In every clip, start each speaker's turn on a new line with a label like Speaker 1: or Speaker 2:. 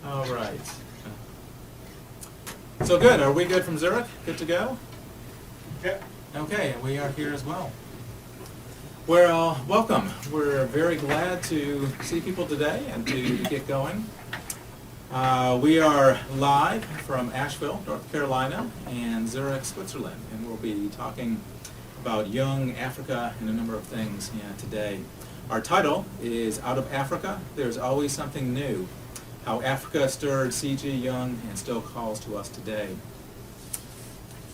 Speaker 1: All right. So good. Are we good from Zurich? Good to go?
Speaker 2: Yep.
Speaker 1: Okay, and we are here as well. Well, welcome. We're very glad to see people today and to get going. We are live from Asheville, North Carolina, and Zurich, Switzerland, and we'll be talking about Jung, Africa, and a number of things today. Our title is Out of Africa, There's Always Something New, How Africa Stirred C.G. Jung and Still Calls to Us Today.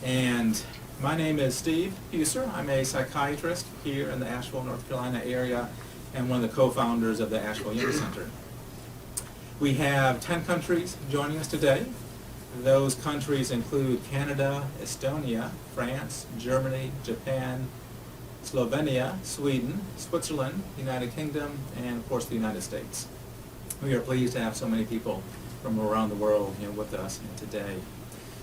Speaker 1: And my name is Steve Buser. I'm a psychiatrist here in the Asheville, North Carolina area and one of the co-founders of the Asheville Jung Center. We have 10 countries joining us today. Those countries include Canada, Estonia, France, Germany, Japan, Slovenia, Sweden, Switzerland, the United Kingdom, and of course the United States. We are pleased to have so many people from around the world with us today.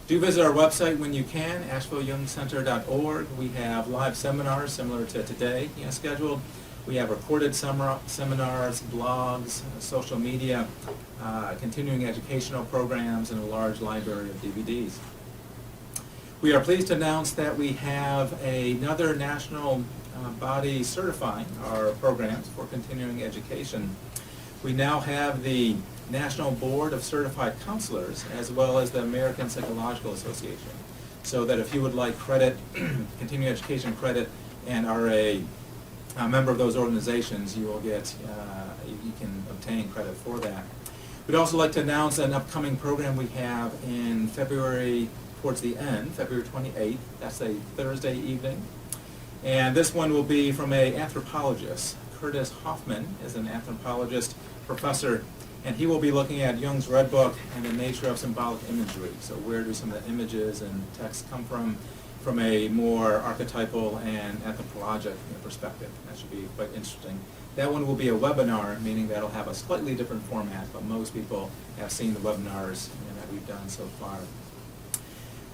Speaker 1: Do visit our website when you can, AshevilleJungCenter.org. We have live seminars similar to today scheduled. We have recorded seminars, blogs, social media, continuing educational programs, and a large library of DVDs. We are pleased to announce that we have another national body certifying our programs for continuing education. We now have the National Board of Certified Counselors as well as the American Psychological Association, so that if you would like credit, continuing education credit, and are a member of those organizations, you will get, you can obtain credit for that. We'd also like to announce an upcoming program we have in February, towards the end, February 28th. That's a Thursday evening. And this one will be from an anthropologist. Curtis Hoffman is an anthropologist professor, and he will be looking at Jung's Red Book and the nature of symbolic imagery. So where do some of the images and texts come from a more archetypal and anthropologic perspective? That should be quite interesting. That one will be a webinar, meaning that'll have a slightly different format, but most people have seen the webinars that we've done so far.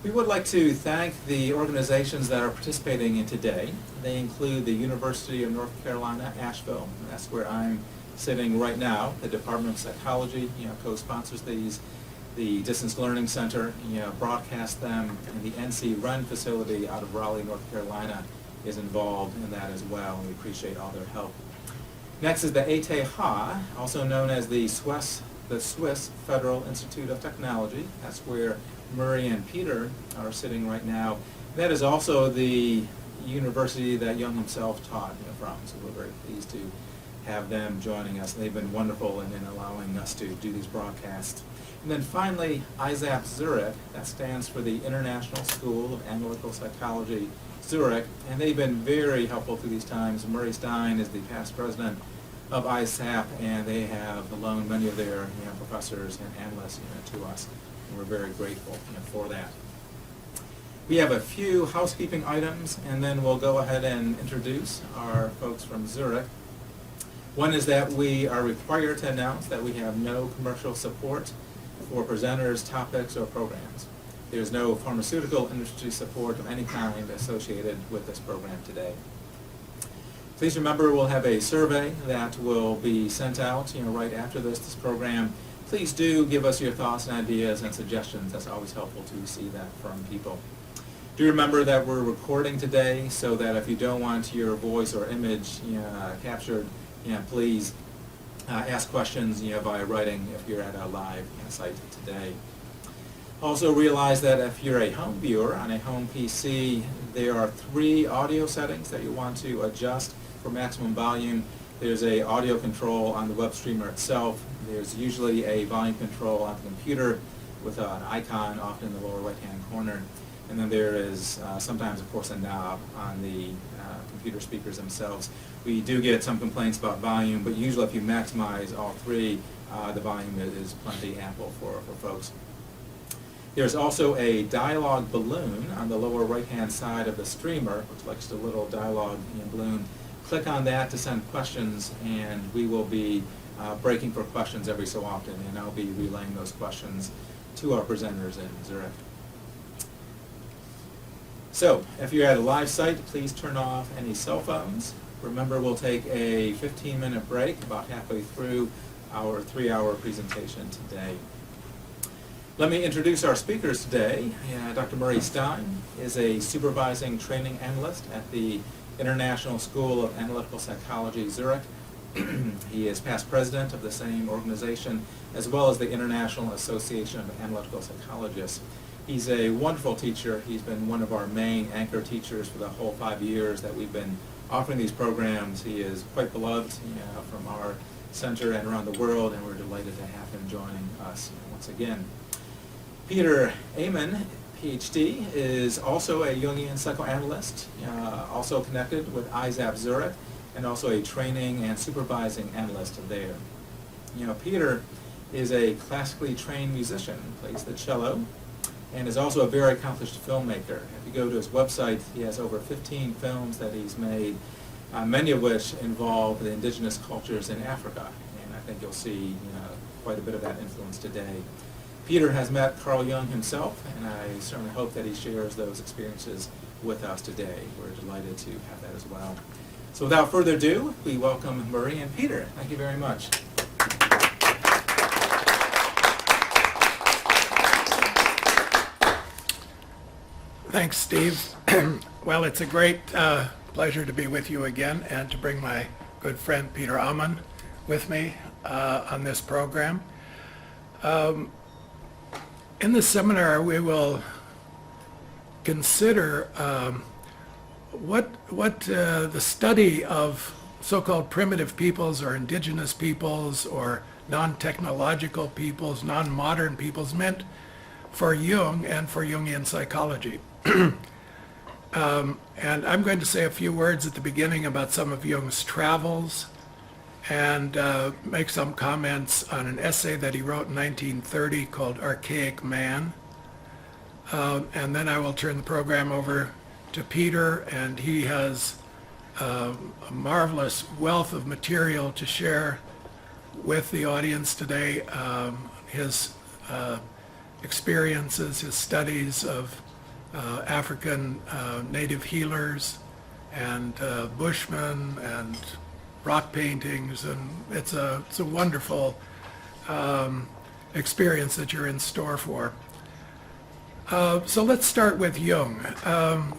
Speaker 1: We would like to thank the organizations that are participating in today. They include the University of North Carolina, Asheville. That's where I'm sitting right now. The Department of Psychology co-sponsors these. The Distance Learning Center broadcasts them, and the NC Ren facility out of Raleigh, North Carolina is involved in that as well, and we appreciate all their help. Next is the ETH, also known as the Swiss Federal Institute of Technology. That's where Murray and Peter are sitting right now. That is also the university that Jung himself taught from, so we're very pleased to have them joining us. They've been wonderful in allowing us to do these broadcasts. And then finally, ISAP Zurich, that stands for the International School of Analytical Psychology, Zurich, and they've been very helpful through these times. Murray Stein is the past president of ISAP, and they have loaned many of their professors and analysts to us, and we're very grateful for that. We have a few housekeeping items, and then we'll go ahead and introduce our folks from Zurich. One is that we are required to announce that we have no commercial support for presenters, topics, or programs. There's no pharmaceutical industry support of any kind associated with this program today. Please remember we'll have a survey that will be sent out right after this program. Please do give us your thoughts and ideas and suggestions. That's always helpful to see that from people. Do remember that we're recording today, so that if you don't want your voice or image captured, please ask questions via writing if you're at a live site today. Also realize that if you're a home viewer on a home PC, there are 3 audio settings that you want to adjust for maximum volume. There's a audio control on the web streamer itself. There's usually a volume control on the computer with an icon often in the lower right-hand corner. And then there is sometimes, of course, a knob on the computer speakers themselves. We do get some complaints about volume, but usually if you maximize all 3, the volume is plenty ample for folks. There's also a dialogue balloon on the lower right-hand side of the streamer, which looks like just a little dialogue balloon. Click on that to send questions, and we will be breaking for questions every so often, and I'll be relaying those questions to our presenters in Zurich. So, if you're at a live site, please turn off any cell phones. Remember, we'll take a 15-minute break about halfway through our 3-hour presentation today. Let me introduce our speakers today. Dr. Murray Stein is a supervising training analyst at the International School of Analytical Psychology, Zurich. He is past president of the same organization, as well as the International Association of Analytical Psychologists. He's a wonderful teacher. He's been one of our main anchor teachers for the whole 5 years that we've been offering these programs. He is quite beloved from our center and around the world, and we're delighted to have him joining us once again. Peter Amen, PhD, is also a Jungian psychoanalyst, also connected with ISAP Zurich, and also a training and supervising analyst there. Peter is a classically trained musician, plays the cello, and is also a very accomplished filmmaker. If you go to his website, he has over 15 films that he's made, many of which involve the indigenous cultures in Africa, and I think you'll see quite a bit of that influence today. Peter has met Carl Jung himself, and I certainly hope that he shares those experiences with us today. We're delighted to have that as well. So without further ado, we welcome Murray and Peter. Thank you very much.
Speaker 2: Thanks, Steve. Well, it's a great pleasure to be with you again and to bring my good friend Peter Amen with me on this program. In this seminar, we will consider what the study of so-called primitive peoples or indigenous peoples or non-technological peoples, non-modern peoples meant for Jung and for Jungian psychology. And I'm going to say a few words at the beginning about some of Jung's travels and make some comments on an essay that he wrote in 1930 called Archaic Man. And then I will turn the program over to Peter, and he has a marvelous wealth of material to share with the audience today. His experiences, his studies of African native healers and Bushmen and rock paintings, and it's a wonderful experience that you're in store for. So let's start with Jung.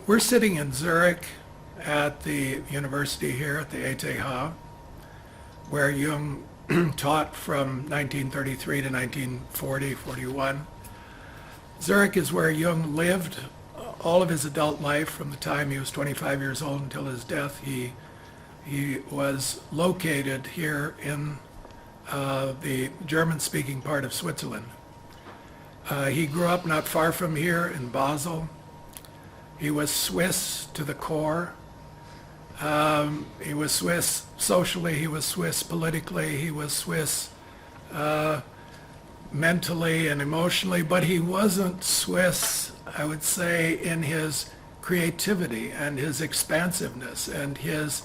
Speaker 2: We're sitting in Zurich at the university here at the ETH, where Jung taught from 1933 to 1940-41. Zurich is where Jung lived all of his adult life from the time he was 25 years old until his death. He was located here in the German-speaking part of Switzerland. He grew up not far from here in Basel. He was Swiss to the core. He was Swiss socially, he was Swiss politically, he was Swiss mentally and emotionally, but he wasn't Swiss, I would say, in his creativity and his expansiveness and his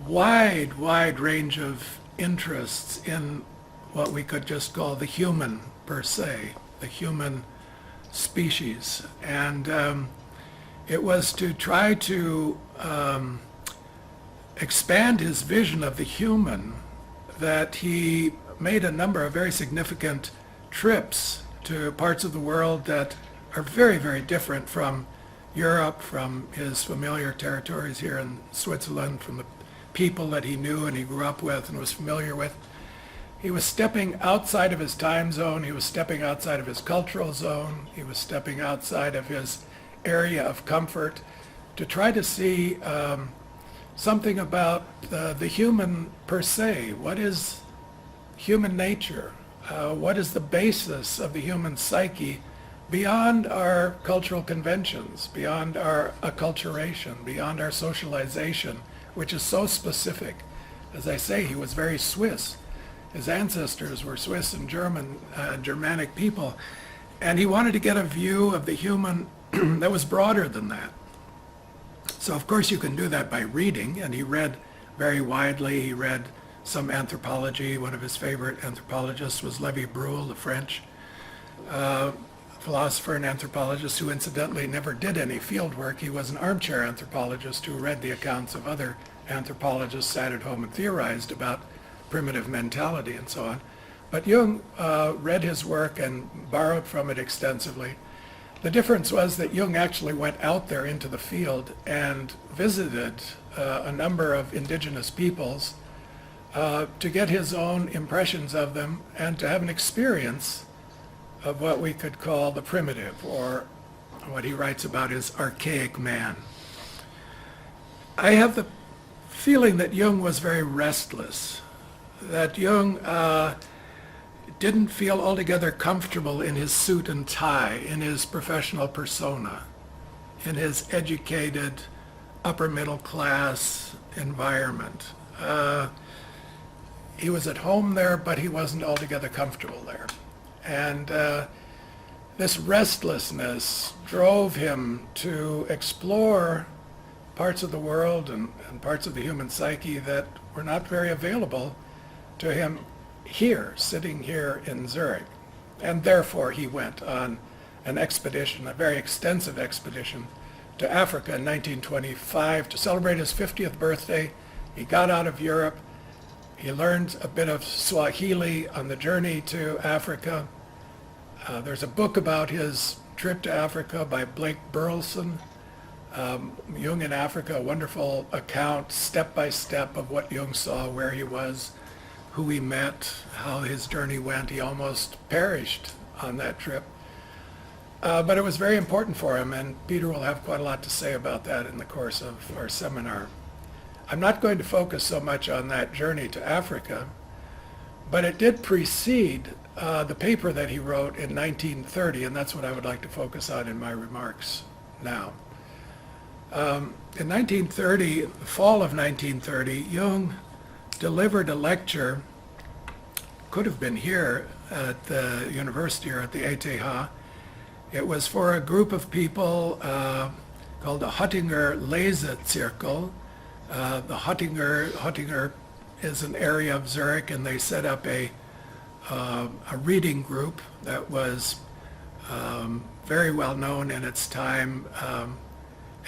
Speaker 2: wide range of interests in what we could just call the human per se, the human species. And it was to try to expand his vision of the human that he made a number of very significant trips to parts of the world that are very different from Europe, from his familiar territories here in Switzerland, from the people that he knew and he grew up with and was familiar with. He was stepping outside of his time zone, he was stepping outside of his cultural zone, he was stepping outside of his area of comfort to try to see something about the human per se. What is human nature? What is the basis of the human psyche beyond our cultural conventions, beyond our acculturation, beyond our socialization, which is so specific? As I say, he was very Swiss. His ancestors were Swiss and Germanic people, and he wanted to get a view of the human that was broader than that. So of course you can do that by reading, and he read very widely. He read some anthropology. One of his favorite anthropologists was Lévi-Brühl, the French philosopher and anthropologist who incidentally never did any field work. He was an armchair anthropologist who read the accounts of other anthropologists, sat at home and theorized about primitive mentality and so on. But Jung read his work and borrowed from it extensively. The difference was that Jung actually went out there into the field and visited a number of indigenous peoples to get his own impressions of them and to have an experience of what we could call the primitive, or what he writes about as archaic man. I have the feeling that Jung was very restless, that Jung didn't feel altogether comfortable in his suit and tie, in his professional persona, in his educated, upper middle class environment. He was at home there, but he wasn't altogether comfortable there. And this restlessness drove him to explore parts of the world and parts of the human psyche that were not very available to him here, sitting here in Zurich. And therefore he went on an expedition, a very extensive expedition, to Africa in 1925 to celebrate his 50th birthday. He got out of Europe. He learned a bit of Swahili on the journey to Africa. There's a book about his trip to Africa by Blake Burleson, Jung and Africa, a wonderful account, step by step, of what Jung saw, where he was, who he met, how his journey went. He almost perished on that trip. But it was very important for him, and Peter will have quite a lot to say about that in the course of our seminar. I'm not going to focus so much on that journey to Africa, but it did precede the paper that he wrote in 1930, and that's what I would like to focus on in my remarks now. In 1930, the fall of 1930, Jung delivered a lecture, could have been here at the university or at the ETH. It was for a group of people called the Hottinger Lesezirkel. The Hottinger is an area of Zurich, and they set up a reading group that was very well known in its time,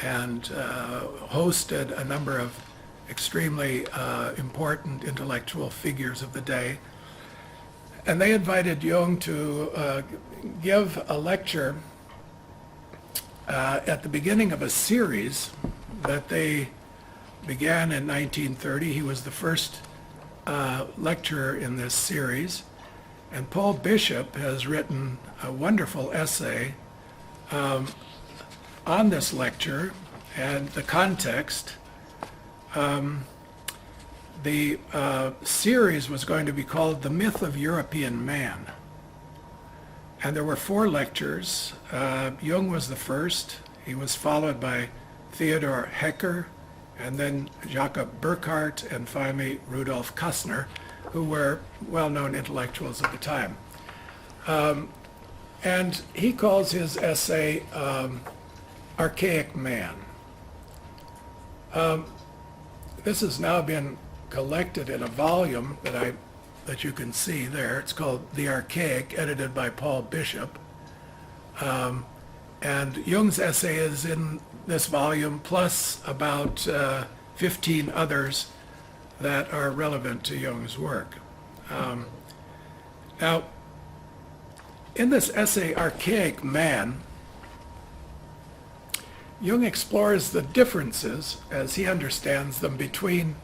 Speaker 2: and hosted a number of extremely important intellectual figures of the day. And they invited Jung to give a lecture at the beginning of a series that they began in 1930. He was the first lecturer in this series. And Paul Bishop has written a wonderful essay on this lecture and the context. The series was going to be called The Myth of European Man. And there were 4 lectures. Jung was the first. He was followed by Theodor Hecker, and then Jakob Burckhardt, and finally Rudolf Kussner, who were well-known intellectuals at the time. And he calls his essay Archaic Man. This has now been collected in a volume that you can see there. It's called The Archaic, edited by Paul Bishop. And Jung's essay is in this volume, plus about 15 others that are relevant to Jung's work. Now, in this essay, Archaic Man, Jung explores the differences, as he understands them, between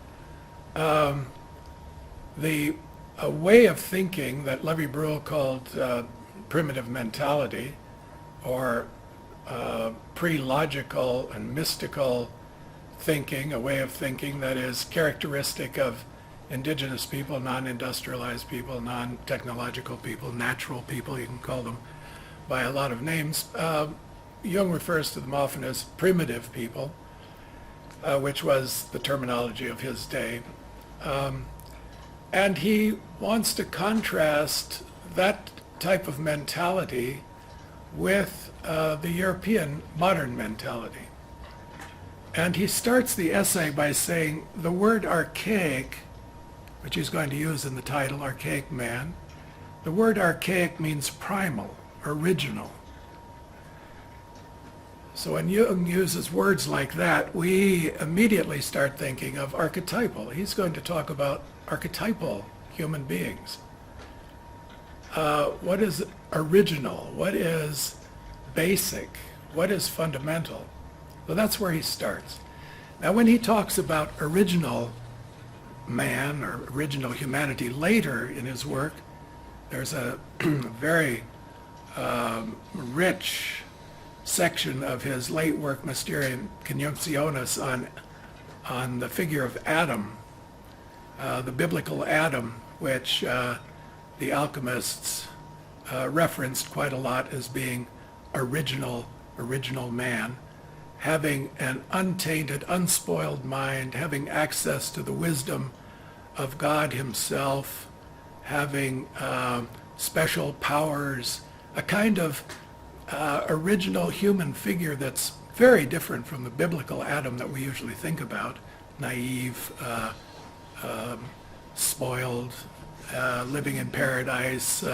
Speaker 2: the way of thinking that Lévi-Brühl called primitive mentality, or pre-logical and mystical thinking, a way of thinking that is characteristic of indigenous people, non-industrialized people, non-technological people, natural people, you can call them by a lot of names. Jung refers to them often as primitive people, which was the terminology of his day. And he wants to contrast that type of mentality with the European modern mentality. And he starts the essay by saying the word archaic, which he's going to use in the title, Archaic Man, the word archaic means primal, original. So when Jung uses words like that, we immediately start thinking of archetypal. He's going to talk about archetypal human beings. what is original, what is basic, what is fundamental. So that's where he starts. Now when he talks about original man or original humanity later in his work, there's a very rich section of his late work, Mysterium Conjunctionis, on the figure of Adam, the biblical Adam, which the alchemists referenced quite a lot as being original man, having an untainted, unspoiled mind, having access to the wisdom of God himself, having special powers, a kind of original human figure that's very different from the biblical Adam that we usually think about, naive, spoiled, living in paradise,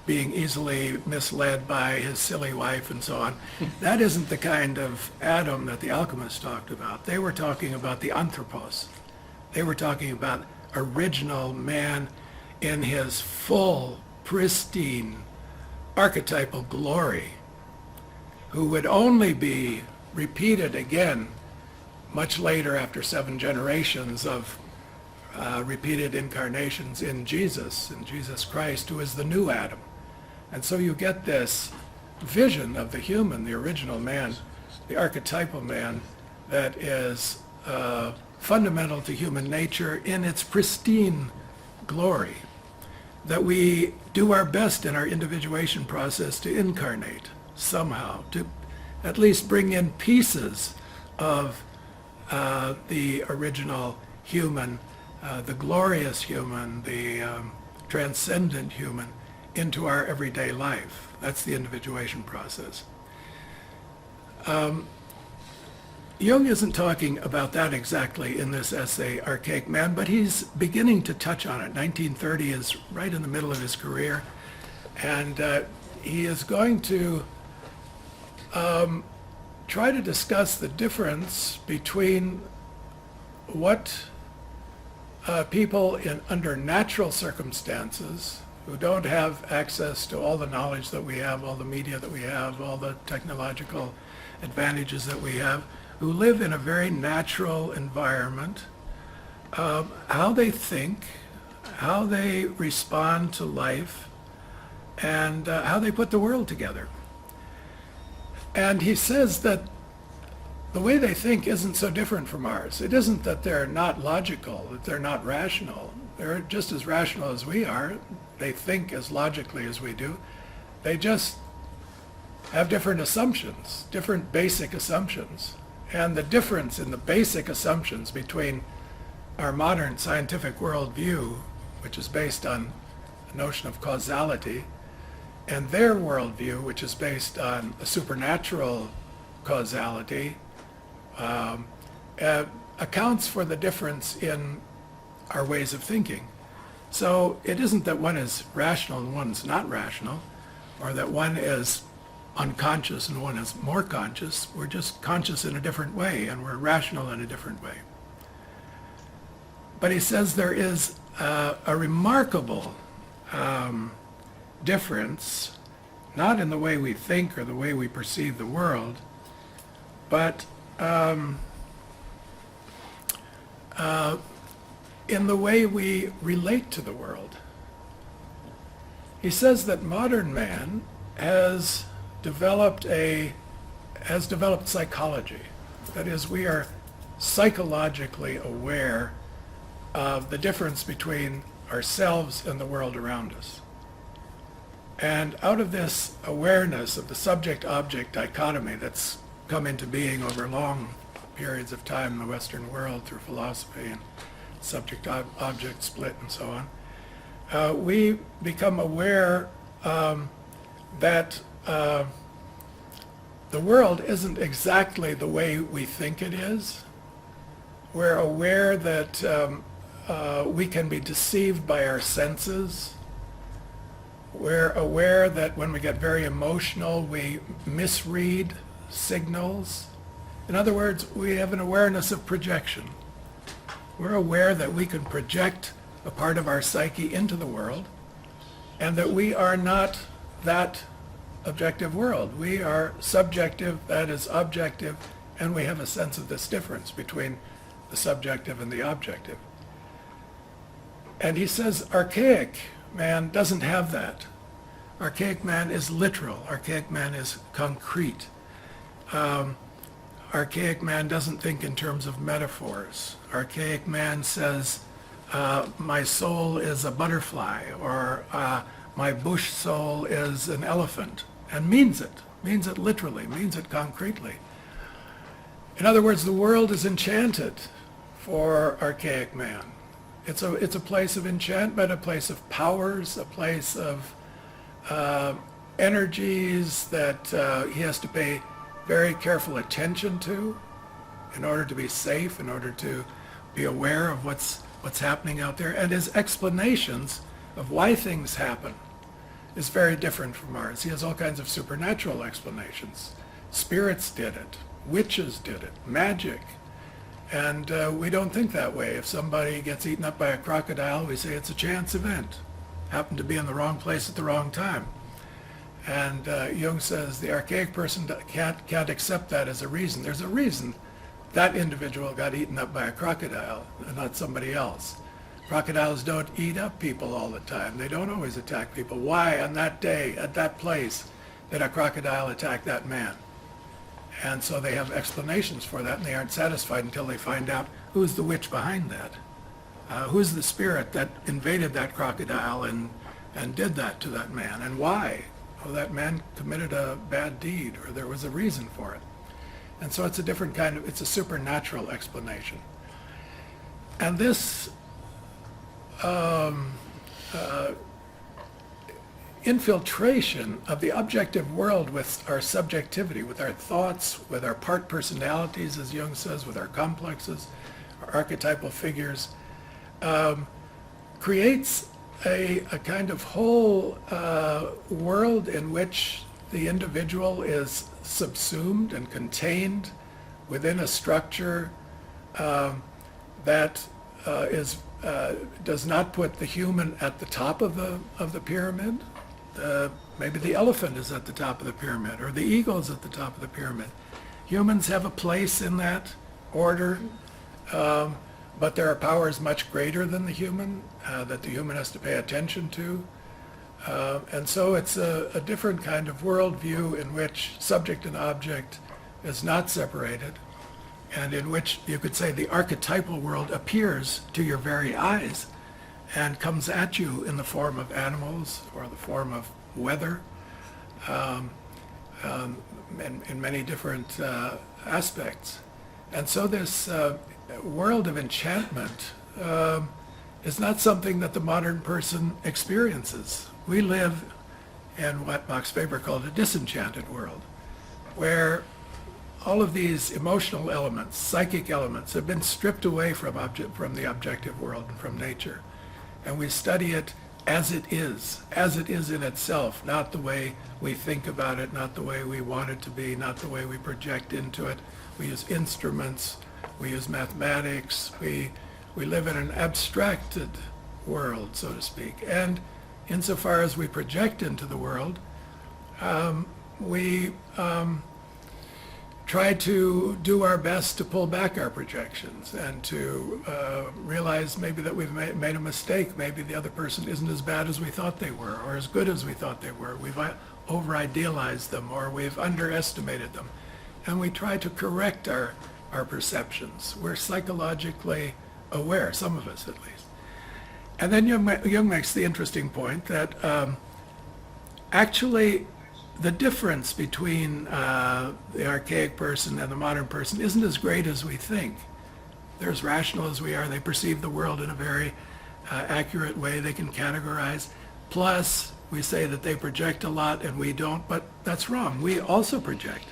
Speaker 2: being easily misled by his silly wife and so on. That isn't the kind of Adam that the alchemists talked about. They were talking about the anthropos. They were talking about original man in his full, pristine, archetypal glory, who would only be repeated again much later after 7 generations of repeated incarnations in Jesus Christ, who is the new Adam. And so you get this vision of the human, the original man, the archetypal man, that is fundamental to human nature in its pristine glory, that we do our best in our individuation process to incarnate somehow, to at least bring in pieces of the original human, the glorious human, the transcendent human, into our everyday life. That's the individuation process. Jung isn't talking about that exactly in this essay, Archaic Man, but he's beginning to touch on it. 1930 is right in the middle of his career, and he is going to try to discuss the difference between what people under natural circumstances who don't have access to all the knowledge that we have, all the media that we have, all the technological advantages that we have, who live in a very natural environment, how they think, how they respond to life, and how they put the world together. And he says that the way they think isn't so different from ours. It isn't that they're not logical, that they're not rational. They're just as rational as we are. They think as logically as we do. They just have different assumptions, different basic assumptions. And the difference in the basic assumptions between our modern scientific worldview, which is based on the notion of causality, and their worldview, which is based on a supernatural causality, accounts for the difference in our ways of thinking. So it isn't that one is rational and one's not rational, or that one is unconscious and one is more conscious. We're just conscious in a different way, and we're rational in a different way. But he says there is a remarkable difference, not in the way we think or the way we perceive the world, but in the way we relate to the world. He says that modern man has developed psychology. That is, we are psychologically aware of the difference between ourselves and the world around us. And out of this awareness of the subject-object dichotomy that's come into being over long periods of time in the Western world through philosophy and subject-object split and so on, we become aware that the world isn't exactly the way we think it is. We're aware that we can be deceived by our senses. We're aware that when we get very emotional, we misread signals. In other words, we have an awareness of projection. We're aware that we can project a part of our psyche into the world, and that we are not that objective world. We are subjective, that is objective, and we have a sense of this difference between the subjective and the objective. And he says archaic man doesn't have that. Archaic man is literal. Archaic man is concrete. Archaic man doesn't think in terms of metaphors. Archaic man says, my soul is a butterfly, or my bush soul is an elephant, and means it literally, means it concretely. In other words, the world is enchanted for archaic man. It's a place of enchantment, a place of powers, a place of energies that he has to pay very careful attention to in order to be safe, in order to be aware of what's happening out there. And his explanations of why things happen is very different from ours. He has all kinds of supernatural explanations. Spirits did it, witches did it, magic. And we don't think that way. If somebody gets eaten up by a crocodile, we say it's a chance event. Happened to be in the wrong place at the wrong time. And Jung says the archaic person can't accept that as a reason. There's a reason that individual got eaten up by a crocodile and not somebody else. Crocodiles don't eat up people all the time. They don't always attack people. Why on that day, at that place, did a crocodile attack that man? And so they have explanations for that, and they aren't satisfied until they find out who's the witch behind that. Who's the spirit that invaded that crocodile and did that to that man, and why? Well, that man committed a bad deed, or there was a reason for it. And so it's a different kind of, it's a supernatural explanation. And this infiltration of the objective world with our subjectivity, with our thoughts, with our part personalities, as Jung says, with our complexes, our archetypal figures, creates a kind of whole world in which the individual is subsumed and contained within a structure that does not put the human at the top of the pyramid. Maybe the elephant is at the top of the pyramid, or the eagle is at the top of the pyramid. Humans have a place in that order, but there are powers much greater than the human that the human has to pay attention to. And so it's a different kind of worldview in which subject and object is not separated, and in which you could say the archetypal world appears to your very eyes and comes at you in the form of animals or the form of weather, in many different aspects. And so this world of enchantment is not something that the modern person experiences. We live in what Max Weber called a disenchanted world, where all of these emotional elements, psychic elements, have been stripped away from the objective world and from nature. And we study it as it is in itself, not the way we think about it, not the way we want it to be, not the way we project into it. We use instruments, we use mathematics, we live in an abstracted world, so to speak. And insofar as we project into the world, we try to do our best to pull back our projections and to realize maybe that we've made a mistake. Maybe the other person isn't as bad as we thought they were, or as good as we thought they were. We've over-idealized them, or we've underestimated them. And we try to correct our perceptions. We're psychologically aware, some of us at least. And then Jung makes the interesting point that actually the difference between the archaic person and the modern person isn't as great as we think. They're as rational as we are. They perceive the world in a very accurate way. They can categorize. Plus, we say that they project a lot and we don't, but that's wrong. We also project.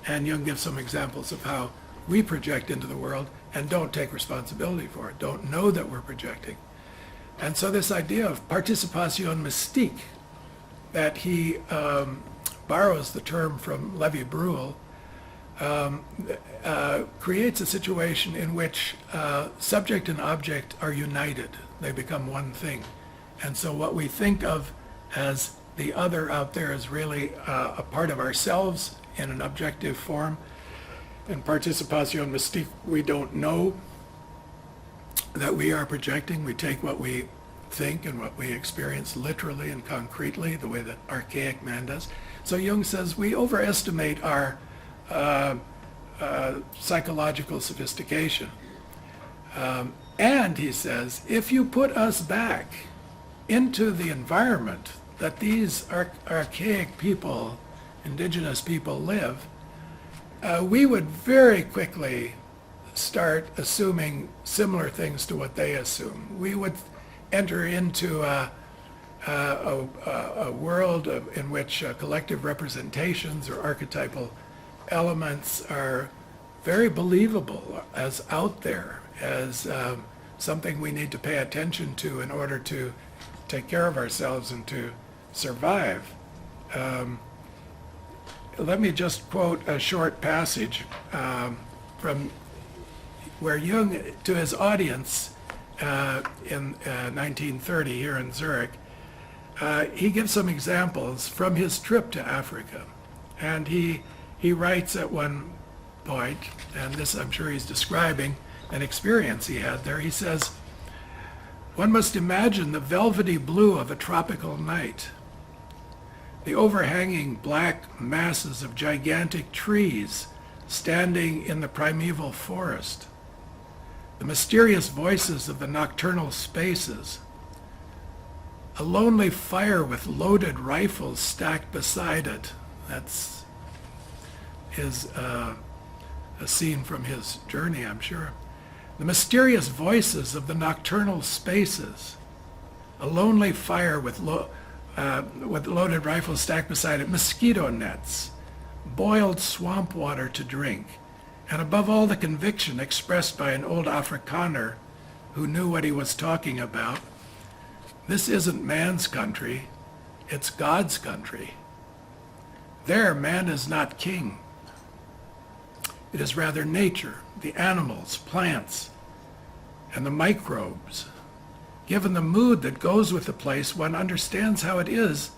Speaker 2: And Jung gives some examples of how we project into the world and don't take responsibility for it, don't know that we're projecting. And so this idea of participation mystique, that he borrows the term from Lévi-Bruhl, creates a situation in which subject and object are united. They become one thing. And so what we think of as the other out there is really a part of ourselves in an objective form. In participation mystique, we don't know that we are projecting. We take what we think and what we experience literally and concretely, the way that archaic man does. So Jung says we overestimate our psychological sophistication. And he says, if you put us back into the environment that these archaic people, indigenous people live, we would very quickly start assuming similar things to what they assume. We would enter into a world in which collective representations or archetypal elements are very believable as out there, as something we need to pay attention to in order to take care of ourselves and to survive. Let me just quote a short passage from where Jung, to his audience in 1930 here in Zurich, he gives some examples from his trip to Africa. And he writes at one point, and this I'm sure he's describing an experience he had there, he says, "One must imagine the velvety blue of a tropical night, the overhanging black masses of gigantic trees standing in the primeval forest, the mysterious voices of the nocturnal spaces, a lonely fire with loaded rifles stacked beside it." That's a scene from his journey, I'm sure. "The mysterious voices of the nocturnal spaces, a lonely fire with loaded rifles stacked beside it, mosquito nets, boiled swamp water to drink, and above all the conviction expressed by an old Afrikaner who knew what he was talking about. This isn't man's country, it's God's country. There, man is not king. It is rather nature, the animals, plants, and the microbes. Given the mood that goes with the place, one understands how it is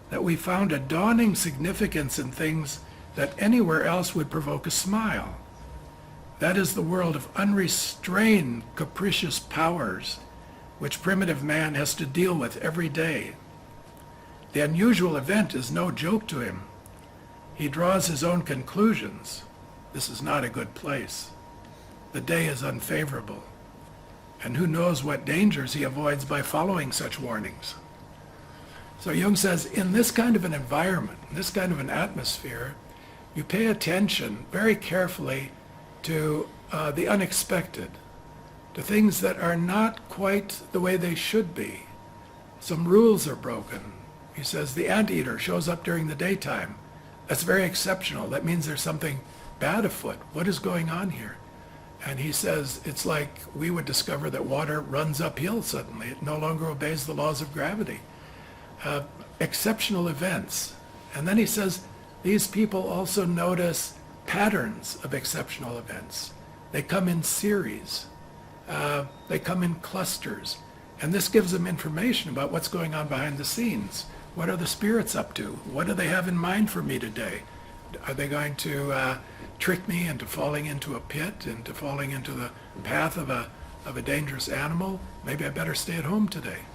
Speaker 2: that we found a dawning significance in things that anywhere else would provoke a smile. That is the world of unrestrained, capricious powers, which primitive man has to deal with every day. The unusual event is no joke to him. He draws his own conclusions. This is not a good place. The day is unfavorable. And who knows what dangers he avoids by following such warnings. So Jung says, in this kind of an environment, this kind of an atmosphere, you pay attention very carefully to the unexpected, to things that are not quite the way they should be. Some rules are broken. He says the anteater shows up during the daytime. That's very exceptional. That means there's something bad afoot. What is going on here? And he says it's like we would discover that water runs uphill suddenly. It no longer obeys the laws of gravity. Exceptional events. And then he says these people also notice patterns of exceptional events. They come in series. They come in clusters. And this gives them information about what's going on behind the scenes. What are the spirits up to? What do they have in mind for me today? Are they going to trick me into falling into a pit, into falling into the path of a dangerous animal? Maybe I better stay at home today.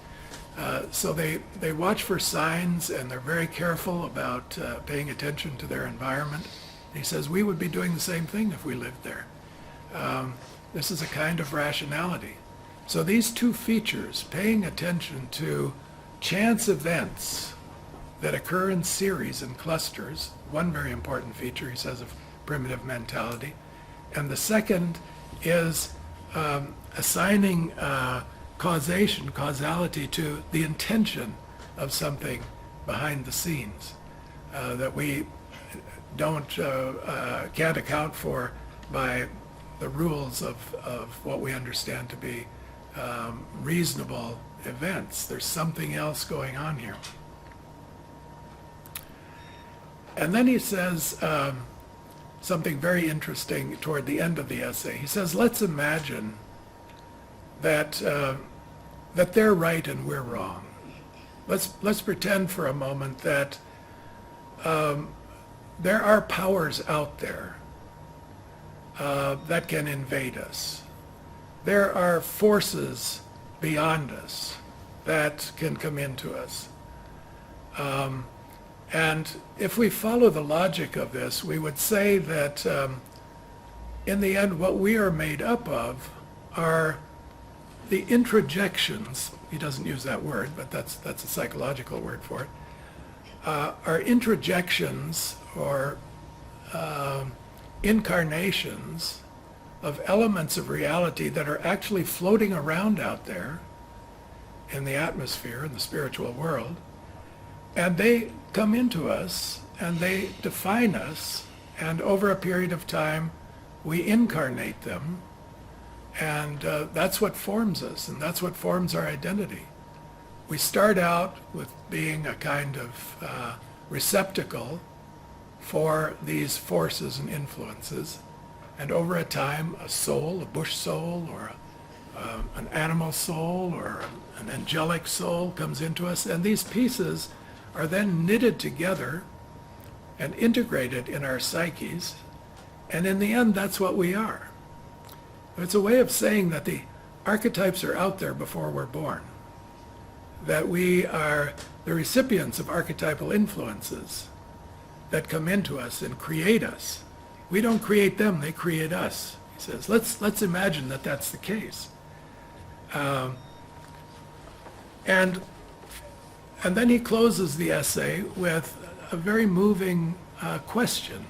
Speaker 2: So they watch for signs, and they're very careful about paying attention to their environment. He says we would be doing the same thing if we lived there. This is a kind of rationality. So these two features, paying attention to chance events that occur in series and clusters, one very important feature, he says, of primitive mentality. And the second is assigning causality to the intention of something behind the scenes that we can't account for by the rules of what we understand to be reasonable events. There's something else going on here. And then he says something very interesting toward the end of the essay. He says, let's imagine that they're right and we're wrong. let's pretend for a moment that there are powers out there that can invade us. There are forces beyond us that can come into us. And if we follow the logic of this, we would say that in the end, what we are made up of are the introjections. He doesn't use that word, but that's a psychological word for it. Are introjections or incarnations of elements of reality that are actually floating around out there in the atmosphere, in the spiritual world, and they come into us and they define us, and over a period of time we incarnate them, and that's what forms us, and that's what forms our identity. We start out with being a kind of receptacle for these forces and influences, and over a time a soul, a bush soul, or an animal soul, or an angelic soul comes into us, and these pieces are then knitted together and integrated in our psyches, and in the end that's what we are. It's a way of saying that the archetypes are out there before we're born, that we are the recipients of archetypal influences that come into us and create us. We don't create them, they create us. He says, let's imagine that that's the case. And then he closes the essay with a very moving question.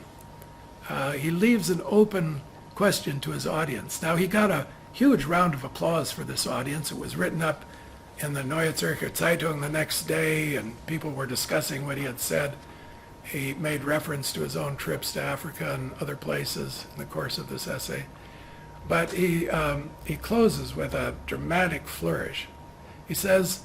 Speaker 2: He leaves an open question to his audience. Now, he got a huge round of applause for this audience. It was written up in the Neue Zürcher Zeitung the next day, and people were discussing what he had said. He made reference to his own trips to Africa and other places in the course of this essay. But he closes with a dramatic flourish. He says,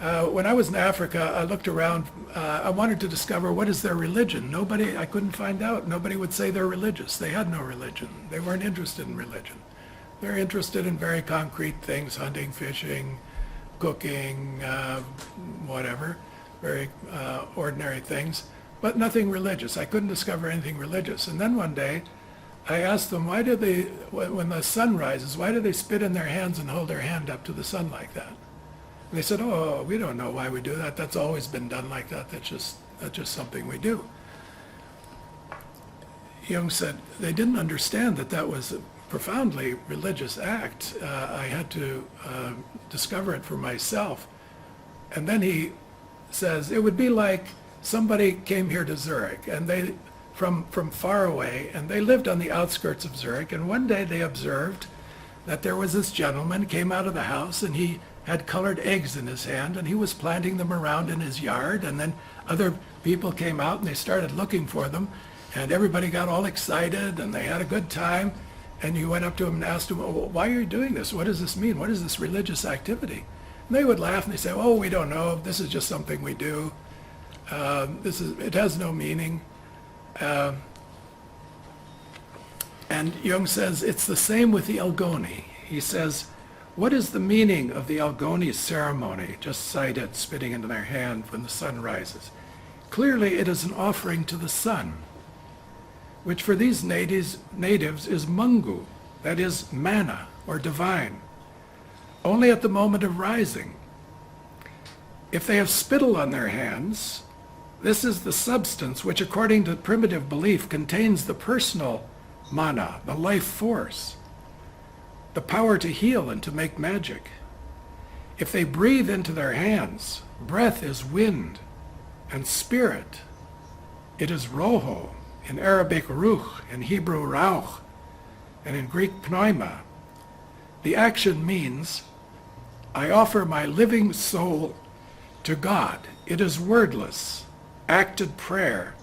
Speaker 2: when I was in Africa, I looked around, I wanted to discover what is their religion. I couldn't find out. Nobody would say they're religious. They had no religion. They weren't interested in religion. They're interested in very concrete things, hunting, fishing, cooking, whatever, very ordinary things, but nothing religious. I couldn't discover anything religious. And then one day, I asked them, why do they, when the sun rises, why do they spit in their hands and hold their hand up to the sun like that? And they said, oh, we don't know why we do that. That's always been done like that. That's just something we do. Jung said they didn't understand that that was a profoundly religious act. I had to discover it for myself. And then he says, it would be like somebody came here to Zurich, and they from far away, and they lived on the outskirts of Zurich, and one day they observed that there was this gentleman came out of the house, and he had colored eggs in his hand, and he was planting them around in his yard, and then other people came out and they started looking for them, and everybody got all excited and they had a good time, and you went up to him and asked him, oh, why are you doing this? What does this mean? What is this religious activity? And they would laugh and they say, oh, we don't know. This is just something we do. It has no meaning. And Jung says it's the same with the Algoni. He says, what is the meaning of the Algoni ceremony, just cited, spitting into their hand when the sun rises? Clearly it is an offering to the sun, which for these natives is mungu, that is manna or divine, only at the moment of rising. If they have spittle on their hands, this is the substance which, according to primitive belief, contains the personal mana, the life force, the power to heal and to make magic. If they breathe into their hands, breath is wind, and spirit, it is roho, in Arabic ruch, in Hebrew rauch, and in Greek pneuma. The action means, I offer my living soul to God. It is wordless, acted prayer,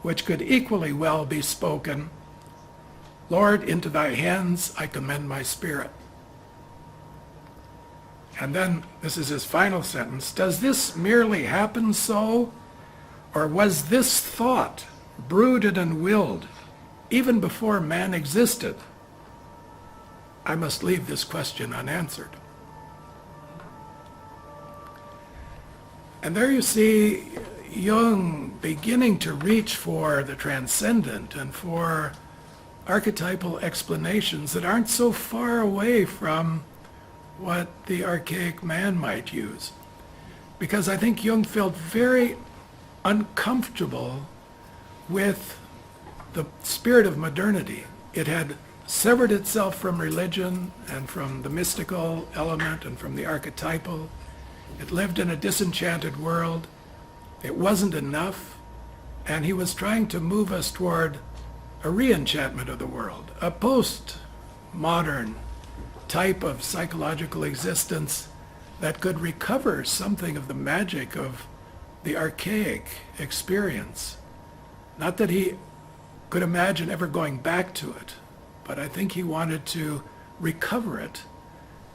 Speaker 2: which could equally well be spoken, Lord, into thy hands I commend my spirit. And then, this is his final sentence, does this merely happen so, or was this thought brooded and willed even before man existed? I must leave this question unanswered. And there you see Jung beginning to reach for the transcendent and for archetypal explanations that aren't so far away from what the archaic man might use. Because I think Jung felt very uncomfortable with the spirit of modernity. It had severed itself from religion and from the mystical element and from the archetypal. It lived in a disenchanted world. It wasn't enough, and he was trying to move us toward a re-enchantment of the world, a post-modern type of psychological existence that could recover something of the magic of the archaic experience. Not that he could imagine ever going back to it, but I think he wanted to recover it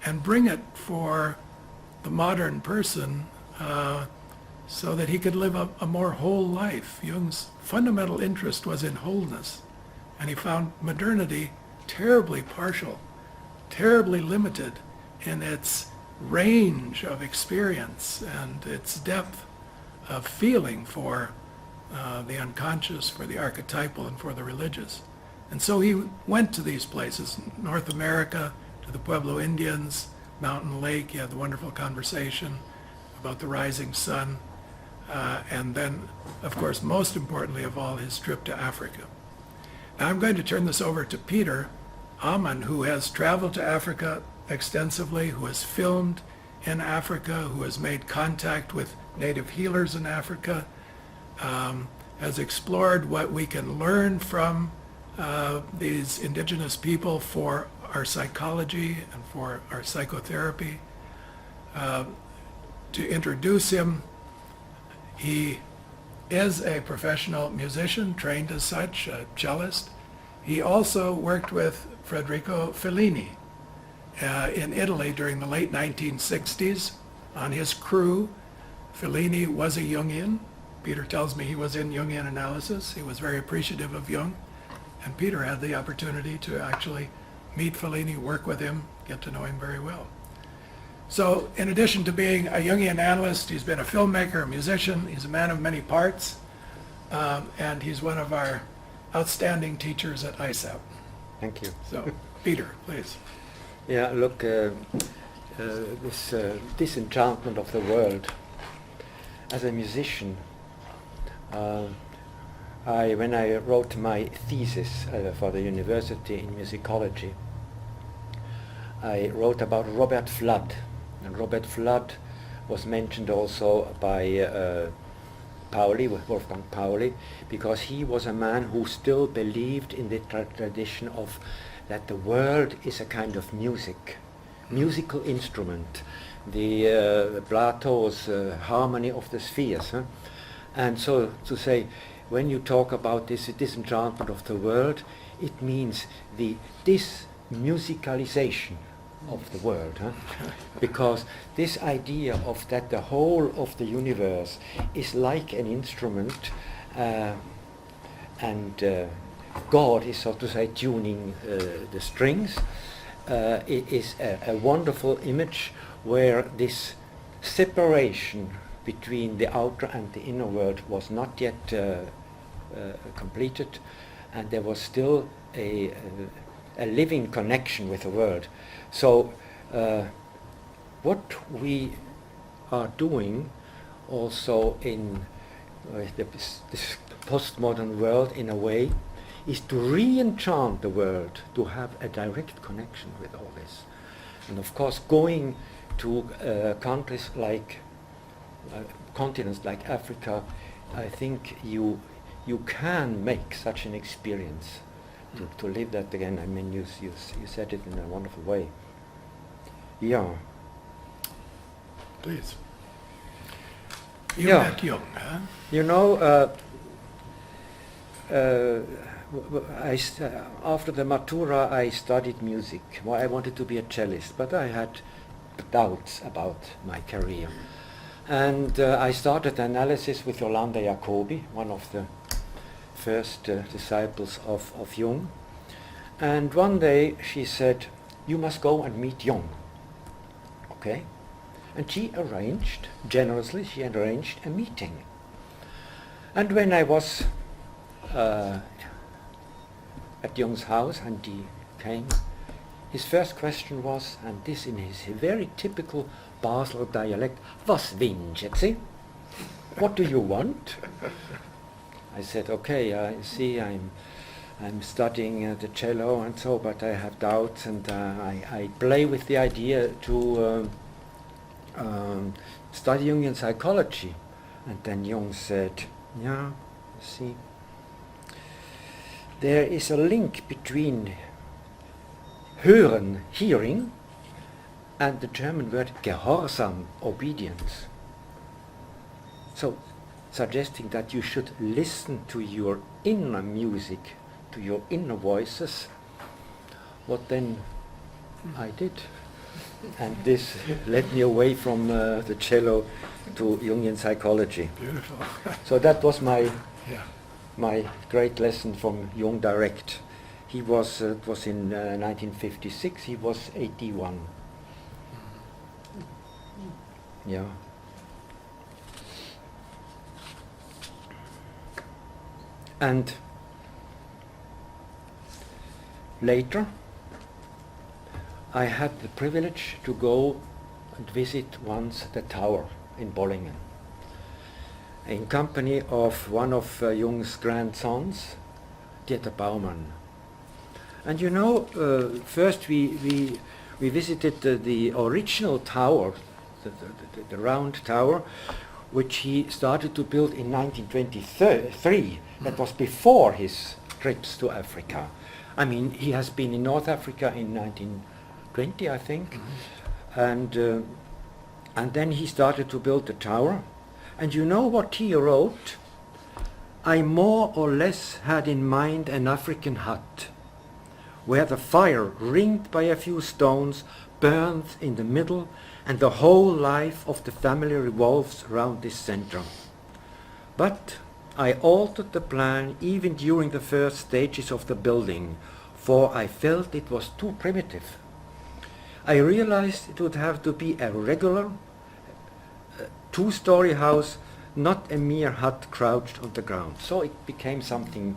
Speaker 2: and bring it for the modern person so that he could live a more whole life. Jung's fundamental interest was in wholeness, and he found modernity terribly partial, terribly limited in its range of experience and its depth of feeling for the unconscious, for the archetypal, and for the religious. And so he went to these places, North America, to the Pueblo Indians, Mountain Lake. He had the wonderful conversation about the rising sun. And then, of course, most importantly of all, his trip to Africa. Now I'm going to turn this over to Peter Amann, who has traveled to Africa extensively, who has filmed in Africa, who has made contact with native healers in Africa, has explored what we can learn from these indigenous people for our psychology and for our psychotherapy. To introduce him, he is a professional musician, trained as such, a cellist. He also worked with Federico Fellini in Italy during the late 1960s. On his crew, Fellini was a Jungian. Peter tells me he was in Jungian analysis. He was very appreciative of Jung. And Peter had the opportunity to actually meet Fellini, work with him, get to know him very well. So in addition to being a Jungian analyst, he's been a filmmaker, a musician. He's a man of many parts. And he's one of our outstanding teachers at ISAP.
Speaker 3: Thank you.
Speaker 2: So, Peter, please.
Speaker 3: Yeah, look, this disenchantment of the world. As a musician, when I wrote my thesis for the university in musicology, I wrote about Robert Flood. And Robert Flood was mentioned also by Wolfgang Pauli, because he was a man who still believed in the tradition of that the world is a kind of musical instrument, the Plato's harmony of the spheres. Huh? And so to say, when you talk about this disenchantment of the world, it means the dismusicalization of the world, huh? Because this idea of that the whole of the universe is like an instrument, and God is, so to say, tuning the strings. It is a wonderful image where this separation between the outer and the inner world was not yet completed, and there was still a living connection with the world. So what we are doing also in this postmodern world, in a way, is to re-enchant the world, to have a direct connection with all this. And of course, going to countries like continents like Africa, I think you can make such an experience to live that again. I mean, you said it in a wonderful way. Yeah.
Speaker 2: Please. You
Speaker 3: Yeah.
Speaker 2: met Jung, huh?
Speaker 3: You know, after the Matura, I studied music. Well, I wanted to be a cellist, but I had doubts about my career. And I started analysis with Yolanda Jacobi, one of the first disciples of Jung. And one day she said, "You must go and meet Jung." Okay? And generously, she arranged a meeting. And when I was at Jung's house and he came, his first question was, and this in his very typical Basel dialect, "Was wünschen Sie?" What do you want? I said, okay, I see I'm studying the cello and so, but I have doubts, and I play with the idea to study Jungian psychology. And then Jung said, yeah, you see, there is a link between hören, hearing, and the German word Gehorsam, obedience. So, suggesting that you should listen to your inner music, to your inner voices. What then I did. And this led me away from the cello to Jungian psychology.
Speaker 2: Beautiful.
Speaker 3: So that was my
Speaker 2: Yeah.
Speaker 3: great lesson from Jung direct. He was, it was in 1956, he was 81. Yeah. And later, I had the privilege to go and visit once the tower in Bollingen, in company of one of Jung's grandsons, Dieter Baumann. And you know, first we visited the original tower, the round tower, which he started to build in 1923. That was before his trips to Africa. I mean, he has been in North Africa in 1920, I think, and then he started to build the tower. And you know what he wrote? I more or less had in mind an African hut, where the fire, ringed by a few stones, burns in the middle, and the whole life of the family revolves around this center. But I altered the plan even during the first stages of the building, for I felt it was too primitive. I realized it would have to be a regular two-story house, not a mere hut crouched on the ground. So it became something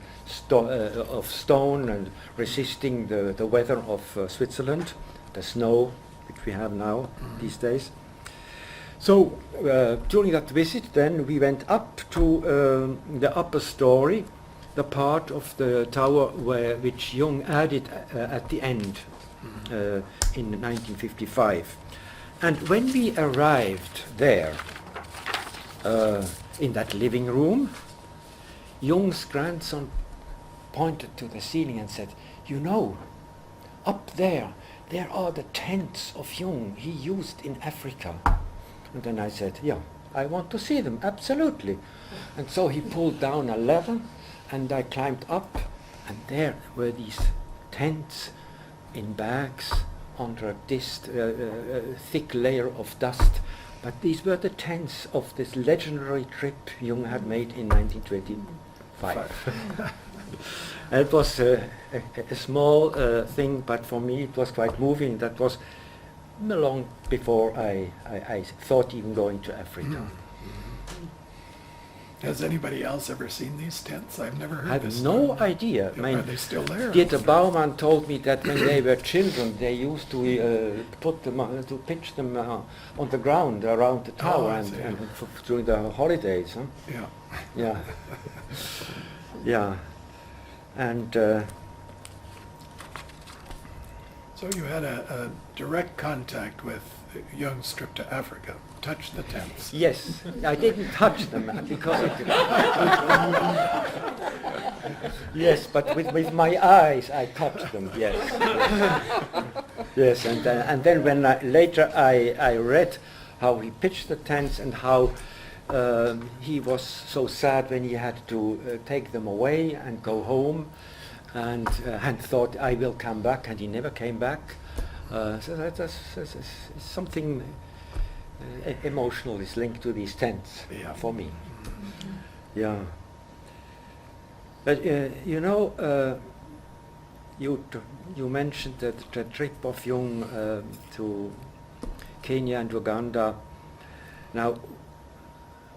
Speaker 3: of stone and resisting the weather of Switzerland, the snow which we have now these days. So during that visit then we went up to the upper story, the part of the tower which Jung added at the end in 1955. And when we arrived there, in that living room, Jung's grandson pointed to the ceiling and said, you know, up there are the tents of Jung he used in Africa. And then I said, yeah, I want to see them, absolutely. And so he pulled down a ladder and I climbed up, and there were these tents in bags under a thick layer of dust. But these were the tents of this legendary trip Jung had made in 1925. And it was a small thing, but for me it was quite moving. That was long before I thought even going to Africa.
Speaker 2: Has anybody else ever seen these tents? I've never heard
Speaker 3: I
Speaker 2: this.
Speaker 3: have no idea.
Speaker 2: Are they still there?
Speaker 3: Dieter Baumann told me that when they were children, they used to put them, to pitch them on the ground around the tower and during the holidays. Huh?
Speaker 2: Yeah.
Speaker 3: Yeah. Yeah. And
Speaker 2: So you had a direct contact with Jung's trip to Africa. Touch the tents.
Speaker 3: yes, I didn't touch them because yes, but with my eyes I touched them. Yes. Yes, and then when later I read how he pitched the tents and how he was so sad when he had to take them away and go home, and thought I will come back, and he never came back. So that's something emotional is linked to these tents for me. Yeah. But you know, you mentioned that the trip of Jung to Kenya and Uganda. Now,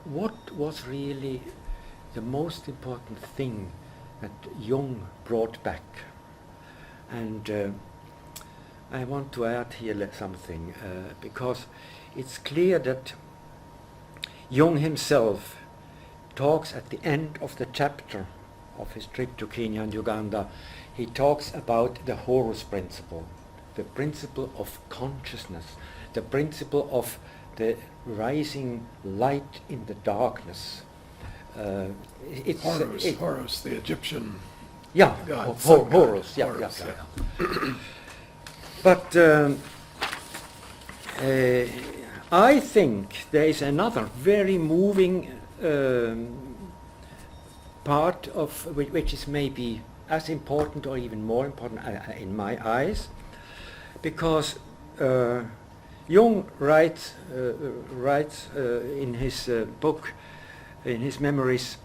Speaker 3: what was really the most important thing that Jung brought back? And I want to add here something, because it's clear that Jung himself talks at the end of the chapter of his trip to Kenya and Uganda. He talks about the Horus principle, the principle of consciousness, the principle of the rising light in the darkness.
Speaker 2: Horus, the Egyptian
Speaker 3: yeah,
Speaker 2: god. Sun god.
Speaker 3: Horus, yeah. But I think there is another very moving part of which is maybe as important or even more important in my eyes, because Jung writes in his book, in his memories,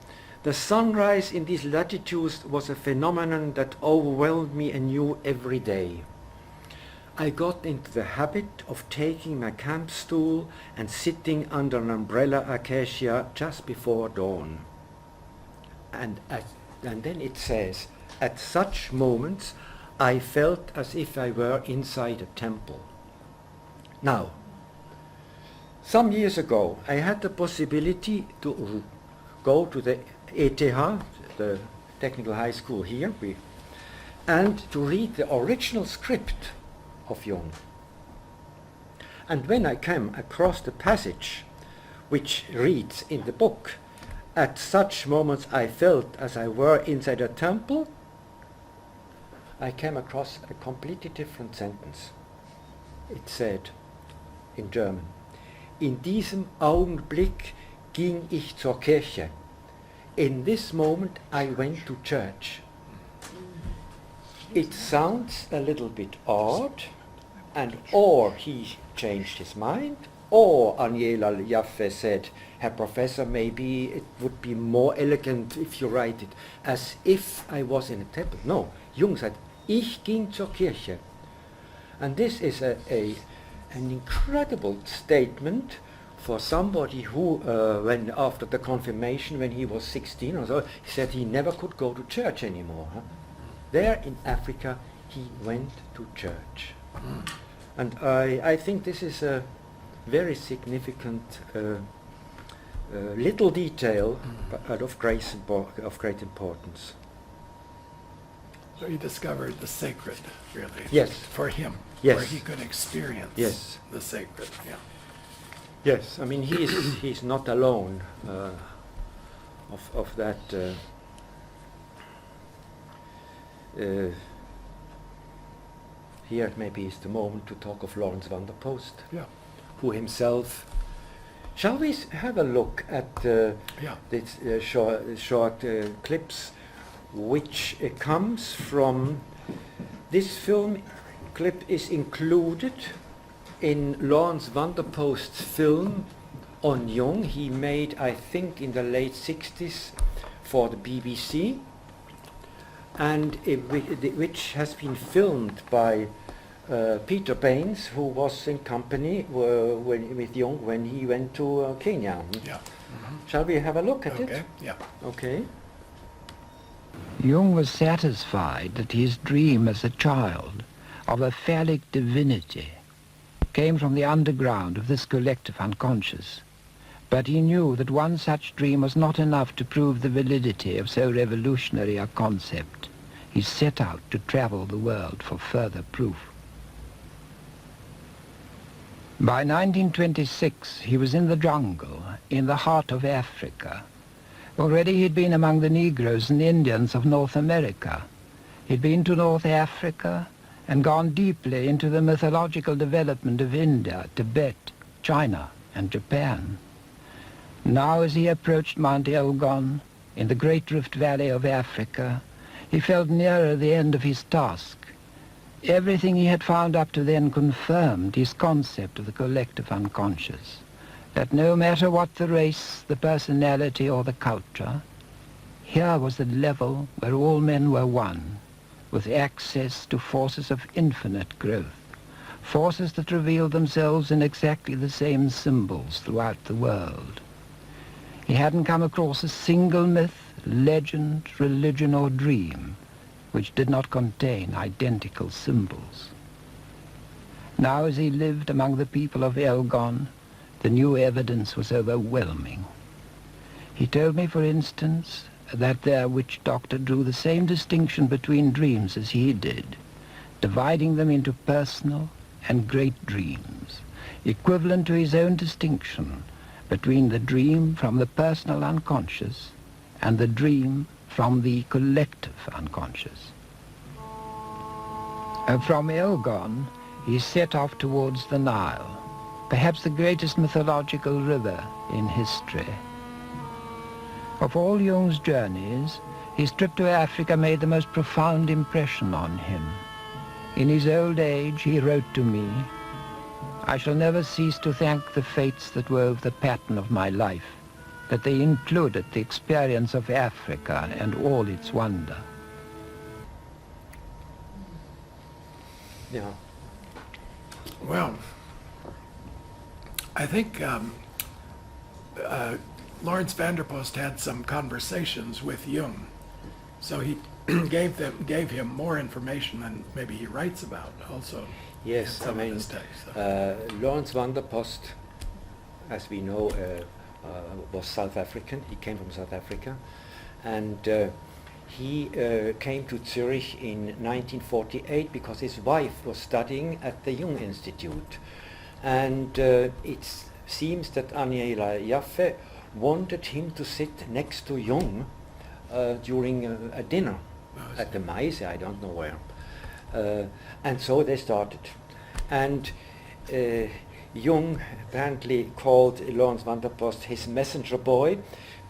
Speaker 3: "The sunrise in these latitudes was a phenomenon that overwhelmed me anew every day. I got into the habit of taking my camp stool and sitting under an umbrella acacia just before dawn." And then it says, "At such moments I felt as if I were inside a temple." Now, some years ago I had the possibility to go to the ETH, the technical high school here, and to read the original script of Jung. And when I came across the passage which reads in the book, "At such moments I felt as I were inside a temple," I came across a completely different sentence. It said in German, "In diesem Augenblick ging ich zur Kirche." In this moment I went to church. It sounds a little bit odd, and or he changed his mind, or Aniela Jaffe said, "Herr Professor, maybe it would be more elegant if you write it as if I was in a temple." No, Jung said, "Ich ging zur Kirche." And this is an incredible statement for somebody who, when after the confirmation, when he was 16 or so, he said he never could go to church anymore. Huh? There in Africa, he went to church. And I think this is a very significant little detail, but of great importance.
Speaker 2: So he discovered the sacred, really.
Speaker 3: Yes.
Speaker 2: For him.
Speaker 3: Yes.
Speaker 2: Where he could experience
Speaker 3: Yes.
Speaker 2: the sacred. Yeah.
Speaker 3: Yes, I mean he's not alone of that. Here maybe is the moment to talk of Lawrence van der Post,
Speaker 2: Yeah.
Speaker 3: who himself. Shall we have a look at these short clips, which comes from this film? Clip is included in Lawrence van der Post's film on Jung. He made, I think, in the late 60s for the BBC, and which has been filmed by Peter Baines, who was in company with Jung when he went to Kenya.
Speaker 2: Yeah.
Speaker 3: Shall we have a look at it?
Speaker 2: Okay. Yeah.
Speaker 3: Okay.
Speaker 4: Jung was satisfied that his dream as a child of a phallic divinity came from the underground of this collective unconscious. But he knew that one such dream was not enough to prove the validity of so revolutionary a concept. He set out to travel the world for further proof. By 1926, he was in the jungle, in the heart of Africa. Already he'd been among the Negroes and Indians of North America. He'd been to North Africa and gone deeply into the mythological development of India, Tibet, China, and Japan. Now, as he approached Mount Elgon, in the Great Rift Valley of Africa, he felt nearer the end of his task. Everything he had found up to then confirmed his concept of the collective unconscious, that no matter what the race, the personality, or the culture, here was the level where all men were one, with access to forces of infinite growth, forces that revealed themselves in exactly the same symbols throughout the world. He hadn't come across a single myth, legend, religion, or dream which did not contain identical symbols. Now, as he lived among the people of Elgon, the new evidence was overwhelming. He told me, for instance, that their witch doctor drew the same distinction between dreams as he did, dividing them into personal and great dreams, equivalent to his own distinction between the dream from the personal unconscious and the dream from the collective unconscious. From Elgon, he set off towards the Nile, perhaps the greatest mythological river in history. Of all Jung's journeys, his trip to Africa made the most profound impression on him. In his old age, he wrote to me, "I shall never cease to thank the fates that wove the pattern of my life, that they included the experience of Africa and all its wonder."
Speaker 3: Yeah.
Speaker 2: Well, I think Lawrence Vanderpost had some conversations with Jung, so he gave him more information than maybe he writes about also.
Speaker 3: Yes,
Speaker 2: in some of his texts.
Speaker 3: Lawrence Vanderpost, as we know, was South African. He came from South Africa, and he came to Zurich in 1948 because his wife was studying at the Jung Institute, and it seems that Aniela Jaffe wanted him to sit next to Jung during a dinner at the Maise, I don't know where. And so they started. And Jung apparently called Lawrence Vanderpost his messenger boy,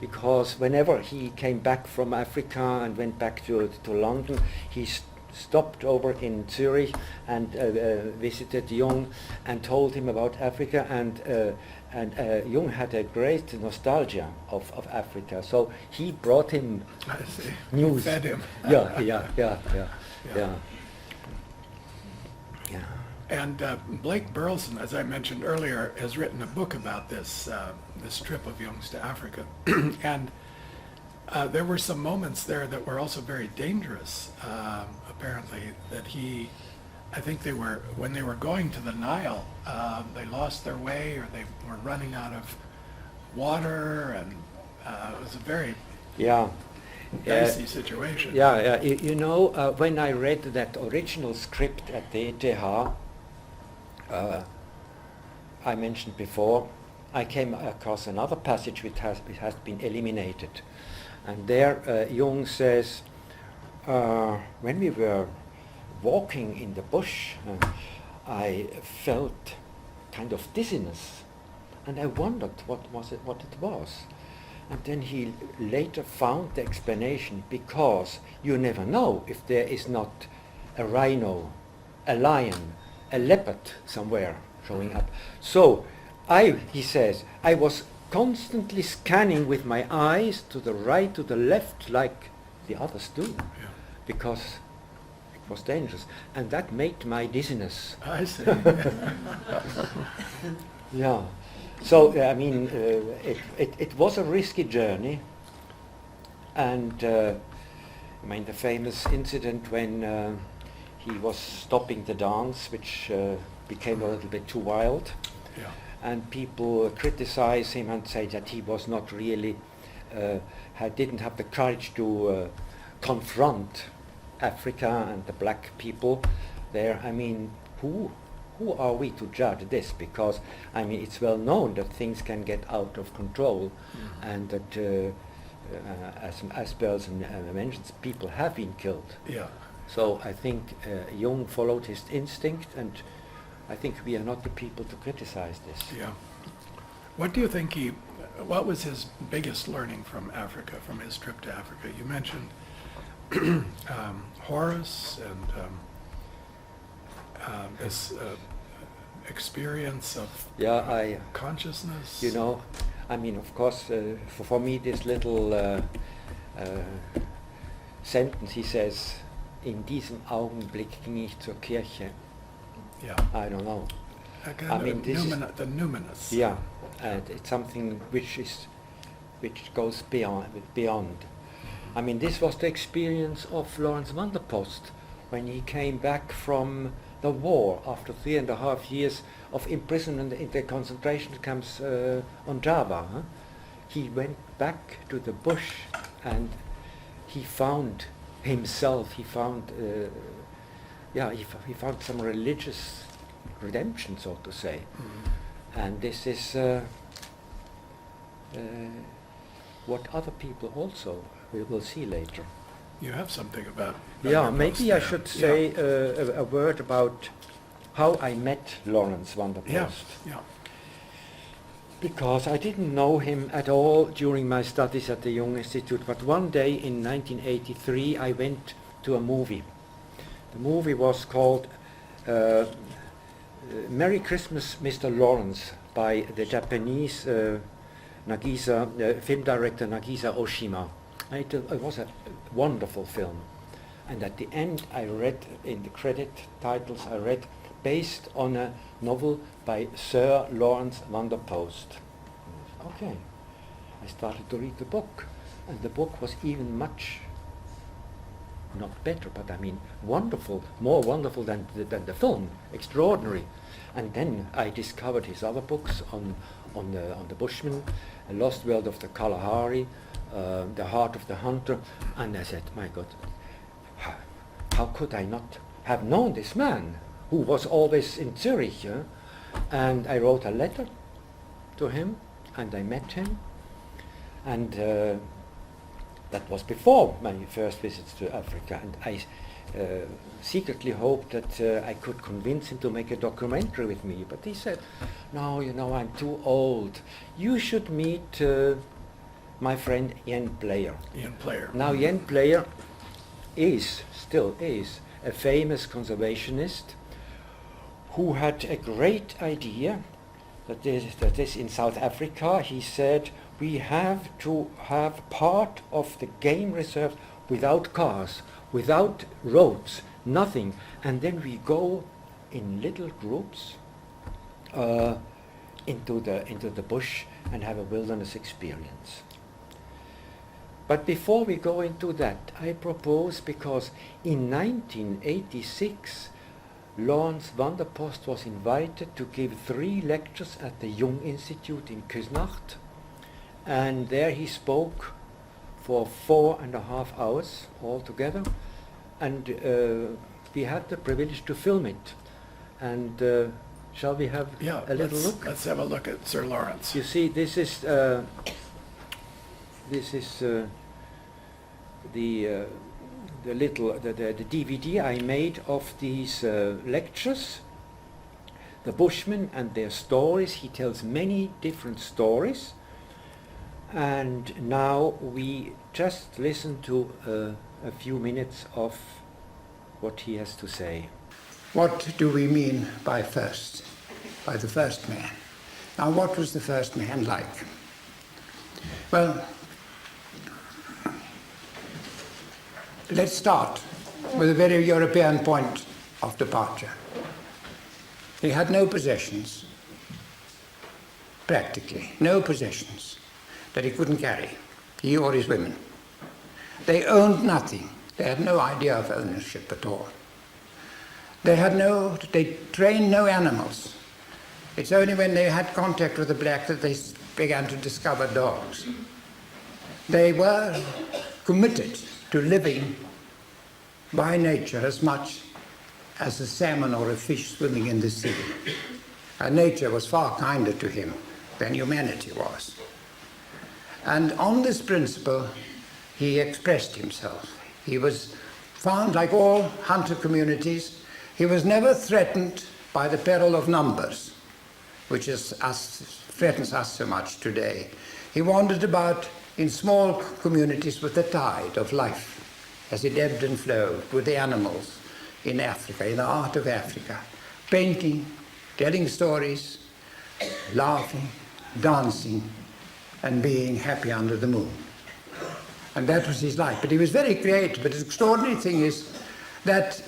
Speaker 3: because whenever he came back from Africa and went back to London, he stopped over in Zurich and visited Jung and told him about Africa, and Jung had a great nostalgia of Africa, so he brought him
Speaker 2: I see.
Speaker 3: news.
Speaker 2: Fed him.
Speaker 3: Yeah.
Speaker 2: And Blake Burleson, as I mentioned earlier, has written a book about this this trip of Jung's to Africa, and there were some moments there that were also very dangerous. Apparently, that I think when they were going to the Nile, they lost their way, or they were running out of water, and it was a very dicey situation.
Speaker 3: Yeah. You know, when I read that original script at the ETH, I mentioned before, I came across another passage which has been eliminated. And there Jung says, when we were walking in the bush, I felt kind of dizziness, and I wondered what it was. And then he later found the explanation, because you never know if there is not a rhino, a lion, a leopard somewhere showing up. So he says, I was constantly scanning with my eyes to the right, to the left, like the others do, because it was dangerous. And that made my dizziness.
Speaker 2: I see.
Speaker 3: Yeah. So, I mean, it was a risky journey, and I mean, the famous incident when he was stopping the dance, which became a little bit too wild, and people criticize him and say that he was not really, didn't have the courage to confront Africa and the black people there. I mean, who are we to judge this? Because, I mean, it's well known that things can get out of control, and that, as Belson mentions, people have been killed.
Speaker 2: Yeah.
Speaker 3: So I think Jung followed his instinct, and I think we are not the people to criticize this.
Speaker 2: Yeah. What do you think what was his biggest learning from Africa, from his trip to Africa? You mentioned Horus and this experience of consciousness.
Speaker 3: You know, I mean, of course, for me, this little sentence, he says, in diesem Augenblick ging ich zur Kirche.
Speaker 2: Yeah.
Speaker 3: I don't know.
Speaker 2: A kind
Speaker 3: I
Speaker 2: of
Speaker 3: mean, this is-
Speaker 2: the numinous.
Speaker 3: Yeah, and it's something which goes beyond. I mean, this was the experience of Lawrence van der Post when he came back from the war after 3.5 years of imprisonment in the concentration camps on Java. Huh? He went back to the bush and he found himself. He found, he found some religious redemption, so to say. And this is what other people also we will see later.
Speaker 2: You have something about.
Speaker 3: Yeah,
Speaker 2: Van der
Speaker 3: maybe I
Speaker 2: Post
Speaker 3: should
Speaker 2: there.
Speaker 3: say a word about how I met Lawrence van der
Speaker 2: Yeah.
Speaker 3: Post.
Speaker 2: Yeah.
Speaker 3: Because I didn't know him at all during my studies at the Jung Institute, but one day in 1983 I went to a movie. The movie was called Merry Christmas, Mr. Lawrence, by the Japanese film director Nagisa Oshima. It was a wonderful film. And at the end I read, in the credit titles I read, based on a novel by Sir Lawrence van der Post. Okay. I started to read the book, and the book was even much, not better, but I mean wonderful, more wonderful than the film, extraordinary. And then I discovered his other books on the Bushman, A Lost World of the Kalahari, The Heart of the Hunter, and I said, my God, how could I not have known this man who was always in Zurich? And I wrote a letter to him, and I met him, and that was before my first visits to Africa, and I secretly hoped that I could convince him to make a documentary with me, but he said, no, you know, I'm too old. You should meet my friend Jan Player.
Speaker 2: Ian Player.
Speaker 3: Now Jan Player still is a famous conservationist who had a great idea that this in South Africa. He said, we have to have part of the game reserve without cars, without roads, nothing, and then we go in little groups into the bush and have a wilderness experience. But before we go into that, I propose, because in 1986 Lawrence van der Post was invited to give 3 lectures at the Jung Institute in Küsnacht, and there he spoke for 4.5 hours altogether, and we had the privilege to film it. And shall we have a little look?
Speaker 2: Let's have a look at Sir Lawrence.
Speaker 3: You see, this is the DVD I made of these lectures, the Bushmen and their stories. He tells many different stories, and now we just listen to a few minutes of what he has to say.
Speaker 5: What do we mean by first, by the first man? Now, what was the first man like? Well, let's start with a very European point of departure. He had no possessions, practically, no possessions that he couldn't carry, he or his women. They owned nothing. They had no idea of ownership at all. They trained no animals. It's only when they had contact with the black that they began to discover dogs. They were committed to living by nature as much as a salmon or a fish swimming in the sea. And nature was far kinder to him than humanity was. And on this principle, he expressed himself. He was found, like all hunter communities, he was never threatened by the peril of numbers, which threatens us so much today. He wandered about in small communities with the tide of life as it ebbed and flowed with the animals in Africa, in the heart of Africa, painting, telling stories, laughing, dancing, and being happy under the moon. And that was his life. But he was very creative. But the extraordinary thing is that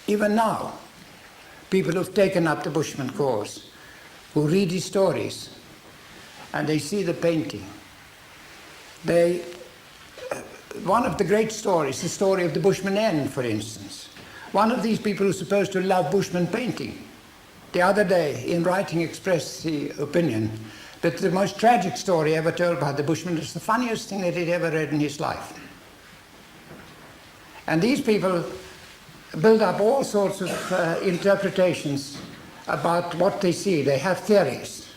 Speaker 5: even now, people who've taken up the Bushman cause, who read his stories, and they see the painting. One of the great stories, the story of the Bushman Inn, for instance. One of these people who's supposed to love Bushman painting, the other day in writing expressed the opinion that the most tragic story ever told by the Bushman is the funniest thing that he'd ever read in his life. And these people build up all sorts of interpretations about what they see. They have theories.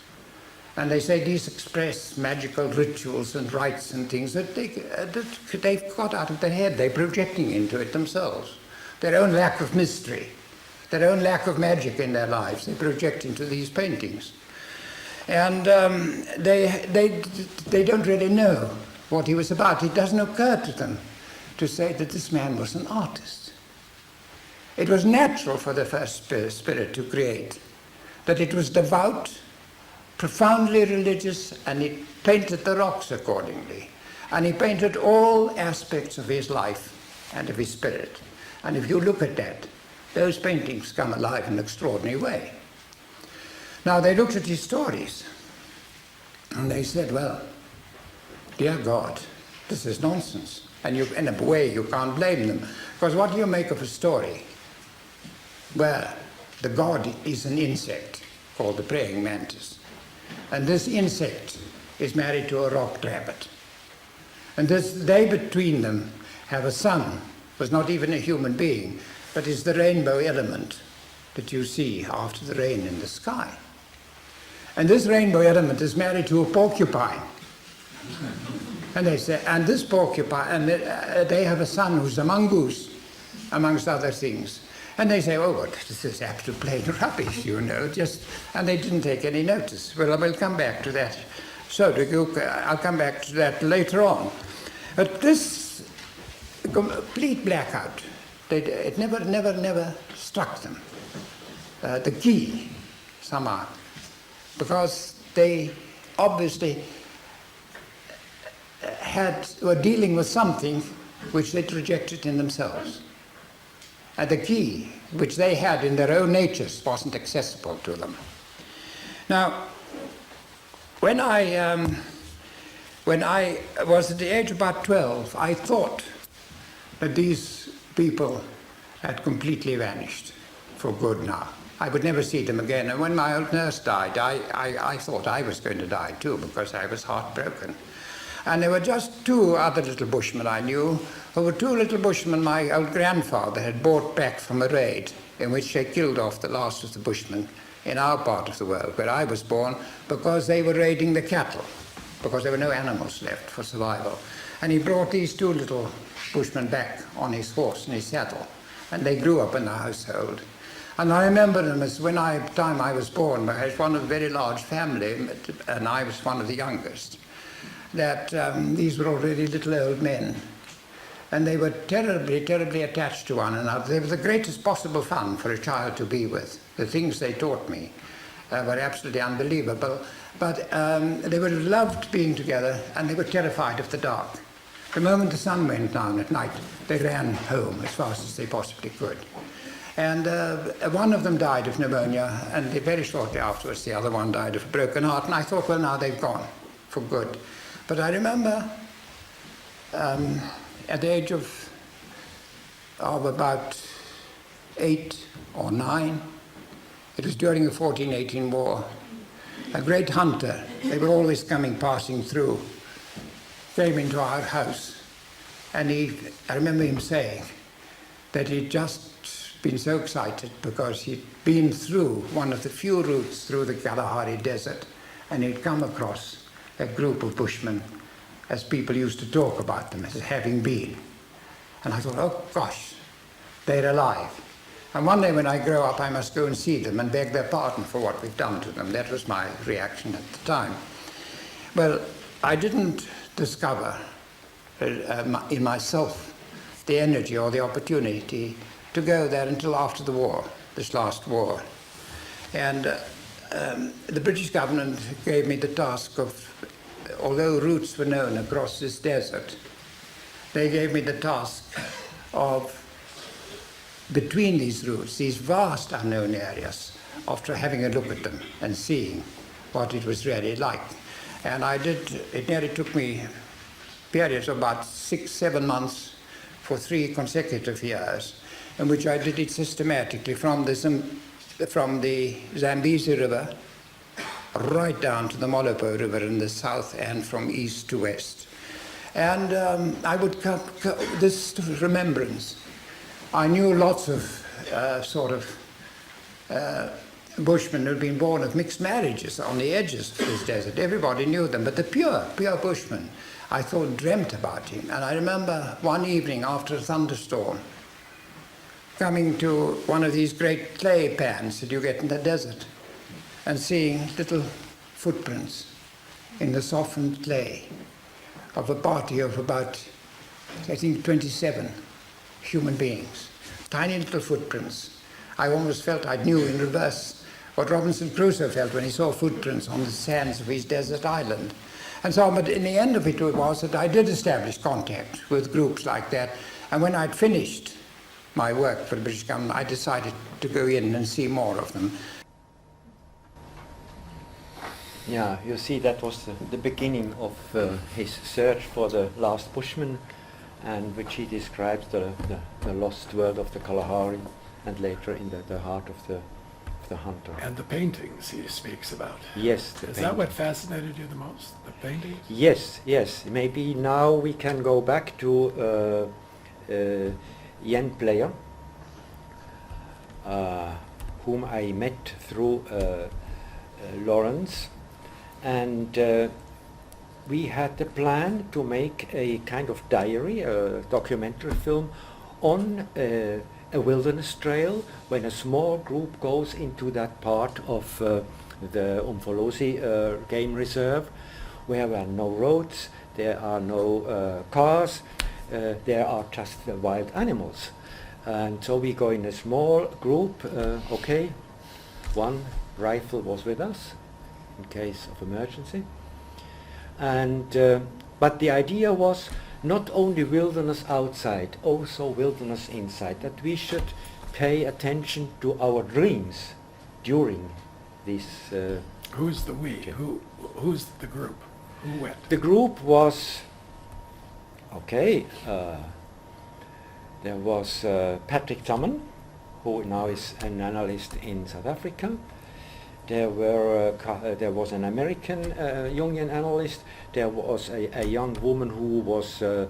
Speaker 5: And they say these express magical rituals and rites and things that they've got out of their head. They're projecting into it themselves. Their own lack of mystery, their own lack of magic in their lives, they project into these paintings. And they don't really know what he was about. It doesn't occur to them to say that this man was an artist. It was natural for the first spirit to create, that it was devout, profoundly religious, and he painted the rocks accordingly. And he painted all aspects of his life and of his spirit. And if you look at that, those paintings come alive in an extraordinary way. Now, they looked at his stories, and they said, well, dear God, this is nonsense. And in a way, you can't blame them. Because what do you make of a story where the god is an insect called the praying mantis? And this insect is married to a rock rabbit. And they between them have a son, who's not even a human being, but is the rainbow element that you see after the rain in the sky. And this rainbow element is married to a porcupine. And they say, and this porcupine, and they have a son who's a mongoose, amongst other things. And they say, oh, well, this is absolute plain rubbish, you know, and they didn't take any notice. Well, I will come back to that. So, I'll come back to that later on. But this complete blackout, it never struck them. The key, somehow, because they obviously were dealing with something which they'd rejected in themselves. And the key, which they had in their own natures, wasn't accessible to them. Now, when I was at the age of about 12, I thought that these people had completely vanished for good now. I would never see them again. And when my old nurse died, I thought I was going to die too, because I was heartbroken. And there were just two other little bushmen I knew, who were two little bushmen my old grandfather had brought back from a raid in which they killed off the last of the bushmen in our part of the world, where I was born, because they were raiding the cattle, because there were no animals left for survival. And he brought these two little bushmen back on his horse and his saddle, and they grew up in the household. And I remember them as the time I was born, I was one of a very large family, and I was one of the youngest, that these were already little old men. And they were terribly, terribly attached to one another. They were the greatest possible fun for a child to be with. The things they taught me were absolutely unbelievable. But they were loved being together, and they were terrified of the dark. The moment the sun went down at night, they ran home as fast as they possibly could. And one of them died of pneumonia, and very shortly afterwards the other one died of a broken heart. And I thought, well, now they've gone for good. But I remember at the age of about 8 or 9, it was during the 14-18 war, a great hunter, they were always passing through, came into our house. And I remember him saying that he'd just been so excited because he'd been through one of the few routes through the Kalahari Desert, and he'd come across a group of bushmen, as people used to talk about them as having been. And I thought, oh gosh, they're alive. And one day when I grow up, I must go and see them and beg their pardon for what we've done to them. That was my reaction at the time. Well, I didn't discover in myself the energy or the opportunity to go there until after the war, this last war. And the British government gave me the task of, although routes were known across this desert, they gave me the task of between these routes, these vast unknown areas, after having a look at them and seeing what it was really like. And it nearly took me periods of about 6-7 months for 3 consecutive years, in which I did it systematically from the Zambezi River right down to the Molopo River in the south and from east to west. And I would this remembrance. I knew lots of Bushmen who had been born of mixed marriages on the edges of this desert. Everybody knew them, but the pure Bushman, I thought, dreamt about him. And I remember one evening after a thunderstorm, coming to one of these great clay pans that you get in the desert and seeing little footprints in the softened clay of a party of about, I think, 27 human beings. Tiny little footprints. I almost felt I knew in reverse what Robinson Crusoe felt when he saw footprints on the sands of his desert island. And so, but in the end of it was that I did establish contact with groups like that. And when I'd finished my work for the British government, I decided to go in and see more of them.
Speaker 3: Yeah, you see, that was the beginning of his search for the last Bushman, and which he describes the lost world of the Kalahari, and later in the heart of the hunter.
Speaker 2: And the paintings he speaks about.
Speaker 3: Yes.
Speaker 2: Is that what fascinated you the most, the paintings?
Speaker 3: Yes. Maybe now we can go back to Yen Player, whom I met through Lawrence, and we had the plan to make a kind of diary, a documentary film on a wilderness trail when a small group goes into that part of the Umfolozi game reserve where there are no roads, there are no cars, there are just wild animals. And so we go in a small group, okay, one rifle was with us in case of emergency. And but the idea was not only wilderness outside, also wilderness inside, that we should pay attention to our dreams during this.
Speaker 2: Who's the we? Who's the group? Who went?
Speaker 3: The group was, okay, there was Patrick Tamman, who now is an analyst in South Africa. There was an American Jungian analyst. There was a young woman who was a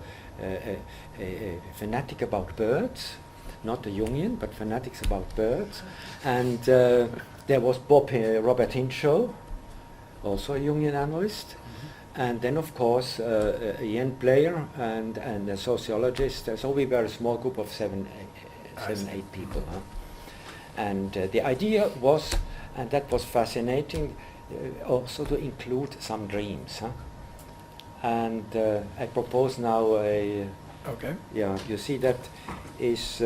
Speaker 3: fanatic about birds, not a Jungian, but fanatics about birds. And there was Robert Hinshaw, also a Jungian analyst. Mm-hmm. And then, of course, a Yen Player and a sociologist. So we were a small group of seven, eight people. Huh? And the idea was, and that was fascinating, also to include some dreams. Huh? And I propose now a...
Speaker 2: Okay.
Speaker 3: Yeah, you see that is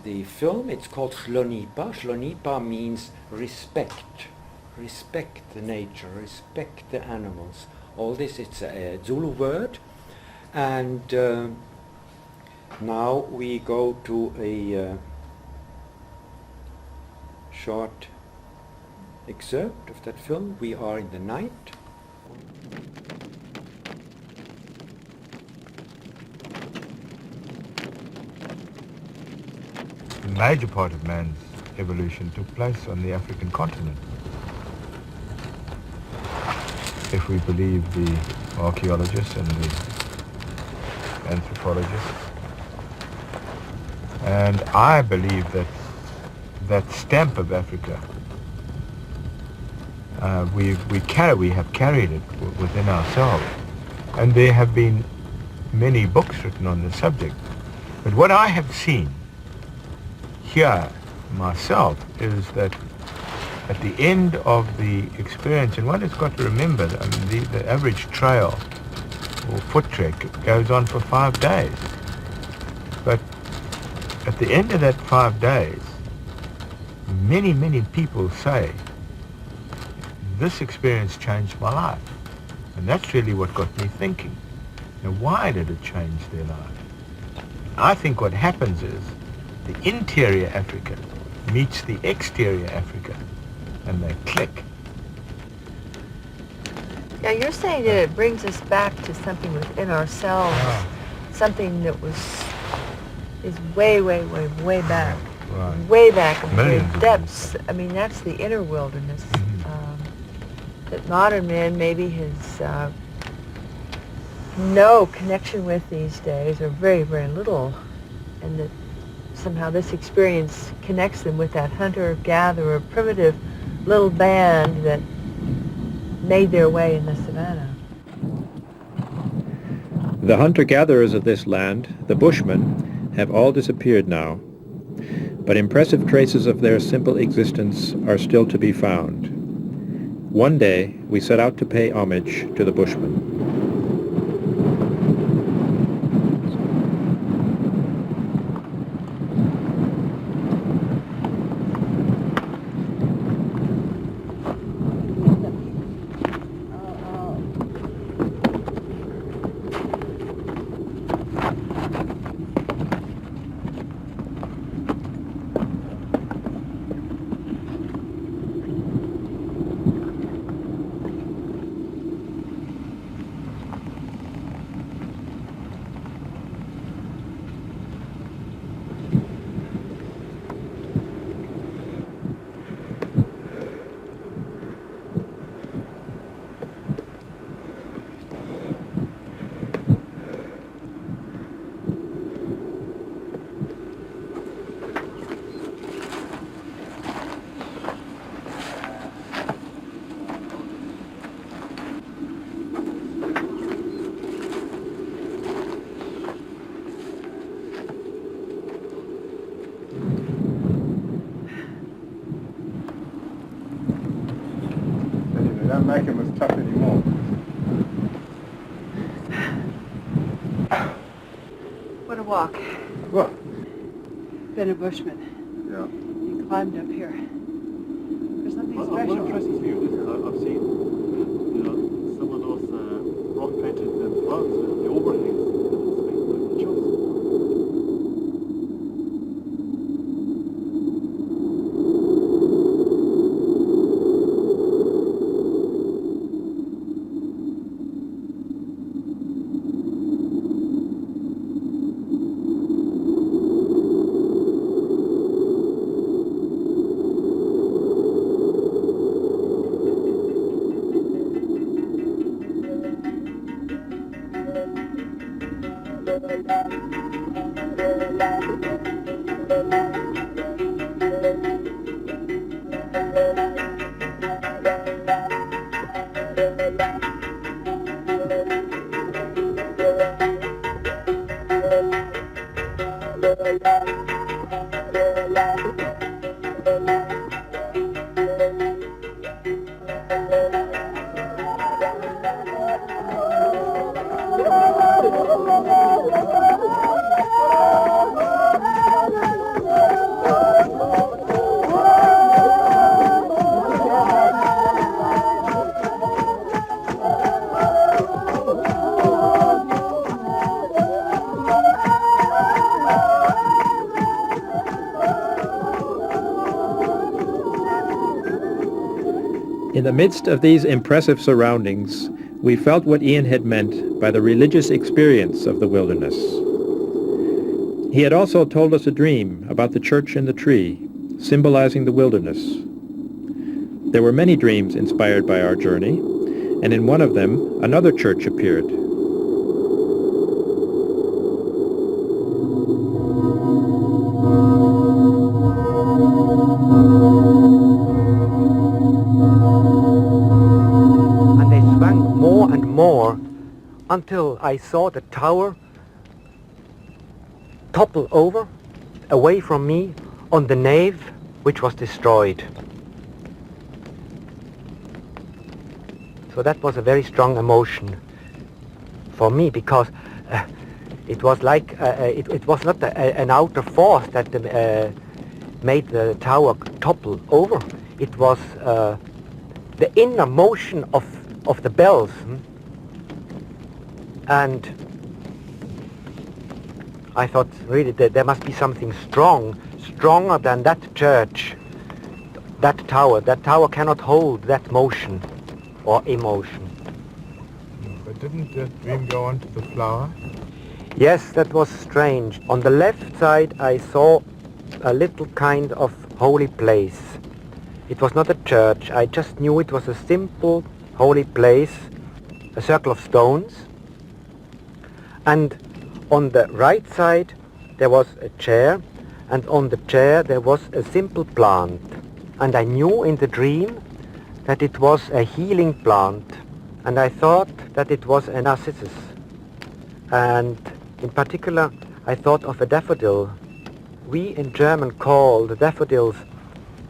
Speaker 3: the film. It's called Hlonipha. Hlonipha means respect. Respect the nature, respect the animals. All this, it's a Zulu word. And now we go to a short excerpt of that film. We are in the night.
Speaker 6: A major part of man's evolution took place on the African continent. If we believe the archaeologists and the anthropologists. And I believe that stamp of Africa, we have carried it within ourselves. And there have been many books written on the subject. But what I have seen here myself is that at the end of the experience, and one has got to remember, I mean, the average trail or foot trek goes on for 5 days. But at the end of that 5 days, many, many people say, this experience changed my life. And that's really what got me thinking. Now, why did it change their life? I think what happens is the interior Africa meets the exterior Africa, and they click.
Speaker 7: Yeah, you're saying that it brings us back to something within ourselves, something that is way, way, way, way back,
Speaker 6: Right.
Speaker 7: way back in the
Speaker 6: Millions
Speaker 7: very
Speaker 6: of
Speaker 7: depths. I mean, that's the inner wilderness that modern man maybe has no connection with these days, or very, very little, and that somehow this experience connects them with that hunter-gatherer, primitive little band that made their way in the savannah.
Speaker 8: The hunter-gatherers of this land, the Bushmen, have all disappeared now, but impressive traces of their simple existence are still to be found. One day, we set out to pay homage to the Bushmen.
Speaker 6: They don't make them as tough anymore.
Speaker 9: What a walk.
Speaker 6: What?
Speaker 9: Been a bushman.
Speaker 6: Yeah.
Speaker 9: You climbed up here. There's something
Speaker 10: What
Speaker 9: special.
Speaker 10: impresses me is I've seen, some of those rock-painted flags, the overhangs, it's like chills.
Speaker 8: In the midst of these impressive surroundings, we felt what Ian had meant by the religious experience of the wilderness. He had also told us a dream about the church in the tree, symbolizing the wilderness. There were many dreams inspired by our journey, and in one of them, another church appeared.
Speaker 3: And they swung more and more until I saw the tower topple over away from me on the nave, which was destroyed. So that was a very strong emotion for me, because it was like it was not an outer force that made the tower topple over. It was the inner motion of the bells. And I thought really that there must be something stronger than that church, that tower. That tower cannot hold that motion or emotion.
Speaker 6: But didn't the dream go on to the flower?
Speaker 3: Yes, that was strange. On the left side I saw a little kind of holy place. It was not a church. I just knew it was a simple holy place, a circle of stones. And on the right side there was a chair, and on the chair there was a simple plant. And I knew in the dream that it was a healing plant, and I thought that it was a narcissus. And in particular I thought of a daffodil. We in German call the daffodils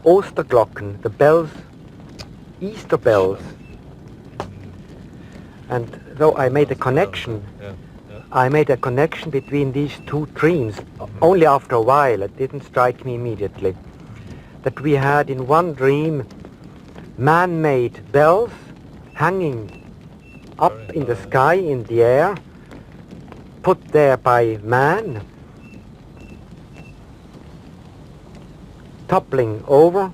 Speaker 3: Osterglocken, the bells, Easter bells. And though I made a connection, between these two dreams, only after a while. It didn't strike me immediately. That we had in one dream man-made bells hanging up in the sky, in the air, put there by man, toppling over,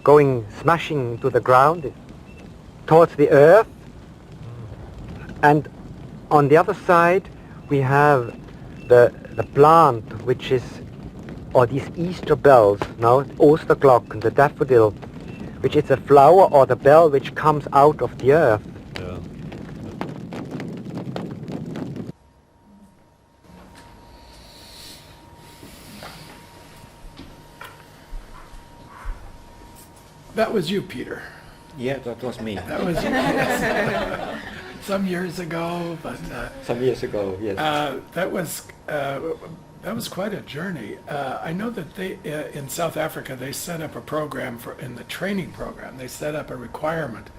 Speaker 3: going smashing to the ground, towards the earth. And on the other side we have the plant, which is, or these Easter bells, now Osterglocken, the daffodil, which is a flower or the bell which comes out of the earth.
Speaker 2: That was you, Peter.
Speaker 3: Yeah, that was me.
Speaker 2: That was you. Yes. Some years ago, but
Speaker 3: Some years ago, yes.
Speaker 2: that was quite a journey. I know that they in South Africa they set up a program in the training program. They set up a requirement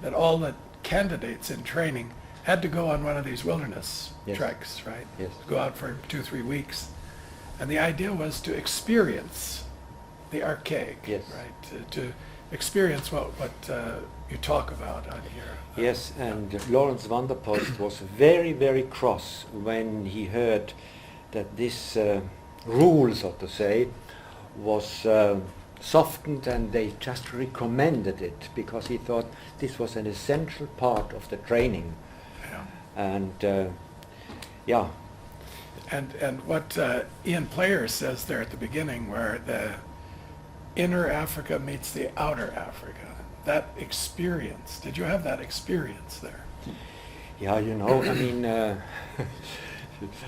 Speaker 2: that all the candidates in training had to go on one of these wilderness
Speaker 3: Yes.
Speaker 2: treks, right?
Speaker 3: Yes.
Speaker 2: Go out for 2-3 weeks, and the idea was to experience the archaic,
Speaker 3: Yes.
Speaker 2: right? To experience what you talk about on here.
Speaker 3: Yes, and Lawrence van der Post was very, very cross when he heard that this rule, so to say, was softened, and they just recommended it because he thought this was an essential part of the training.
Speaker 2: Yeah.
Speaker 3: And yeah,
Speaker 2: And what Ian Player says there at the beginning, where the inner Africa meets the outer Africa, that experience, did you have that experience there?
Speaker 3: yeah, you know, I mean,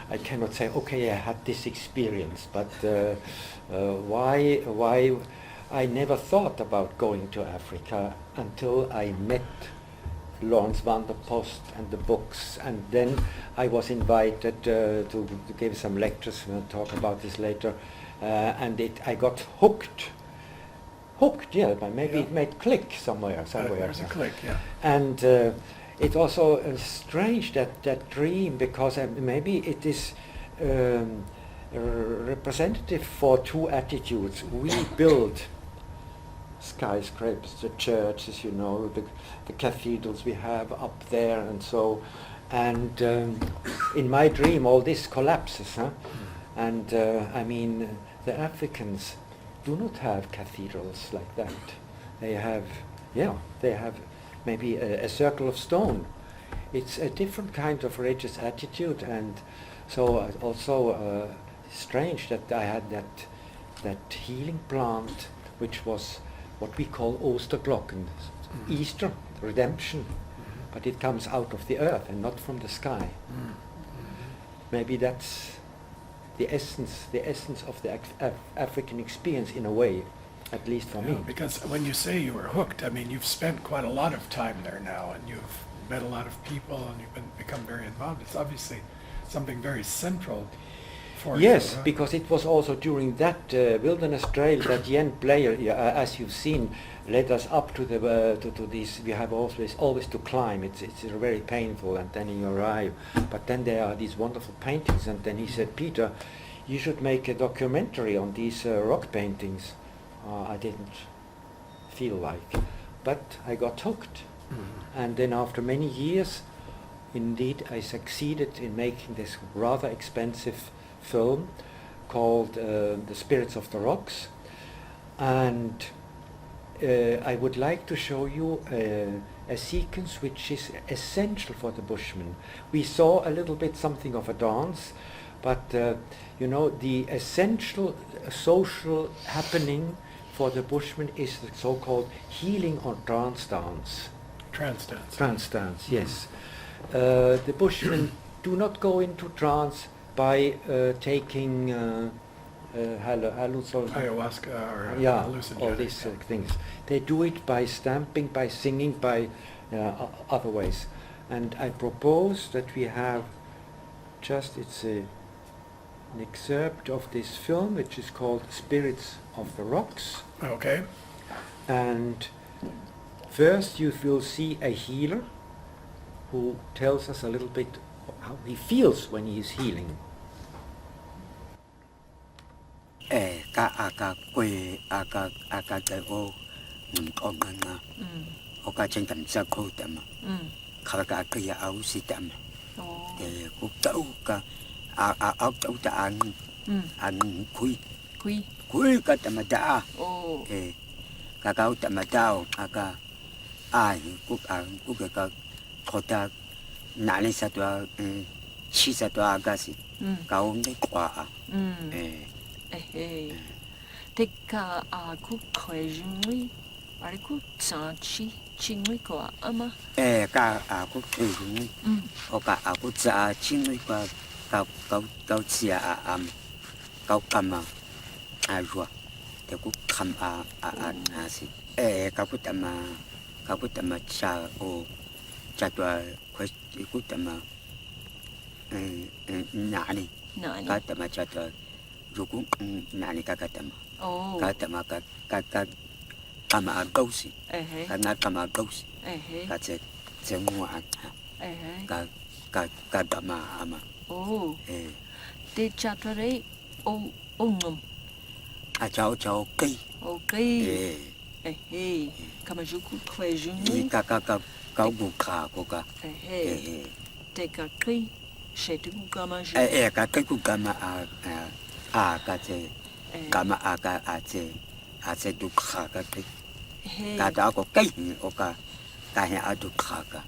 Speaker 3: I cannot say, okay, I had this experience, but why I never thought about going to Africa until I met Lawrence van der Post and the books, and then I was invited to give some lectures. We'll talk about this later, and I got hooked, yeah, but maybe it made click somewhere.
Speaker 2: There's a click, yeah.
Speaker 3: And it's also strange that dream, because maybe it is representative for two attitudes. We build skyscrapers, the churches, you know, the cathedrals we have up there, and so. And in my dream, all this collapses, huh? And I mean, the Africans do not have cathedrals like that. They have, maybe a circle of stone. It's a different kind of religious attitude, and so also strange that I had that healing plant, which was what we call Osterglocken, Easter, redemption, but it comes out of the earth and not from the sky. Maybe that's the essence of the African experience in a way, at least for me.
Speaker 2: Because when you say you were hooked, I mean, you've spent quite a lot of time there now, and you've met a lot of people, and you've become very involved. It's obviously something very central for you.
Speaker 3: Yes,
Speaker 2: Right?
Speaker 3: because it was also during that wilderness trail that Jan Player, as you've seen, led us up to the to these. We have always to climb. It's very painful, and then you arrive. But then there are these wonderful paintings, and then he said, Peter, you should make a documentary on these rock paintings. I didn't feel like, but I got hooked. And then after many years, indeed, I succeeded in making this rather expensive film called The Spirits of the Rocks, and I would like to show you a sequence which is essential for the Bushmen. We saw a little bit something of a dance, but you know, the essential social happening for the Bushmen is the so-called healing or trance dance.
Speaker 2: Trance dance.
Speaker 3: Trance dance, yes. The Bushmen do not go into trance by taking
Speaker 2: Ayahuasca or
Speaker 3: yeah,
Speaker 2: hallucinogenic.
Speaker 3: all these things. They do it by stamping, by singing, by other ways. And I propose that we have just, it's an excerpt of this film, which is called Spirits of the Rocks.
Speaker 2: Okay.
Speaker 3: And first you will see a healer who tells us a little bit how he feels when he is healing.
Speaker 11: Ka aka kwe aka te o ngana o ka chen tam sa ko tam ka ka ya au si tam te ku tau ka au tau ta an kui ka tam ta ka ka tam ta aka ai ku ka kota na le sa to chi sa to aga si ka o ne kwa
Speaker 12: Te ka a ku koe jungui, are ku tsa chi chingui ko ama.
Speaker 11: Ka a ku koe jungui, o ka a ku tsa chingui ko kau tia a kau kama a jua, te ku kam a nasi. Ka ku tama cha o cha tua ku tama nani, ka tama cha tua Juku nani kakatama. Katama kama agausi. Kana kama agausi. Katse semua anta. Kadama ama.
Speaker 12: Te chatare o ongum.
Speaker 11: A chao kei.
Speaker 12: Okay. Kama juku kwe jungi.
Speaker 11: Kau buka koka.
Speaker 12: Te ka kei. Shete ku kama juku.
Speaker 11: Ka kei ku kama katse kama atse dukha ka te ka ko kai o ka he adukha ka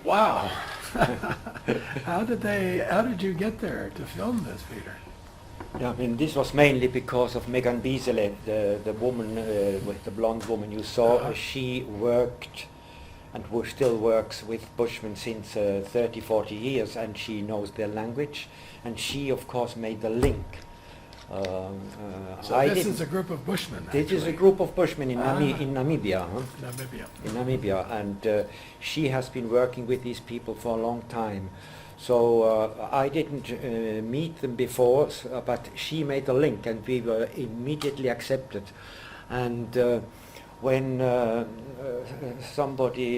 Speaker 2: Wow. How did you get there to film this, Peter?
Speaker 3: Yeah, I mean, this was mainly because of Megan Beasley, the woman with the blonde woman you saw. She worked and still works with Bushmen since 30, 40 years, and she knows their language. And she, of course, made the link.
Speaker 2: So this is a group of Bushmen,
Speaker 3: This is a group of Bushmen in Namibia. Huh?
Speaker 2: Namibia.
Speaker 3: In Namibia, and she has been working with these people for a long time. So I didn't meet them before, but she made the link, and we were immediately accepted. And when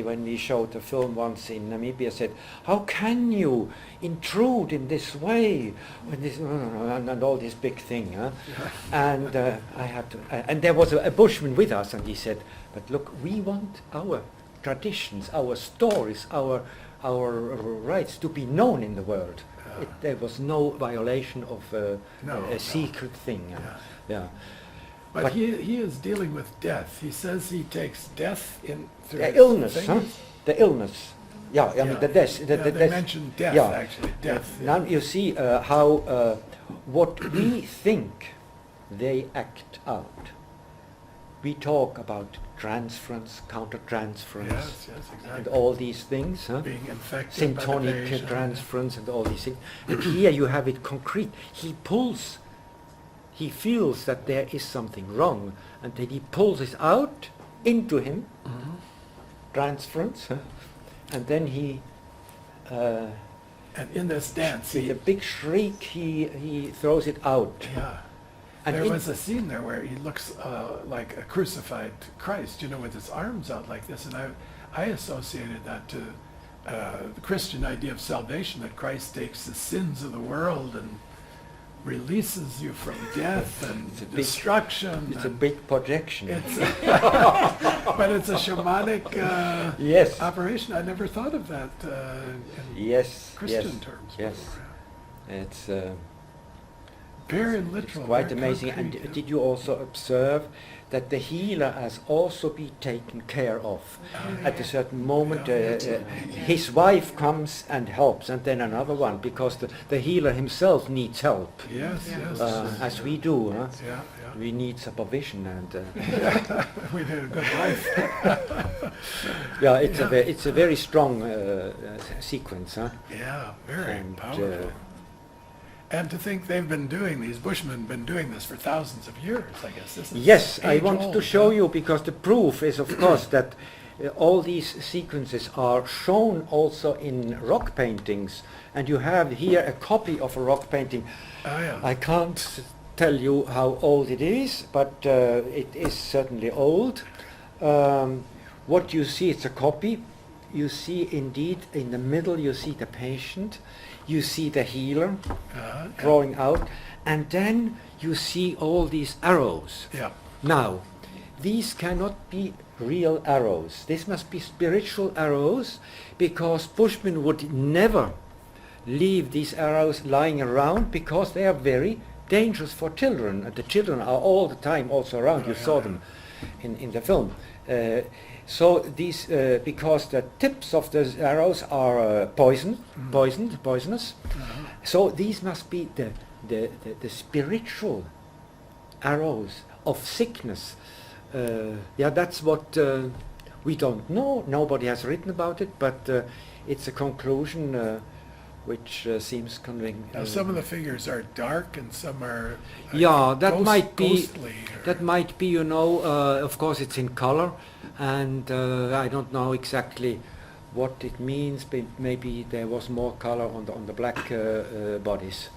Speaker 3: when we showed the film once in Namibia, said, "How can you intrude in this way?" When this, and all this big thing. Huh? And I had to, and there was a Bushman with us, and he said, "But look, we want our traditions, our stories, our rights to be known in the world." There was no violation of a secret thing. Yeah.
Speaker 2: But he is dealing with death. He says he takes death in through
Speaker 3: illness,
Speaker 2: things.
Speaker 3: huh? The illness. Yeah, I mean the death.
Speaker 2: They mentioned death, actually. Death.
Speaker 3: Now you see how what we think they act out. We talk about transference, counter-transference,
Speaker 2: yes, exactly.
Speaker 3: and all these things. Huh?
Speaker 2: Being infected by the
Speaker 3: syntonic
Speaker 2: patient.
Speaker 3: transference and all these things. And here you have it concrete. He feels that there is something wrong, and then he pulls it out into him, transference, and then he,
Speaker 2: and in this dance,
Speaker 3: with a big shriek, he throws it out.
Speaker 2: Yeah.
Speaker 3: And
Speaker 2: there was a scene there where he looks like a crucified Christ, with his arms out like this, and I associated that to the Christian idea of salvation, that Christ takes the sins of the world and releases you from death and destruction.
Speaker 3: It's a big projection.
Speaker 2: But it's a shamanic operation. I never thought of that in Christian terms.
Speaker 3: Yes, it's
Speaker 2: very literal.
Speaker 3: It's quite
Speaker 2: very
Speaker 3: amazing.
Speaker 2: concrete,
Speaker 3: And did you also observe that the healer has also been taken care of? At a certain moment, his wife comes and helps, and then another one, because the healer himself needs help.
Speaker 2: Yes.
Speaker 3: As we do. Huh?
Speaker 2: Yeah.
Speaker 3: We need supervision, and
Speaker 2: we need a good life.
Speaker 3: it's a very strong sequence. Huh?
Speaker 2: Yeah, very powerful. And to think these Bushmen been doing this for thousands of years, I guess. This is
Speaker 3: yes, I wanted to show you, because the proof is, of course, that all these sequences are shown also in rock paintings, and you have here a copy of a rock painting.
Speaker 2: Oh, yeah.
Speaker 3: I can't tell you how old it is, but it is certainly old. What you see, it's a copy. You see indeed in the middle, you see the patient, you see the healer drawing out, and then you see all these arrows.
Speaker 2: Yeah.
Speaker 3: Now, these cannot be real arrows. This must be spiritual arrows, because Bushmen would never leave these arrows lying around, because they are very dangerous for children, and the children are all the time also around. You saw them in the film. So these, because the tips of the arrows are poisonous. So these must be the spiritual arrows of sickness. Yeah, that's what we don't know. Nobody has written about it, but it's a conclusion which seems convincing.
Speaker 2: Now, some of the figures are dark, and some are
Speaker 3: yeah, that might be
Speaker 2: ghostly.
Speaker 3: that might be, you know. Of course, it's in color, and I don't know exactly what it means. But maybe there was more color on the black bodies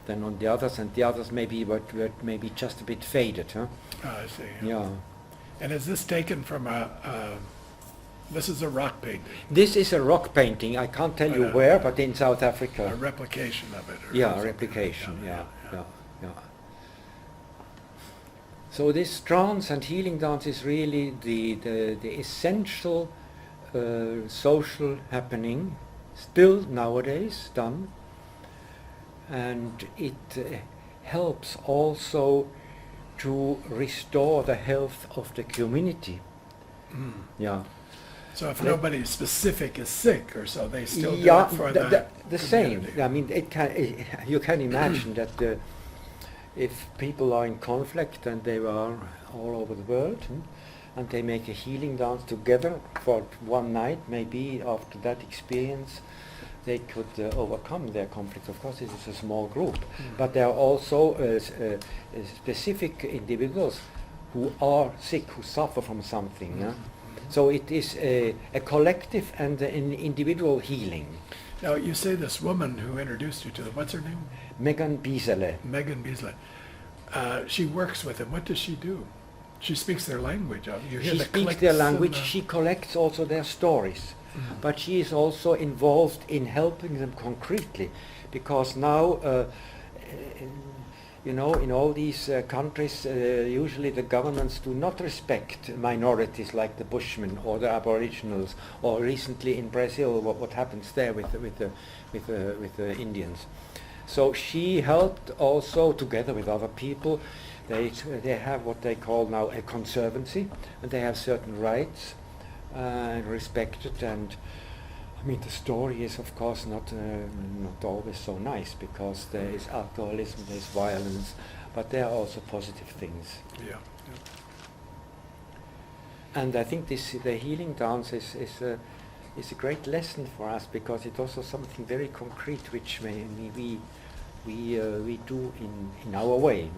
Speaker 3: than on the others, and the others maybe were maybe just a bit faded, huh?
Speaker 2: Oh, I see.
Speaker 3: Yeah.
Speaker 2: And is this taken from this is a rock painting,
Speaker 3: This is a rock painting. I can't tell you where, but in South Africa.
Speaker 2: a replication of it? Or
Speaker 3: Yeah,
Speaker 2: something?
Speaker 3: replication. Yeah. So this trance and healing dance is really the essential social happening, still nowadays done, and it helps also to restore the health of the community. Yeah.
Speaker 2: So if nobody specific is sick or so, they still do
Speaker 3: Yeah,
Speaker 2: it for
Speaker 3: the same.
Speaker 2: community.
Speaker 3: I mean, you can imagine that if people are in conflict, and they are all over the world, and they make a healing dance together for one night, maybe after that experience, they could overcome their conflict. Of course, it is a small group, but there are also specific individuals who are sick, who suffer from something. Yeah? So it is a collective and an individual healing.
Speaker 2: Now, you say this woman who introduced you to them, what's her name?
Speaker 3: Megan Biesele.
Speaker 2: Megan Beasley. She works with them. What does she do? She speaks their language. You hear
Speaker 3: She
Speaker 2: the
Speaker 3: speaks
Speaker 2: clicks
Speaker 3: their
Speaker 2: and
Speaker 3: language,
Speaker 2: the-
Speaker 3: she collects also their stories. But she is also involved in helping them concretely, because now, you know, in all these countries, usually the governments do not respect minorities like the Bushmen or the Aboriginals, or recently in Brazil, what happens there with the Indians. So she helped also, together with other people. They have what they call now a conservancy, and they have certain rights respected. And I mean, the story is of course not always so nice, because there is alcoholism, there is violence, but there are also positive things.
Speaker 2: Yeah.
Speaker 3: And I think the healing dance is a great lesson for us, because it's also something very concrete which we do in our way.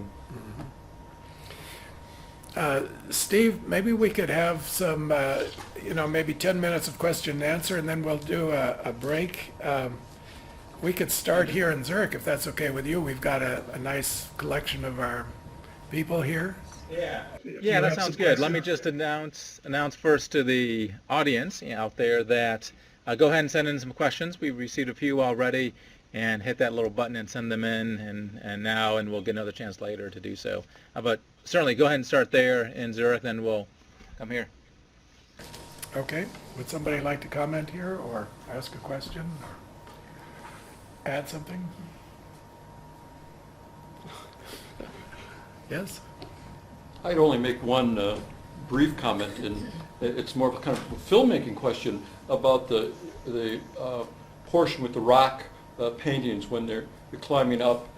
Speaker 2: Steve, maybe we could have some, maybe 10 minutes of question and answer, and then we'll do a break. We could start here in Zurich, if that's okay with you. We've got a nice collection of our people here.
Speaker 1: Yeah,
Speaker 2: If
Speaker 1: yeah,
Speaker 2: you
Speaker 1: that
Speaker 2: have
Speaker 1: sounds
Speaker 2: some
Speaker 1: good. Let me
Speaker 2: questions.
Speaker 1: just announce first to the audience out there that go ahead and send in some questions. We've received a few already, and hit that little button and send them in, and we'll get another chance later to do so. But certainly go ahead and start there in Zurich, then we'll come here.
Speaker 2: Okay. Would somebody like to comment here, or ask a question, or add something? Yes?
Speaker 13: I'd only make one brief comment, and it's more of a kind of a filmmaking question about the portion with the rock paintings when they're climbing up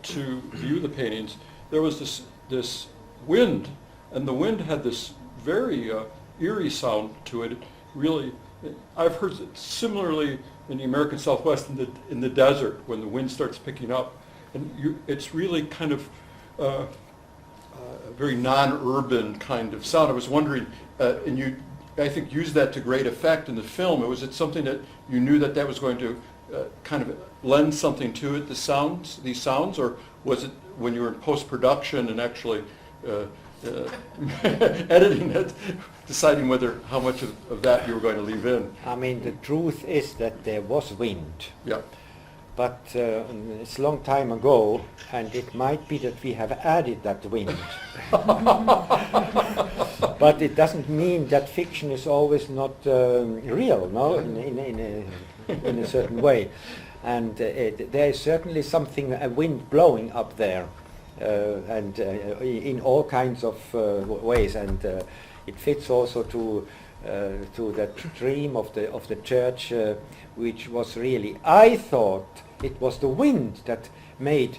Speaker 13: to view the paintings. There was this wind, and the wind had this very eerie sound to it. Really, I've heard it similarly in the American Southwest in the desert when the wind starts picking up, and it's really kind of a very non-urban kind of sound. I was wondering, and I think, used that to great effect in the film. Was it something that you knew that was going to kind of lend something to it, these sounds, or was it when you were in post-production and actually editing it, deciding how much of that you were going to leave in?
Speaker 3: I mean, the truth is that there was wind.
Speaker 13: Yeah.
Speaker 3: But it's a long time ago, and it might be that we have added that wind. But it doesn't mean that fiction is always not real, no, in a certain way. And there is certainly a wind blowing up there, and in all kinds of ways, and it fits also to that dream of the church, which was really, I thought it was the wind that made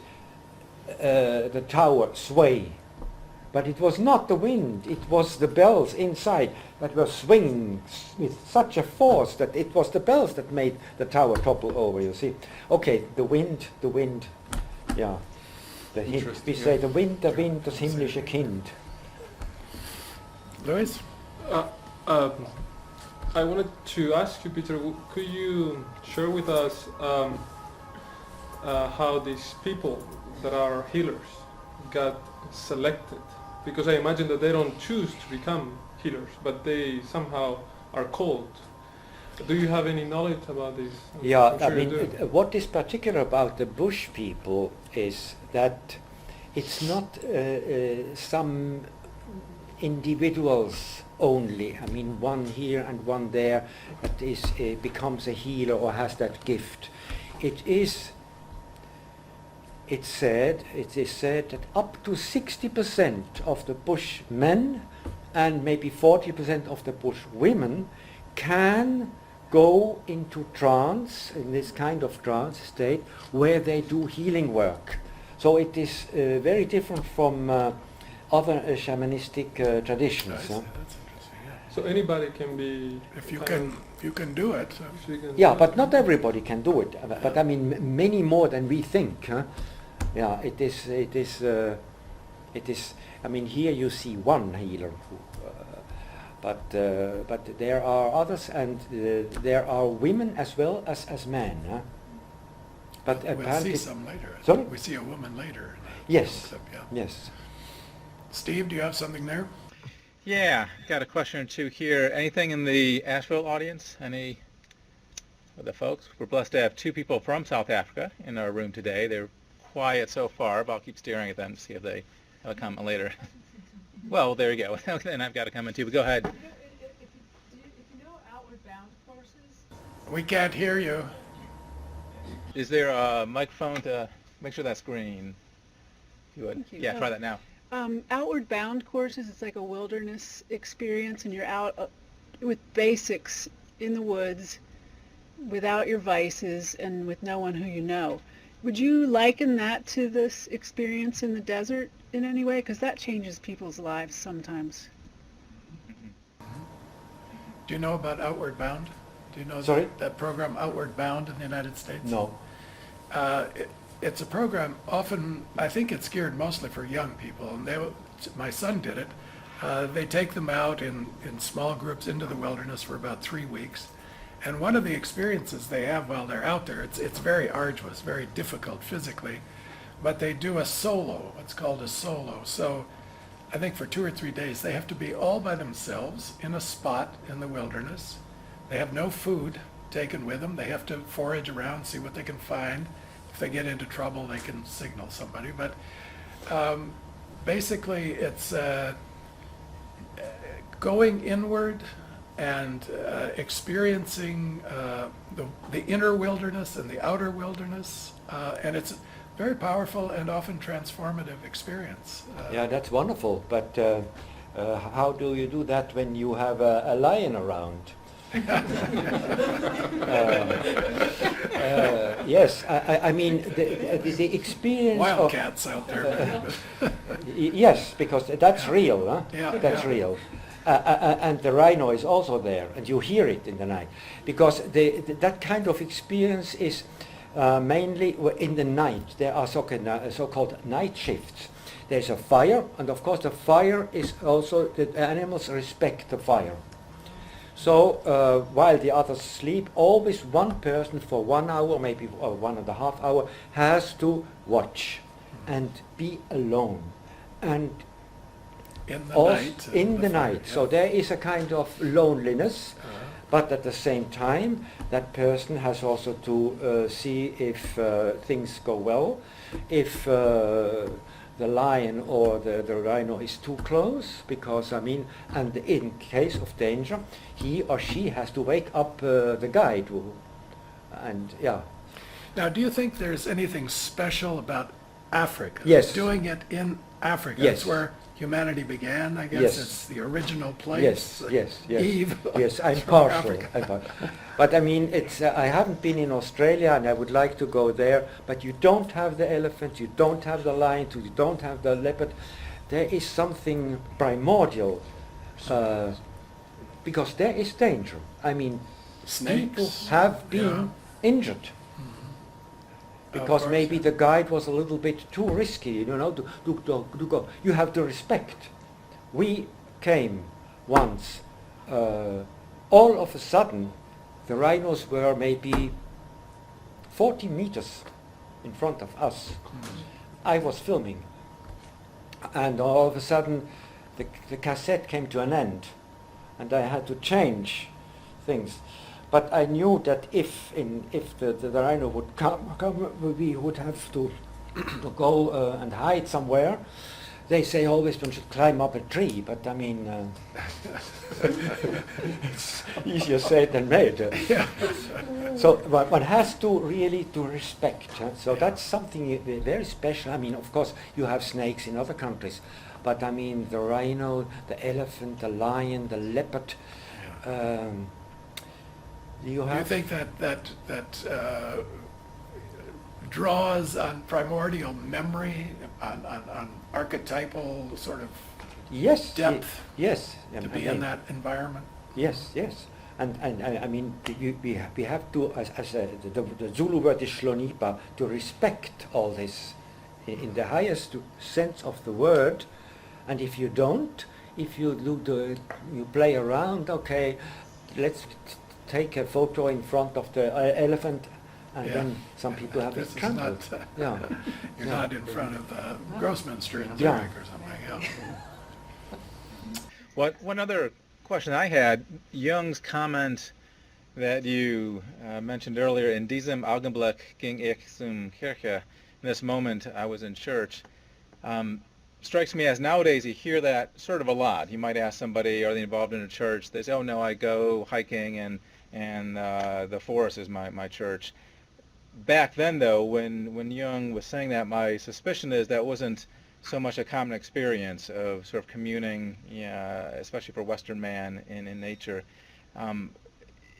Speaker 3: the tower sway. But it was not the wind, it was the bells inside that were swinging with such a force that it was the bells that made the tower topple over, you see. Okay, the wind, yeah. We say the Wind, das himmlische Kind.
Speaker 2: Louis?
Speaker 14: I wanted to ask you, Peter, could you share with us how these people that are healers got selected? Because I imagine that they don't choose to become healers, but they somehow are called. Do you have any knowledge about this?
Speaker 3: Yeah, I mean, what is particular about the bush people is that it's not some individuals only. I mean, one here and one there that is becomes a healer or has that gift. It is said that up to 60% of the bush men and maybe 40% of the bush women can go into trance, in this kind of trance state, where they do healing work. So it is very different from other shamanistic traditions.
Speaker 2: That's interesting, yeah.
Speaker 14: So anybody can be...
Speaker 2: If you can do it.
Speaker 3: Yeah, but not everybody can do it. But I mean, many more than we think. Huh? Yeah, it is. I mean, here you see one healer, but there are others, and there are women as well as men. Huh? But
Speaker 2: we'll see some later.
Speaker 3: Sorry?
Speaker 2: We see a woman later.
Speaker 3: Yes.
Speaker 2: Clip, yeah.
Speaker 3: Yes.
Speaker 2: Steve, do you have something there?
Speaker 1: Yeah, got a question or two here. Anything in the Asheville audience? Any of the folks? We're blessed to have two people from South Africa in our room today. They're quiet so far, but I'll keep staring at them to see if they have a comment later. Well, there you go. Then I've got a comment too, but go ahead.
Speaker 9: If you know Outward Bound courses?
Speaker 2: We can't hear you.
Speaker 1: Is there a microphone to make sure that's green? If you would.
Speaker 9: Thank you.
Speaker 1: Yeah, try that now.
Speaker 9: Outward Bound courses, it's like a wilderness experience, and you're out with basics in the woods without your vices and with no one who you know. Would you liken that to this experience in the desert in any way? Because that changes people's lives sometimes.
Speaker 2: Do you know about Outward Bound? Do you know that program, Outward Bound, in the United States?
Speaker 3: No.
Speaker 2: It's a program, often, I think it's geared mostly for young people, and my son did it. They take them out in small groups into the wilderness for about 3 weeks. And one of the experiences they have while they're out there, it's very arduous, very difficult physically, but they do a solo, what's called a solo. So I think for 2 or 3 days they have to be all by themselves in a spot in the wilderness. They have no food taken with them. They have to forage around, see what they can find. If they get into trouble, they can signal somebody. But basically it's going inward and experiencing the inner wilderness and the outer wilderness, and it's a very powerful and often transformative experience.
Speaker 3: Yeah, that's wonderful, but how do you do that when you have a lion around? Yes, I mean the experience
Speaker 2: Wildcats out there.
Speaker 3: Yes, because that's real, huh?
Speaker 2: Yeah,
Speaker 3: that's real. And the rhino is also there, and you hear it in the night, because that kind of experience is mainly in the night. There are so-called night shifts. There's a fire, and of course the fire is also, the animals respect the fire. So while the others sleep, always one person for 1 hour, maybe 1.5 hours, has to watch and be alone. And
Speaker 2: in the
Speaker 3: also
Speaker 2: night.
Speaker 3: in the
Speaker 2: fire,
Speaker 3: night.
Speaker 2: yeah.
Speaker 3: So there is a kind of loneliness, but at the same time, that person has also to see if things go well, if the lion or the rhino is too close, because I mean, and in case of danger, he or she has to wake up the guide, and yeah.
Speaker 2: Now, do you think there's anything special about Africa?
Speaker 3: Yes.
Speaker 2: Doing it in Africa.
Speaker 3: Yes.
Speaker 2: It's where humanity began, I guess.
Speaker 3: Yes.
Speaker 2: It's the original place.
Speaker 3: Yes.
Speaker 2: Eve.
Speaker 3: Yes, I'm
Speaker 2: It's from
Speaker 3: partial.
Speaker 2: Africa.
Speaker 3: But I mean, it's. I haven't been in Australia, and I would like to go there. But you don't have the elephant, you don't have the lion, you don't have the leopard. There is something primordial, because there is danger. I mean, people
Speaker 2: Snakes.
Speaker 3: have been injured. Because
Speaker 2: course,
Speaker 3: maybe
Speaker 2: yeah.
Speaker 3: the guide was a little bit too risky, you know, to go. You have to respect. We came once, all of a sudden, the rhinos were maybe 40 meters in front of us. I was filming, and all of a sudden, the cassette came to an end, and I had to change things. But I knew that if the rhino would come, we would have to go and hide somewhere. They say always one should climb up a tree, but I mean, it's easier said than made. So one has to really to respect. So that's something very special. I mean, of course, you have snakes in other countries, but I mean, the rhino, the elephant, the lion, the leopard. Do you think
Speaker 2: that draws on primordial memory, on archetypal sort of depth?
Speaker 3: Yes.
Speaker 2: To be in that environment?
Speaker 3: Yes. And I mean, we have to, as the Zulu word is shlonipa, to respect all this in the highest sense of the word. And if you don't, if you you play around, okay, let's take a photo in front of the elephant, and then some people have it trampled.
Speaker 2: You're not in front of Grossminster in Zurich or something. Yeah.
Speaker 15: One other question I had, Jung's comment that you mentioned earlier, in diesem Augenblick ging ich zum Kirche, in this moment I was in church, strikes me as nowadays you hear that sort of a lot. You might ask somebody, are they involved in a church? They say, oh no, I go hiking and the forest is my church. Back then, though, when Jung was saying that, my suspicion is that wasn't so much a common experience of sort of communing, especially for Western man in nature.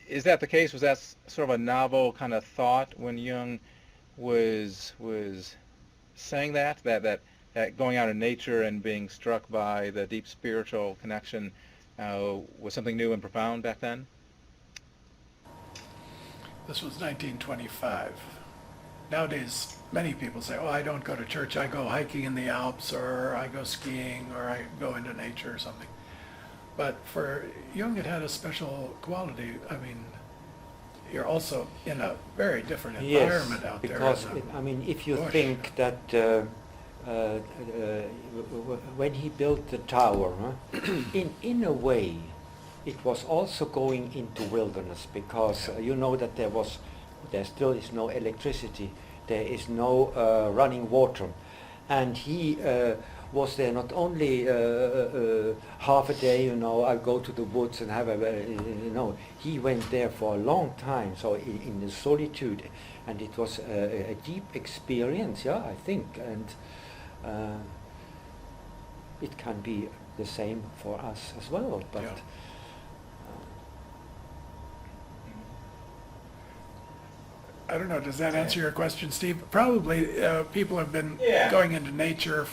Speaker 15: Is that the case? Was that sort of a novel kind of thought when Jung was saying that going out in nature and being struck by the deep spiritual connection was something new and profound back then?
Speaker 2: This was 1925. Nowadays, many people say, oh, I don't go to church, I go hiking in the Alps, or I go skiing, or I go into nature or something. But for Jung, it had a special quality. I mean, you're also in a very different environment out there.
Speaker 3: Because, I mean, if you think that when he built the tower, in a way, it was also going into wilderness, because you know that there still is no electricity, there is no running water, and he was there not only half a day, you know, I'll go to the woods and have he went there for a long time, so in the solitude, and it was a deep experience, I think, and it can be the same for us as well, but.
Speaker 2: I don't know, does that answer your question, Steve? Probably people have been going into nature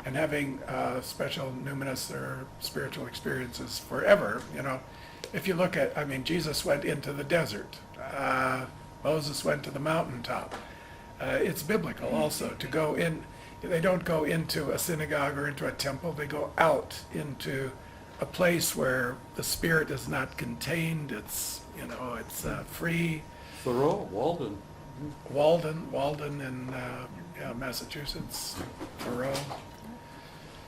Speaker 2: and having special numinous or spiritual experiences forever, you know. If you look at, I mean, Jesus went into the desert. Moses went to the mountaintop. It's biblical also to go in. They don't go into a synagogue or into a temple. They go out into a place where the spirit is not contained. It's, it's free.
Speaker 13: Thoreau, Walden.
Speaker 2: Walden in Massachusetts, Thoreau.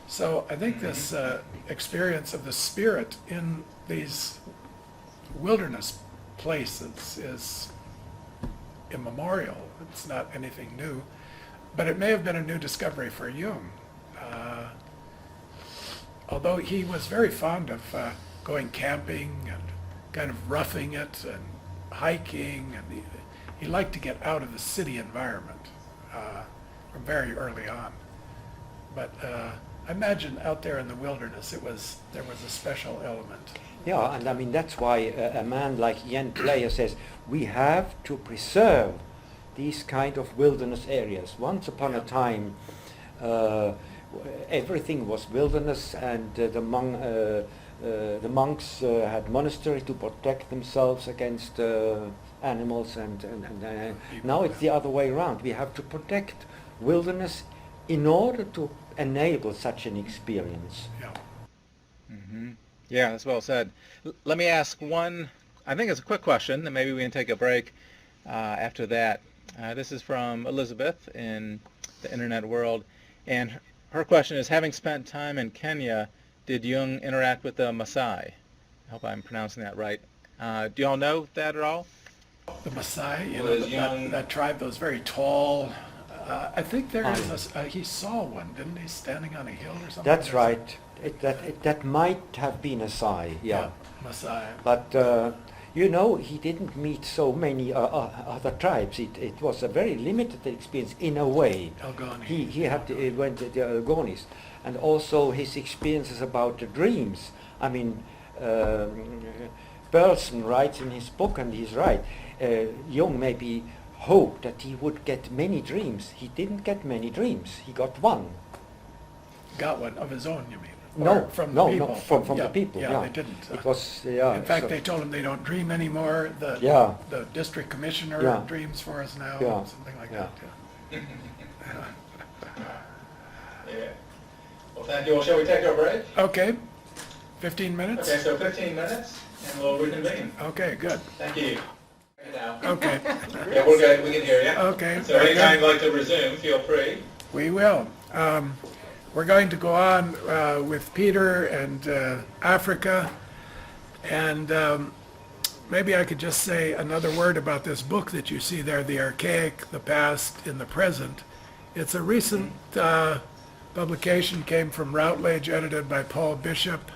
Speaker 2: So I think this experience of the spirit in these wilderness places is immemorial. It's not anything new, but it may have been a new discovery for Jung. Although he was very fond of going camping and kind of roughing it and hiking, and he liked to get out of the city environment from very early on. But I imagine out there in the wilderness, there was a special element.
Speaker 3: Yeah, and I mean that's why a man like Ian Player says we have to preserve these kind of wilderness areas. Once upon a time, everything was wilderness, and the monks had monastery to protect themselves against animals, and now it's the other way around. We have to protect wilderness in order to enable such an experience.
Speaker 2: Yeah.
Speaker 15: Mm-hmm. Yeah, that's well said. Let me ask one, I think it's a quick question, and maybe we can take a break after that. This is from Elizabeth in the internet world, and her question is, having spent time in Kenya, did Jung interact with the Maasai? I hope I'm pronouncing that right. Do you all know that at all?
Speaker 2: The Maasai, that tribe, those very tall. I think there is he saw one, didn't he, standing on a hill or something?
Speaker 3: That's right. That might have been a Sai, yeah.
Speaker 2: Maasai.
Speaker 3: But he didn't meet so many other tribes. It was a very limited experience in a way.
Speaker 2: Algoni.
Speaker 3: He went to the Algonis, and also his experiences about the dreams. I mean, Burleson writes in his book, and he's right. Jung maybe hoped that he would get many dreams. He didn't get many dreams. He got one.
Speaker 2: Got one of his own, you mean?
Speaker 3: No,
Speaker 2: from
Speaker 3: no,
Speaker 2: the people.
Speaker 3: no, from the people.
Speaker 2: Yeah,
Speaker 3: Yeah,
Speaker 2: they didn't.
Speaker 3: It was
Speaker 2: in fact, they told him they don't dream anymore. The district commissioner dreams for us now, something like that. Yeah.
Speaker 15: Yeah. Well, thank you. Well, shall we take our break?
Speaker 2: Okay. 15 minutes?
Speaker 15: Okay, so 15 minutes, and we'll reconvene.
Speaker 2: Okay, good.
Speaker 15: Thank you.
Speaker 2: Okay.
Speaker 15: Yeah, we're good. We can hear you.
Speaker 2: Okay.
Speaker 15: So anytime you'd like to resume, feel free.
Speaker 2: We will. We're going to go on with Peter and Africa, and maybe I could just say another word about this book that you see there, The Archaic, the Past in the Present. It's a recent publication, came from Routledge, edited by Paul Bishop,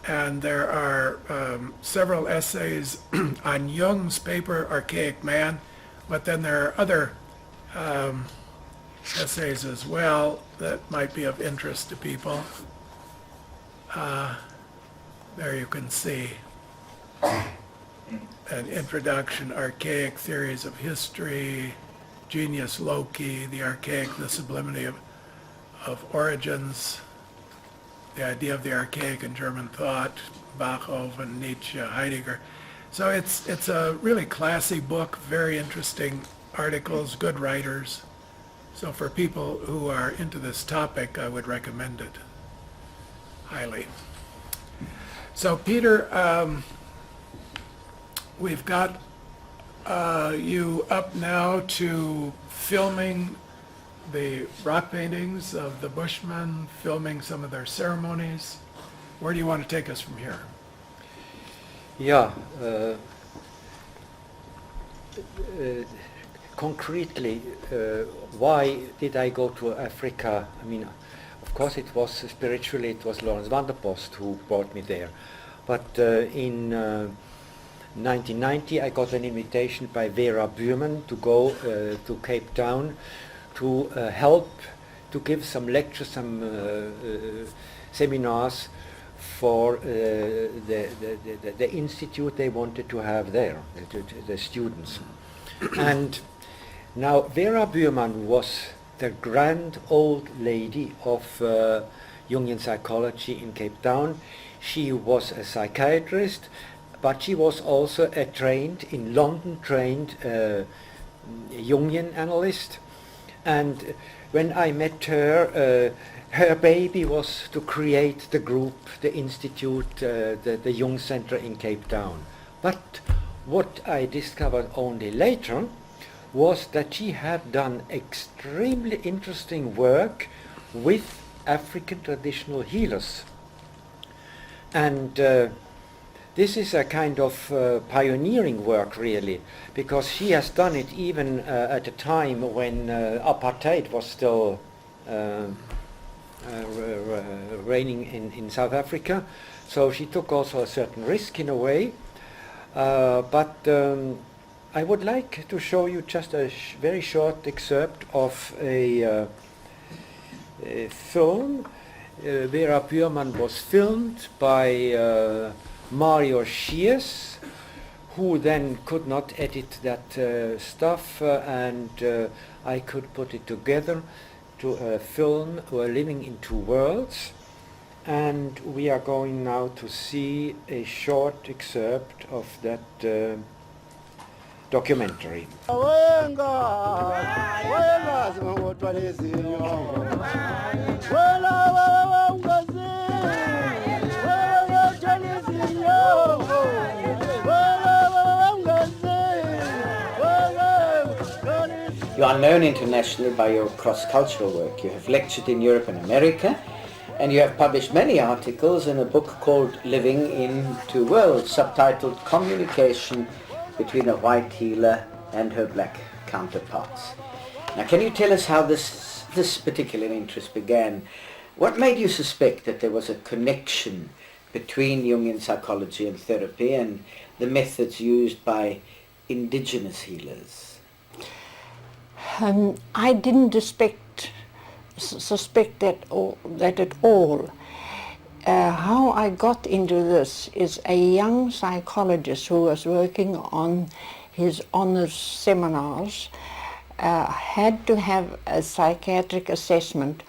Speaker 2: and there are several essays on Jung's paper, Archaic Man, but then there are other essays as well that might be of interest to people. There you can see an introduction, Archaic Theories of History, Genius Loci, The Archaic, the Sublimity of Origins, The Idea of the Archaic in German Thought, Beethoven, Nietzsche, Heidegger. So it's a really classy book, very interesting articles, good writers. So for people who are into this topic, I would recommend it highly. So Peter, we've got you up now to filming the rock paintings of the Bushmen, filming some of their ceremonies. Where do you want to take us from here?
Speaker 3: Yeah. Concretely, why did I go to Africa? I mean, of course it was spiritually, it was Lawrence van der Post who brought me there. But in 1990 I got an invitation by Vera Buurman to go to Cape Town to help to give some lectures, some seminars for the institute they wanted to have there, the students. And now Vera Buurman was the grand old lady of Jungian psychology in Cape Town. She was a psychiatrist, but she was also a in London trained Jungian analyst. And when I met her, her baby was to create the group, the institute, the Jung Center in Cape Town. But what I discovered only later was that she had done extremely interesting work with African traditional healers. And this is a kind of pioneering work, really, because she has done it even at a time when apartheid was still reigning in South Africa. So she took also a certain risk in a way. But I would like to show you just a very short excerpt of a film. Vera Buurman was filmed by Mario Shears, who then could not edit that stuff, and I could put it together to a film, We're Living in Two Worlds. And we are going now to see a short excerpt of that documentary.
Speaker 16: You are known internationally by your cross-cultural work. You have lectured in Europe and America, and you have published many articles in a book called Living in Two Worlds, subtitled Communication Between a White Healer and Her Black Counterparts. Now, can you tell us how this particular interest began? What made you suspect that there was a connection between Jungian psychology and therapy and the methods used by indigenous healers?
Speaker 17: I didn't suspect that at all. How I got into this is a young psychologist who was working on his honors seminars had to have a psychiatric assessment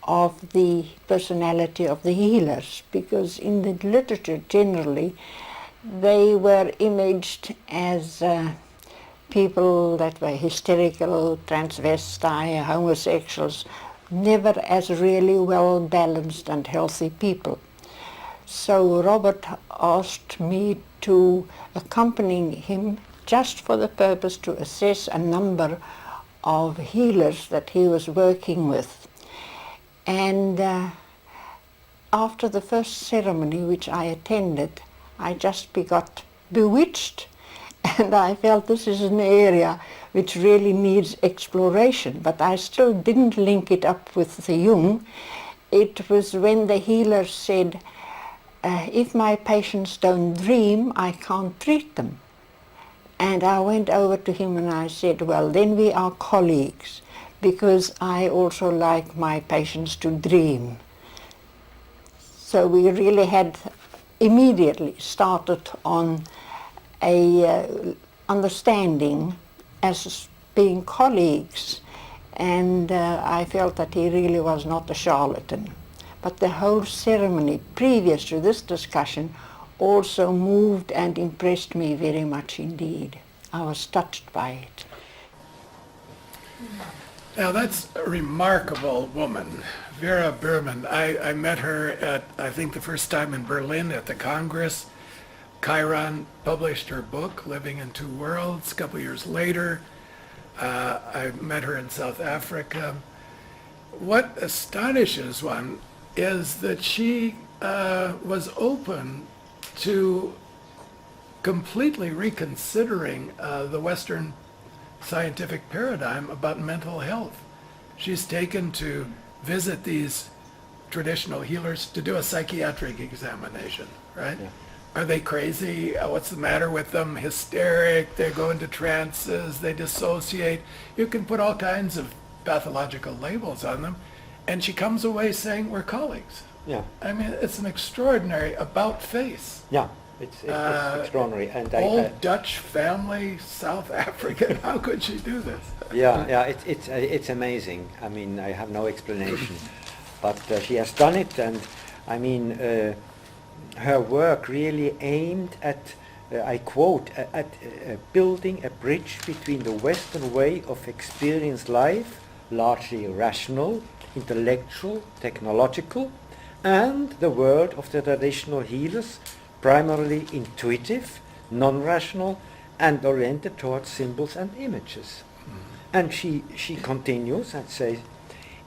Speaker 17: of the personality of the healers, because in the literature generally they were imaged as people that were hysterical, transvestite, homosexuals, never as really well-balanced and healthy people. So Robert asked me to accompany him just for the purpose to assess a number of healers that he was working with. And after the first ceremony which I attended, I just got bewitched. And I felt this is an area which really needs exploration, but I still didn't link it up with the Jung. It was when the healer said, if my patients don't dream, I can't treat them. And I went over to him and I said, well, then we are colleagues, because I also like my patients to dream. So we really had immediately started on a understanding as being colleagues, and I felt that he really was not a charlatan. But the whole ceremony previous to this discussion also moved and impressed me very much indeed. I was touched by it.
Speaker 2: Now that's a remarkable woman, Vera Buurman. I met her at, I think, the first time in Berlin at the Congress. Chiron published her book, Living in Two Worlds. A couple years later, I met her in South Africa. What astonishes one is that she was open to completely reconsidering the Western scientific paradigm about mental health. She's taken to visit these traditional healers to do a psychiatric examination, right? Yeah. Are they crazy? What's the matter with them? Hysteric, they go into trances, they dissociate. You can put all kinds of pathological labels on them. And she comes away saying, we're colleagues.
Speaker 3: Yeah.
Speaker 2: I mean, it's an extraordinary about face.
Speaker 3: Yeah, it's extraordinary. And
Speaker 2: old Dutch family, South African, how could she do this?
Speaker 3: Yeah, it's amazing. I mean, I have no explanation. But she has done it, and I mean, her work really aimed at, I quote, at building a bridge between the Western way of experienced life, largely rational, intellectual, technological, and the world of the traditional healers, primarily intuitive, non-rational, and oriented towards symbols and images. And she continues and says,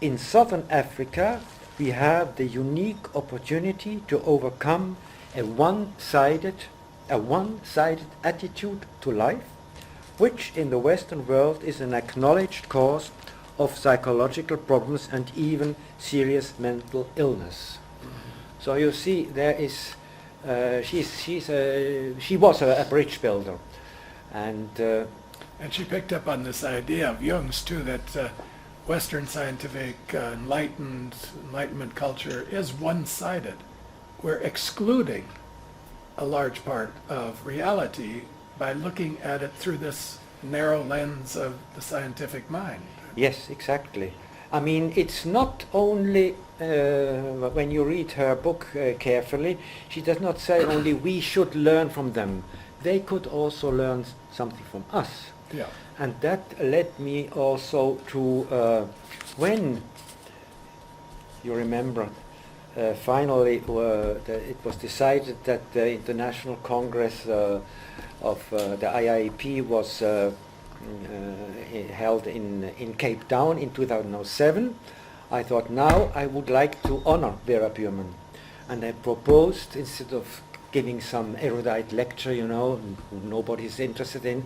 Speaker 3: in Southern Africa, we have the unique opportunity to overcome a one-sided attitude to life, which in the Western world is an acknowledged cause of psychological problems and even serious mental illness. So you see, there is, she was a bridge builder, and
Speaker 2: she picked up on this idea of Jung's too, that Western scientific Enlightenment culture is one-sided. We're excluding a large part of reality by looking at it through this narrow lens of the scientific mind.
Speaker 3: Yes, exactly. I mean, it's not only, when you read her book carefully, she does not say only we should learn from them. They could also learn something from us.
Speaker 2: Yeah.
Speaker 3: And that led me also to, when, you remember, finally it was decided that the International Congress of the IIEP was held in Cape Town in 2007, I thought now I would like to honor Vera Biermann. And I proposed, instead of giving some erudite lecture, you know, nobody's interested in,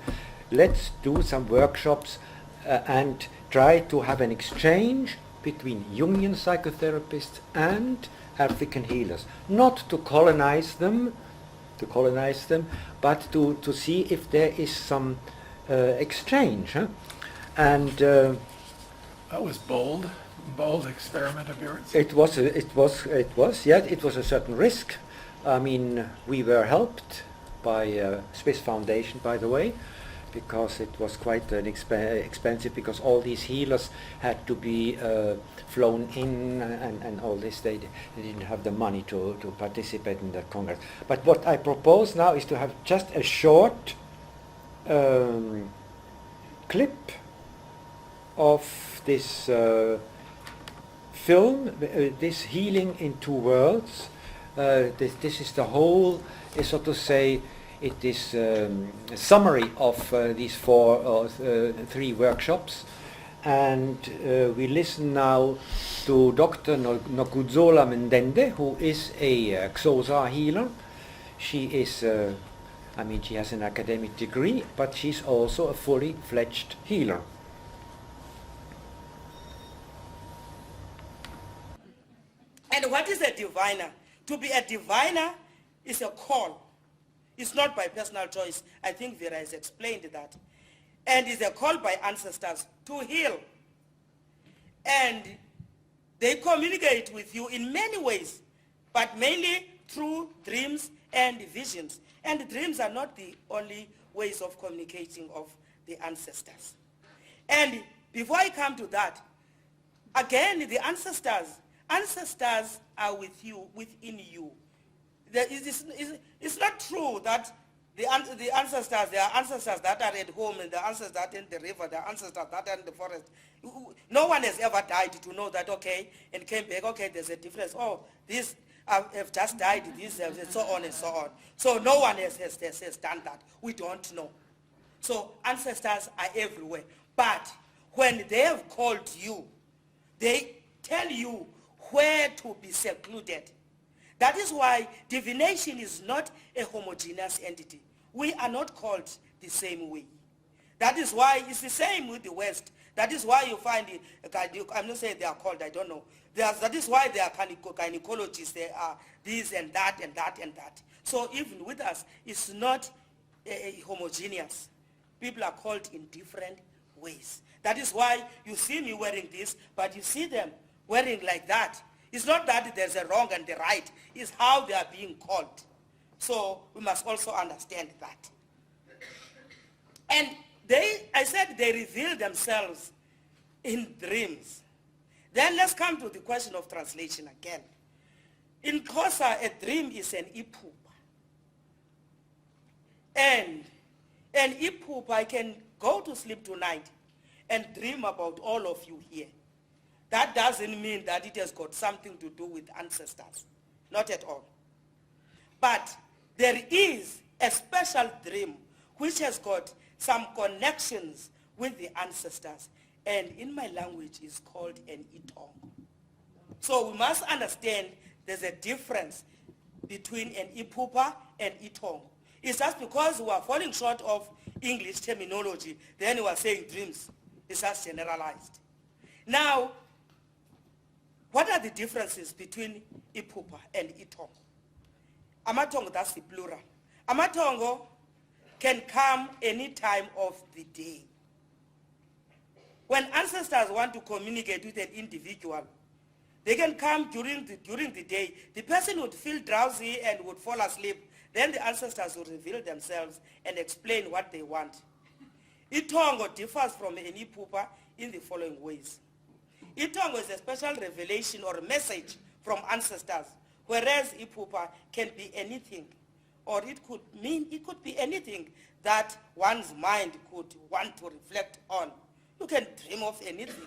Speaker 3: let's do some workshops and try to have an exchange between Jungian psychotherapists and African healers. Not to colonize them, but to see if there is some exchange. Huh? And
Speaker 2: that was bold experiment of yours.
Speaker 3: It was, yeah, it was a certain risk. I mean, we were helped by a Swiss foundation, by the way, because it was quite an expensive, because all these healers had to be flown in and all this. They didn't have the money to participate in that congress. But what I propose now is to have just a short clip of this film, this Healing in Two Worlds. This is the whole, so to say, it is a summary of these three workshops. And we listen now to Dr. Nokudzola Mendende, who is a Xhosa healer. She is, I mean, she has an academic degree, but she's also a fully fledged healer.
Speaker 18: And what is a diviner? To be a diviner is a call. It's not by personal choice. I think Vera has explained that. And it's a call by ancestors to heal. And they communicate with you in many ways, but mainly through dreams and visions. And dreams are not the only ways of communicating of the ancestors. And before I come to that, again, the ancestors are with you, within you. It's not true that the ancestors, there are ancestors that are at home and the ancestors that are in the river, the ancestors that are in the forest. No one has ever died to know that, okay, and came back, okay, there's a difference. Oh, these have just died, these and so on and so on. So no one has done that. We don't know. So ancestors are everywhere. But when they have called you, they tell you where to be secluded. That is why divination is not a homogeneous entity. We are not called the same way. That is why it's the same with the West. That is why you find, I'm not saying they are called, I don't know. That is why they are gynecologists, they are this and that and that and that. So even with us, it's not homogeneous. People are called in different ways. That is why you see me wearing this, but you see them wearing like that. It's not that there's a wrong and the right. It's how they are being called. So we must also understand that. And I said they reveal themselves in dreams. Then let's come to the question of translation again. In Xhosa, a dream is an iphupha. And an iphupha, I can go to sleep tonight and dream about all of you here. that doesn't mean that it has got something to do with ancestors. Not at all. But there is a special dream which has got some connections with the ancestors, and in my language is called an itong. So we must understand there's a difference between an ipupa and itong. It's just because we are falling short of English terminology, then we are saying dreams. It's just generalized. Now, what are the differences between ipupa and itong? Amatongo, that's the plural. Amatongo can come any time of the day. When ancestors want to communicate with an individual, they can come during the day. The person would feel drowsy and would fall asleep. Then the ancestors would reveal themselves and explain what they want. Itongo differs from an ipupa in the following ways. Itongo is a special revelation or message from ancestors, whereas ipupa can be anything, or it could be anything that one's mind could want to reflect on. You can dream of anything.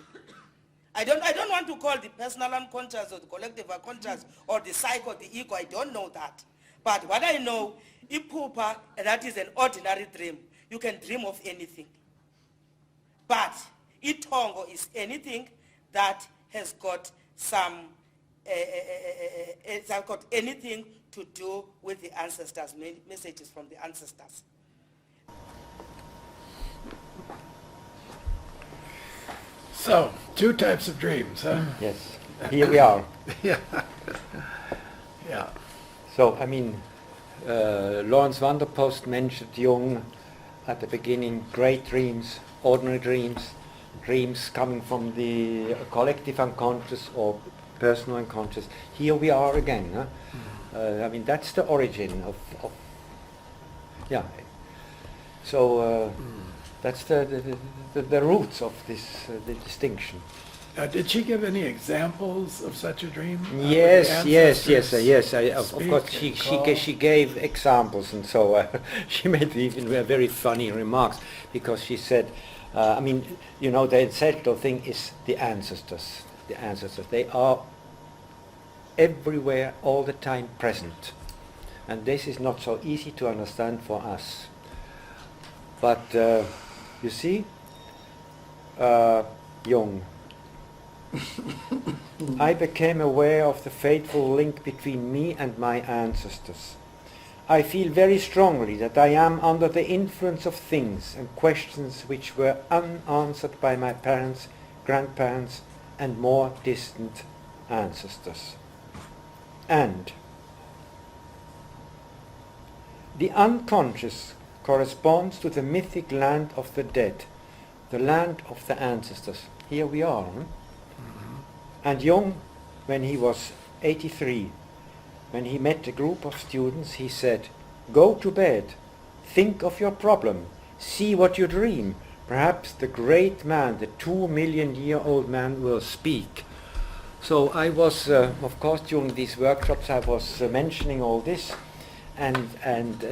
Speaker 18: I don't want to call the personal unconscious or the collective unconscious or the psyche or the ego. I don't know that. But what I know, ipupa, that is an ordinary dream. You can dream of anything. But itongo is anything that has got some, it's got anything to do with the ancestors, messages from the ancestors.
Speaker 2: So, two types of dreams, huh?
Speaker 3: Yes, here we are.
Speaker 2: Yeah. Yeah.
Speaker 3: So, I mean, Lawrence van der Post mentioned Jung at the beginning, great dreams, ordinary dreams, dreams coming from the collective unconscious or personal unconscious. Here we are again. Huh? I mean, that's the origin of yeah. So that's the roots of this the distinction.
Speaker 2: Did she give any examples of such a dream?
Speaker 3: Yes. Of course, she gave examples, and so she made even very funny remarks, because she said, I mean, you know, the essential thing is the ancestors. The ancestors, they are everywhere, all the time present, and this is not so easy to understand for us. But you see, Jung. I became aware of the fateful link between me and my ancestors. I feel very strongly that I am under the influence of things and questions which were unanswered by my parents, grandparents, and more distant ancestors. And the unconscious corresponds to the mythic land of the dead, the land of the ancestors. Here we are. And Jung, when he was 83, when he met a group of students, he said, "Go to bed, think of your problem, see what you dream. Perhaps the great man, the 2-million-year-old man, will speak." So I was, of course, during these workshops, I was mentioning all this, and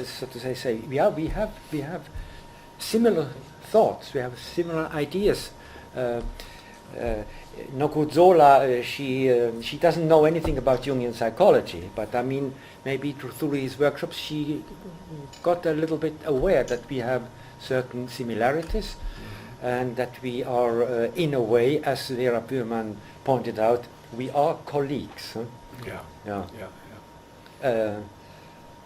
Speaker 3: so to say, yeah, we have similar thoughts, we have similar ideas. Nokuzola, she doesn't know anything about Jungian psychology, but I mean, maybe through these workshops she got a little bit aware that we have certain similarities, and that we are, in a way, as Vera Burman pointed out, we are colleagues. Huh? Yeah.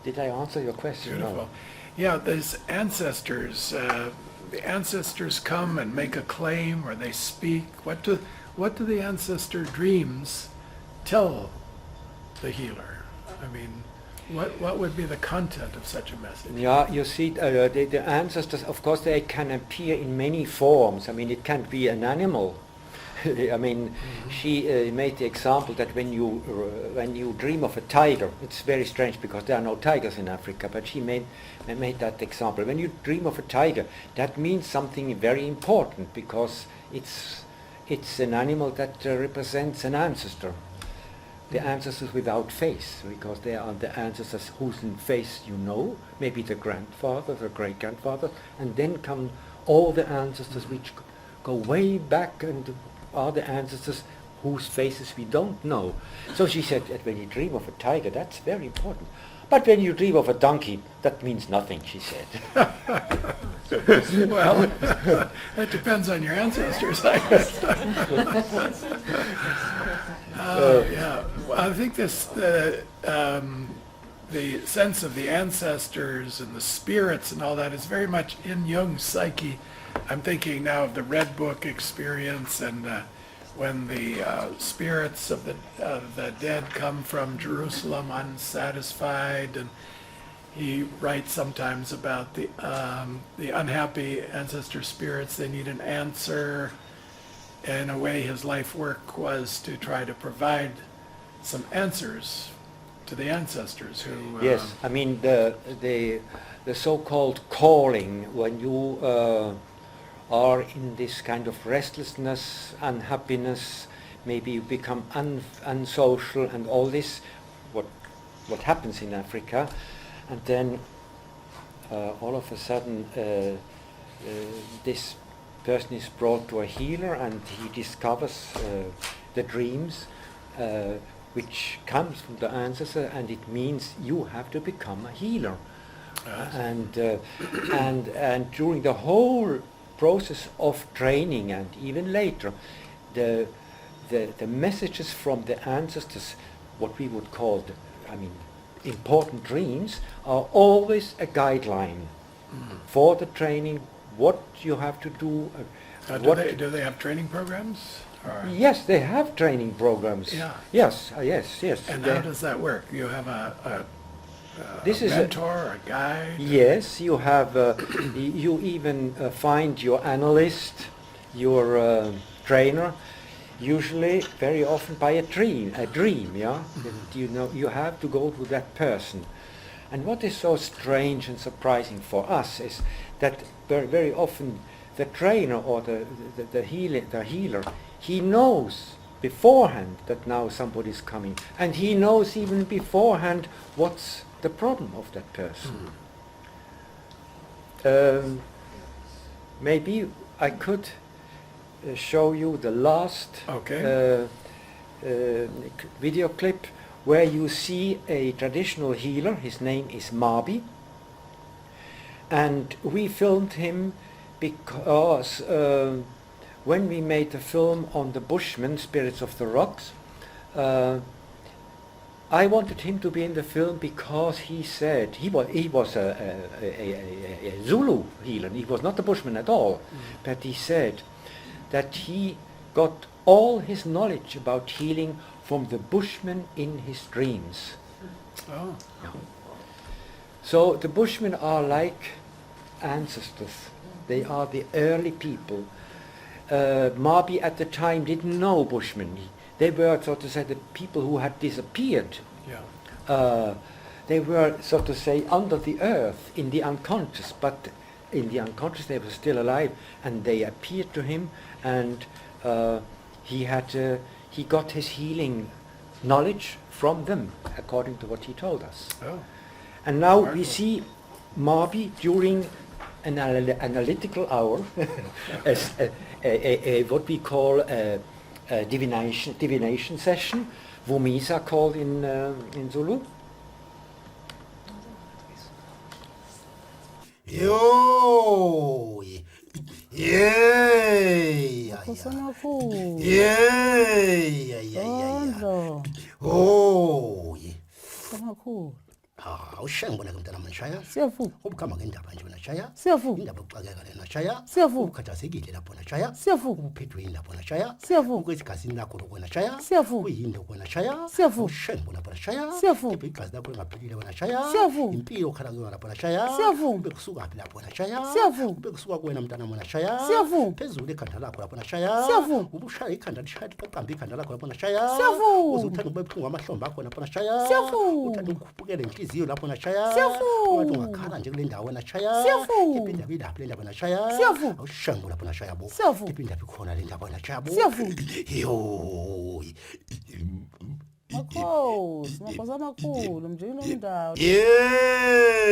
Speaker 3: Did I answer your question?
Speaker 2: Beautiful.
Speaker 3: No.
Speaker 2: Yeah, these ancestors, the ancestors come and make a claim, or they speak. What do the ancestor dreams tell the healer? I mean, what would be the content of such a message?
Speaker 3: Yeah, you see, the ancestors, of course, they can appear in many forms. I mean, it can be an animal. I mean, she made the example that when you dream of a tiger, it's very strange because there are no tigers in Africa, but she made that example. When you dream of a tiger, that means something very important, because it's an animal that represents an ancestor. The ancestors without face, because they are the ancestors whose face you know, maybe the grandfather, the great-grandfather, and then come all the ancestors which go way back and are the ancestors whose faces we don't know. So she said that when you dream of a tiger, that's very important. But when you dream of a donkey, that means nothing, she said.
Speaker 2: Well, it depends on your ancestors, I guess. Yeah, well, I think this, the sense of the ancestors and the spirits and all that is very much in Jung's psyche. I'm thinking now of the Red Book experience and when the spirits of the dead come from Jerusalem unsatisfied, and he writes sometimes about the unhappy ancestor spirits. They need an answer. In a way, his life work was to try to provide some answers to the ancestors who...
Speaker 3: Yes, I mean the so-called calling, when you are in this kind of restlessness, unhappiness, maybe you become unsocial and all this, what happens in Africa, and then all of a sudden this person is brought to a healer and he discovers the dreams which comes from the ancestor, and it means you have to become a healer. And during the whole process of training and even later, the messages from the ancestors, what we would call important dreams, are always a guideline for the training, what you have to do.
Speaker 2: Do they have training programs? Or?
Speaker 3: Yes, they have training programs.
Speaker 2: Yeah.
Speaker 3: Yes, yes.
Speaker 2: And how does that work? You have a
Speaker 3: this is
Speaker 2: mentor, a guide?
Speaker 3: Yes, you have. You even find your analyst, your trainer, usually very often by a dream. Yeah. You know, you have to go to that person. And what is so strange and surprising for us is that very, very often the trainer or the healer, he knows beforehand that now somebody is coming, and he knows even beforehand what's the problem of that person. Maybe I could show you the last video clip where you see a traditional healer. His name is Mabi, and we filmed him because when we made the film on the Bushmen, Spirits of the Rocks, I wanted him to be in the film because he said he was a Zulu healer. He was not a Bushman at all, but he said that he got all his knowledge about healing from the Bushmen in his dreams.
Speaker 2: Oh.
Speaker 3: Yeah. So the Bushmen are like ancestors. They are the early people. Mabi at the time didn't know Bushmen. They were, so to say, the people who had disappeared.
Speaker 2: Yeah.
Speaker 3: They were, so to say, under the earth, in the unconscious, but in the unconscious they were still alive, and they appeared to him, and he got his healing knowledge from them, according to what he told us.
Speaker 2: Oh.
Speaker 3: And now we see Mabi during an analytical hour, as what we call a divination session, Vumisa called in Zulu.
Speaker 19: Yo, yeah, oh, awushengibona ke mntana manishaya
Speaker 20: Siyavuka
Speaker 19: ubukhamba ngendaba nje wena shaya
Speaker 20: Siyavuka
Speaker 19: indaba yokuxakeka lena shaya
Speaker 20: Siyavuka
Speaker 19: ukhathazekile lapho na shaya
Speaker 20: Siyavuka
Speaker 19: uphethwe indaba na shaya
Speaker 20: Siyavuka
Speaker 19: ukwesigazini lakho lokwena shaya
Speaker 20: Siyavuka
Speaker 19: kuyini lokwena shaya
Speaker 20: Siyavuka
Speaker 19: ushengibona lapho na shaya
Speaker 20: Siyavuka
Speaker 19: igazi lakho lingaphilile wena shaya
Speaker 20: Siyavuka
Speaker 19: impilo okhala kuyona lapho na shaya
Speaker 20: Siyavuka
Speaker 19: ube kusuka phi lapho na shaya
Speaker 20: Siyavuka
Speaker 19: ube kusuka kuwena mntana mona shaya
Speaker 20: Siyavuka
Speaker 19: phezulu ekhanda lakho lapho na shaya
Speaker 20: Siyavuka
Speaker 19: ubushaya ikhanda lishaya liqaqamba ikhanda lakho lapho na shaya
Speaker 20: Siyavuka
Speaker 19: uzothanda ube buhlungu amahlombe akho lapho na shaya
Speaker 20: Siyavuka
Speaker 19: uthanda ukhuphukele inhliziyo lapho na shaya
Speaker 20: Siyavuka
Speaker 19: wathi ungakhala nje kule ndawo wena shaya
Speaker 20: Siyavuka
Speaker 19: iphinde ilapho le ndawo wena shaya
Speaker 20: Siyavuka
Speaker 19: awushangu lapho na shaya bo
Speaker 20: Siyavuka
Speaker 19: iphinde ikhona le ndawo wena shaya bo
Speaker 20: Siyavuka
Speaker 19: yo
Speaker 20: Makhosi amakhulu mnjinomndawo.
Speaker 19: Yey,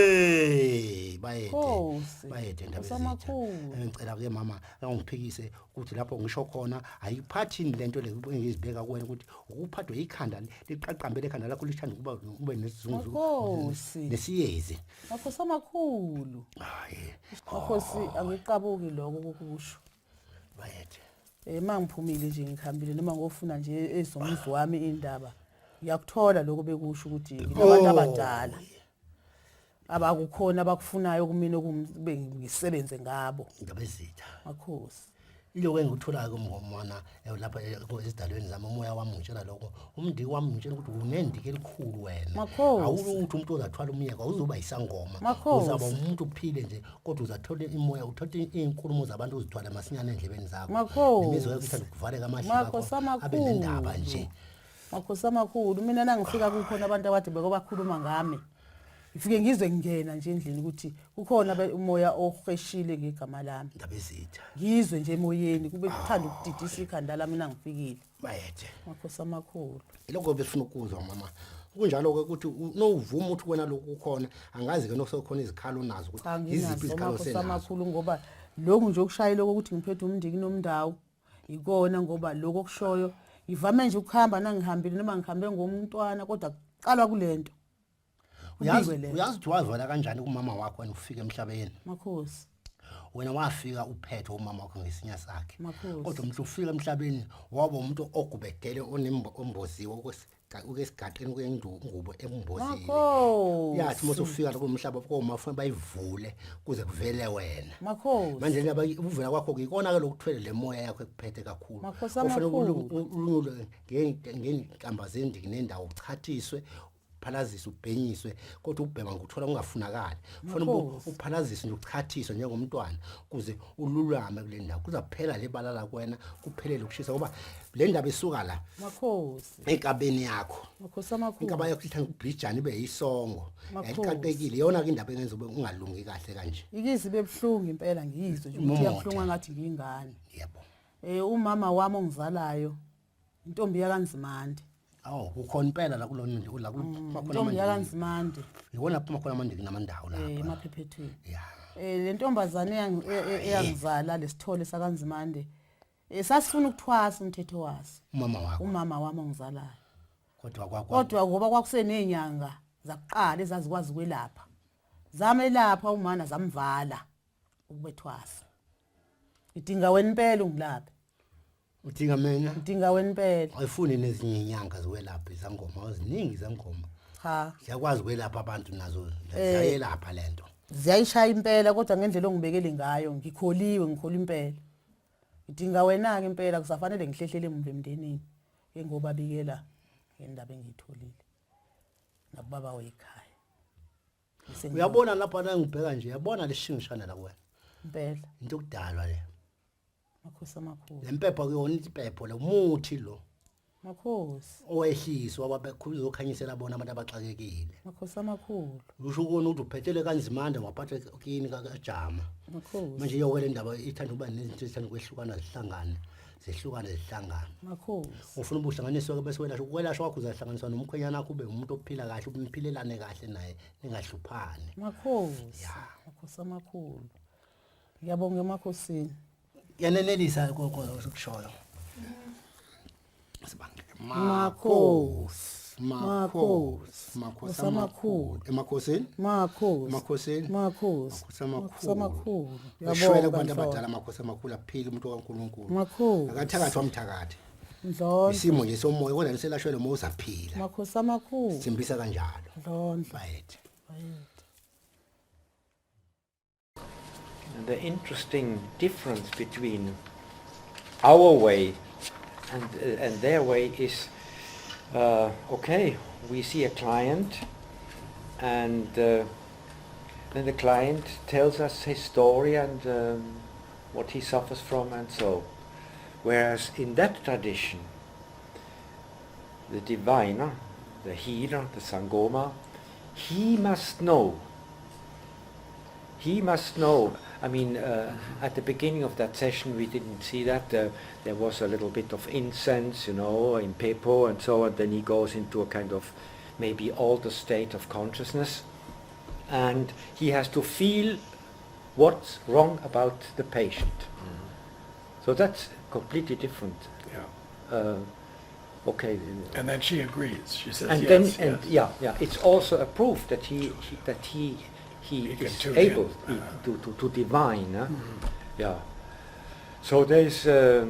Speaker 20: Khosi.
Speaker 19: bayede ndaba
Speaker 20: Usamakhulu.
Speaker 19: ngicela ke mama ungiphikise ukuthi lapho ngisho khona ayiphathini lento le engizibeka kuwena ukuthi ukuphathwa ikhanda liqaqambele ekhanda lakho lithanda ukuba ube nesizungu
Speaker 20: Makhosi.
Speaker 19: nesiyezi.
Speaker 20: Makhosi amakhulu.
Speaker 19: Hayi.
Speaker 20: Makhosi angiqabuki lokho kokusho.
Speaker 19: Bayede.
Speaker 20: Mangiphumile nje ngikhambile noma ngofuna nje ezomuzi wami indaba. Ngiyakuthola lokho bekusho ukuthi nginabantu abadala. Abakukhona abakufunayo kumina okube ngisebenze ngabo.
Speaker 19: Indaba ezitha.
Speaker 20: Makhosi.
Speaker 19: Iloko engikutholayo kumngomana lapha esidalweni zami umoya wami ngitshela lokho umndiki wami ngitshela ukuthi unendiki elikhulu wena.
Speaker 20: Makhosi.
Speaker 19: Awukuthi umuntu ozathwala umyeka uzoba isangoma.
Speaker 20: Makhosi.
Speaker 19: Uzaba umuntu uphile nje kodwa uzathola imoya uthola izinkulumo zabantu uzithwala masinyane endlebeni zakho.
Speaker 20: Makhosi.
Speaker 19: Imizwa yokuthanda ukuvaleka amahlo
Speaker 20: Makhosi amakhulu.
Speaker 19: abe nendaba nje.
Speaker 20: Makhosi amakhulu mina nangifika kukhona abantu abade beke bakhuluma ngami. Ngifike ngizwe ngingena nje endlini ukuthi kukhona umoya oheshile ngegama lami.
Speaker 19: Indaba ezitha.
Speaker 20: Ngizwe nje emoyeni kube kuthanda ukudidisa ikhanda lami nangifikile.
Speaker 19: Bayethe.
Speaker 20: Makhosi amakhulu.
Speaker 19: Lokho befuna ukuzwa mama. Kunjalo ke ukuthi novuma ukuthi wena lokhu ukhona angazi ke nokusekhona izikhalo nazo ukuthi iziphi izikhalo
Speaker 20: Makhosi
Speaker 19: senazo.
Speaker 20: amakhulu ngoba lokhu nje okushayile ukuthi ngiphethe umndiki nomndawo ikona ngoba lokho okushoyo ngivame nje ukuhamba nangihambile noma ngihambe ngomntwana kodwa qalwa kulento.
Speaker 19: Uyazi ukuthi wazwana kanjani kumama wakho wena ufika emhlabeni?
Speaker 20: Makhosi.
Speaker 19: Wena wafika uphethe umama wakho ngesinya sakhe.
Speaker 20: Makhosi.
Speaker 19: Kodwa umuntu ufika emhlabeni waba umuntu ogubedele onemboziwe ukesigaxeni kwengubo embozile.
Speaker 20: Makhosi.
Speaker 19: Yathi mase ufika lapho umhlaba koma ufuna bayivule kuze kuvele wena.
Speaker 20: Makhosi.
Speaker 19: Manje naba uvela kwakho ikona ke lokuthwele le moya yakho ekuphethe kakhulu.
Speaker 20: Makhosi amakhulu.
Speaker 19: Unyule ngenkamba zendiki nendawo uchathiswe uphalazise ubhenyiswe kodwa ubhema nguthola ungafunakali. Ufuna uphalazise nje uchathiswe njengomntwana kuze ululame kule ndawo. Kuzaphela lebalala kuwena kuphelele ukushisa ngoba le ndaba isuka la.
Speaker 20: Makhosi.
Speaker 19: Enkabeni yakho.
Speaker 20: Makhosi amakhulu.
Speaker 19: Inkaba yakho ithanda ubrijani ibe yisongo. Yayiqaqekile yona ke indaba engenza ube ungalungi kahle kanje.
Speaker 20: Ikizi bebhlungu impela ngiyizwe nje ukuthi yabhlunga ngathi ngingane.
Speaker 19: Yebo.
Speaker 20: Umama wami ongizalayo intombi yakanzimande.
Speaker 19: Awu kukhona impela la kulona nje la makhona
Speaker 20: Intombi yakanzimande.
Speaker 19: Yibona lapha makhona amandiki namandawo lapha.
Speaker 20: Emaphephethweni. Le ntombazane eyangizala lesithole sakanzimande. Sasifuna ukuthwasa umthetho waso.
Speaker 19: Umama wakho.
Speaker 20: Umama wami ongizalayo.
Speaker 19: Kodwa
Speaker 20: ngoba kwakusenenyanga zakuqala ezazikwazi kwelapha. Zamelapha umana zamvala ukubethwasa. Idinga wena impela ungilaphe.
Speaker 19: Udinga mina?
Speaker 20: Udinga wena impela.
Speaker 19: Ayifuni nezinye inyanga zokwelapha izangoma eziningi zangoma.
Speaker 20: Cha.
Speaker 19: Siyakwazi ukwelapha abantu nazo ziyayelapha lento.
Speaker 20: Ziyayishaya impela kodwa ngendlela ongibekele ngayo ngikhola impela. Idinga wena ke impela kusafanele ngihlehlele emndenini ngoba bikela ngendaba engiyitholile. Nababa wekhaya.
Speaker 19: Uyabona lapha la ngibheka nje yabona leshingishana la kuwena.
Speaker 20: Impela.
Speaker 19: Into okudalwa le.
Speaker 20: Makhosi amakhulu.
Speaker 19: Lempepha kuyona impepho lo muthi lo.
Speaker 20: Makhosi.
Speaker 19: Owehliswa wabekhulu zokhanyisela bona abantu abaxakekile.
Speaker 20: Makhosi amakhulu.
Speaker 19: Usho ukona ukuthi uphethele kanzimande waphatha kini kaJama.
Speaker 20: Makhosi.
Speaker 19: Manje yowele indaba ithanda ukuba nezinto ezithanda ukwehlukana zihlangane.
Speaker 20: Makhosi.
Speaker 19: Ufuna ubuhlanganiswe ke bese welashwa kwakho uzahlanganiswa nomkhwenyana wakho ube umuntu ophila kahle umphilelane kahle naye ningahluphani.
Speaker 20: Makhosi. Makhosi amakhulu. Ngiyabonga emakhosini.
Speaker 19: Yanenelisa ukushoyo.
Speaker 20: Makhosi.
Speaker 19: Makhosi amakhulu. Emakhosini?
Speaker 20: Makhosi.
Speaker 19: Makhosi amakhulu.
Speaker 20: Yabonga
Speaker 19: Shwele kubantu abadala amakhosi amakhulu aphile umuntu kaNkulunkulu.
Speaker 20: Makhosi.
Speaker 19: Akathakathi wamthakathi.
Speaker 20: Ndlondlo.
Speaker 19: Isimo nje somoya kodwa niselashwele uma uzaphila.
Speaker 20: Makhosi amakhulu.
Speaker 19: Simbisa kanjalo.
Speaker 20: Ndlondlo.
Speaker 19: Bayethe.
Speaker 3: The interesting difference between our way and their way is, okay, we see a client and then the client tells us his story and what he suffers from and so. Whereas in that tradition, the diviner, the healer, the Sangoma, he must know I mean, at the beginning of that session, we didn't see that. There was a little bit of incense, you know, in pepo and so on. Then he goes into a kind of maybe altered state of consciousness, and he has to feel what's wrong about the patient. So that's completely different.
Speaker 2: Yeah.
Speaker 3: Okay.
Speaker 2: And then she agrees. She says
Speaker 3: and
Speaker 2: yes.
Speaker 3: Then, and
Speaker 2: yes.
Speaker 3: yeah, it's also a proof that he is able to divine. Yeah. So there's a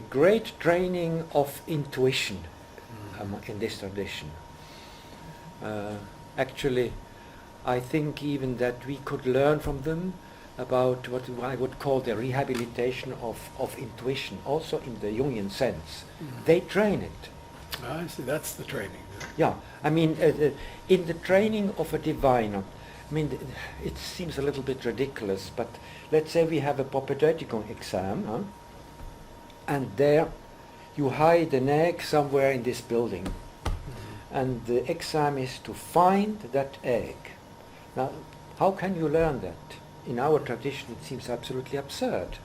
Speaker 3: great training of intuition in this tradition. Actually, I think even that we could learn from them about what I would call the rehabilitation of intuition, also in the Jungian sense. They train it.
Speaker 2: I see, that's the training.
Speaker 3: Yeah, I mean, in the training of a diviner, I mean, it seems a little bit ridiculous, but let's say we have a propedeutical exam, and there you hide an egg somewhere in this building, and the exam is to find that egg. Now, how can you learn that? In our tradition, it seems absolutely absurd.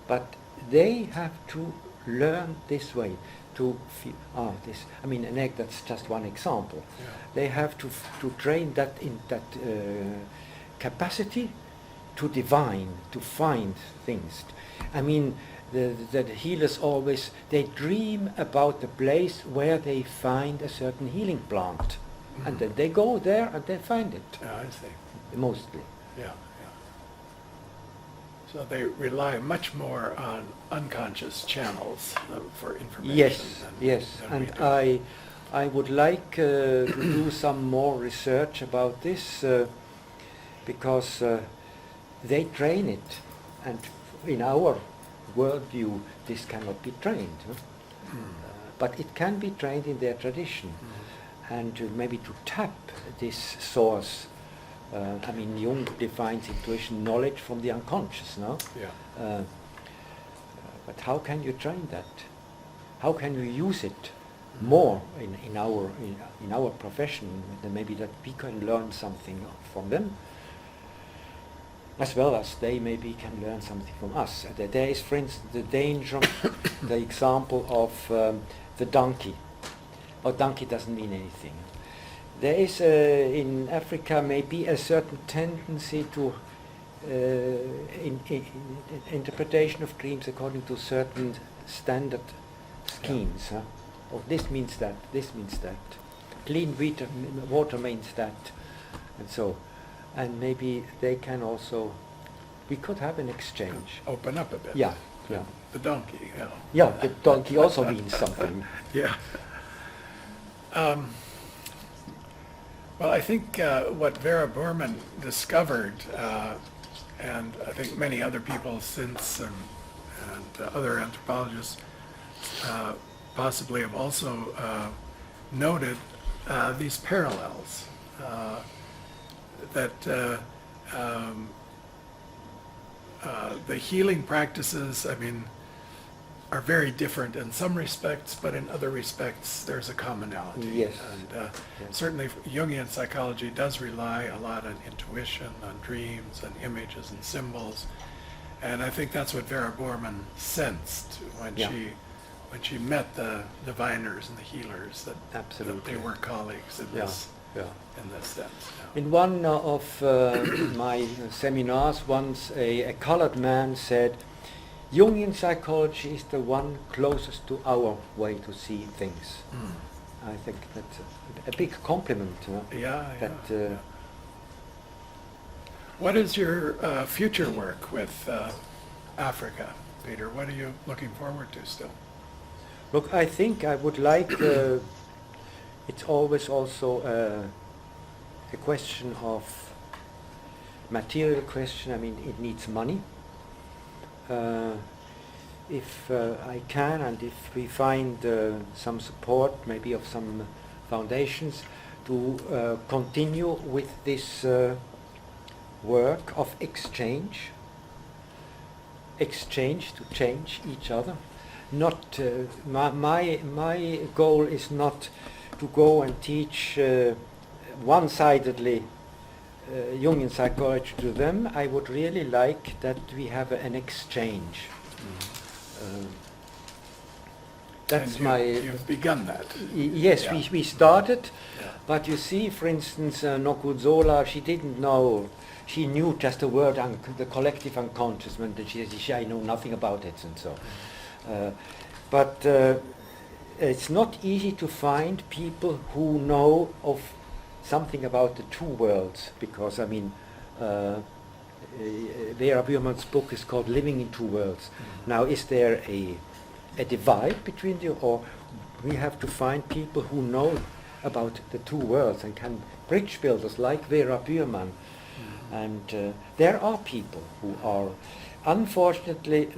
Speaker 3: But they have to learn this way, to feel, this, I mean, an egg, that's just one example.
Speaker 2: Yeah.
Speaker 3: They have to train that in that capacity to divine, to find things. I mean, the healers always, they dream about the place where they find a certain healing plant. And then they go there and they find it.
Speaker 2: I see.
Speaker 3: Mostly.
Speaker 2: Yeah, yeah. So they rely much more on unconscious channels for information.
Speaker 3: Yes,
Speaker 2: than,
Speaker 3: yes.
Speaker 2: than
Speaker 3: And
Speaker 2: we do.
Speaker 3: I would like to do some more research about this because they train it, and in our worldview this cannot be trained. But it can be trained in their tradition. And maybe to tap this source. I mean, Jung defines intuition, knowledge from the unconscious, no?
Speaker 2: Yeah.
Speaker 3: But how can you train that? How can you use it more in our profession? Then maybe that we can learn something from them, as well as they maybe can learn something from us. There is, for instance, the danger, the example of the donkey. Oh, donkey doesn't mean anything. There is in Africa maybe a certain tendency to interpretation of dreams according to certain standard schemes. Huh? Oh, this means that, this means that. Clean water means that, and so. And maybe they can also, we could have an exchange.
Speaker 2: Open up a bit.
Speaker 3: Yeah, yeah.
Speaker 2: The donkey, yeah.
Speaker 3: Yeah, the donkey also means something.
Speaker 2: Yeah. Well, I think what Vera Burman discovered, and I think many other people since, and other anthropologists possibly have also noted these parallels, that the healing practices, I mean, are very different in some respects, but in other respects there's a commonality.
Speaker 3: Yes.
Speaker 2: And certainly Jungian psychology does rely a lot on intuition, on dreams, on images and symbols. And I think that's what Vera Burman sensed when she met the diviners and the healers, that,
Speaker 3: absolutely,
Speaker 2: that they were colleagues in this sense. Yeah.
Speaker 3: In one of my seminars once, a colored man said, Jungian psychology is the one closest to our way to see things. I think that's a big compliment.
Speaker 2: Yeah. What is your future work with Africa, Peter? What are you looking forward to still?
Speaker 3: Look, I think I would like, it's always also a question of material question. I mean, it needs money. If I can, and if we find some support, maybe of some foundations, to continue with this work of exchange to change each other. Not my goal is not to go and teach one-sidedly Jungian psychology to them, I would really like that we have an exchange. That's
Speaker 2: And
Speaker 3: my...
Speaker 2: You've begun that.
Speaker 3: Yes,
Speaker 2: Yeah.
Speaker 3: we started, but you see, for instance, Nokudzola, she didn't know, she knew just the word, the collective unconscious, and she said, I know nothing about it, and so. But it's not easy to find people who know of something about the two worlds, because, I mean, Vera Biermann's book is called Living in Two Worlds. Now, is there a divide between you, or we have to find people who know about the two worlds and can bridge builders like Vera Biermann. And there are people who are, unfortunately,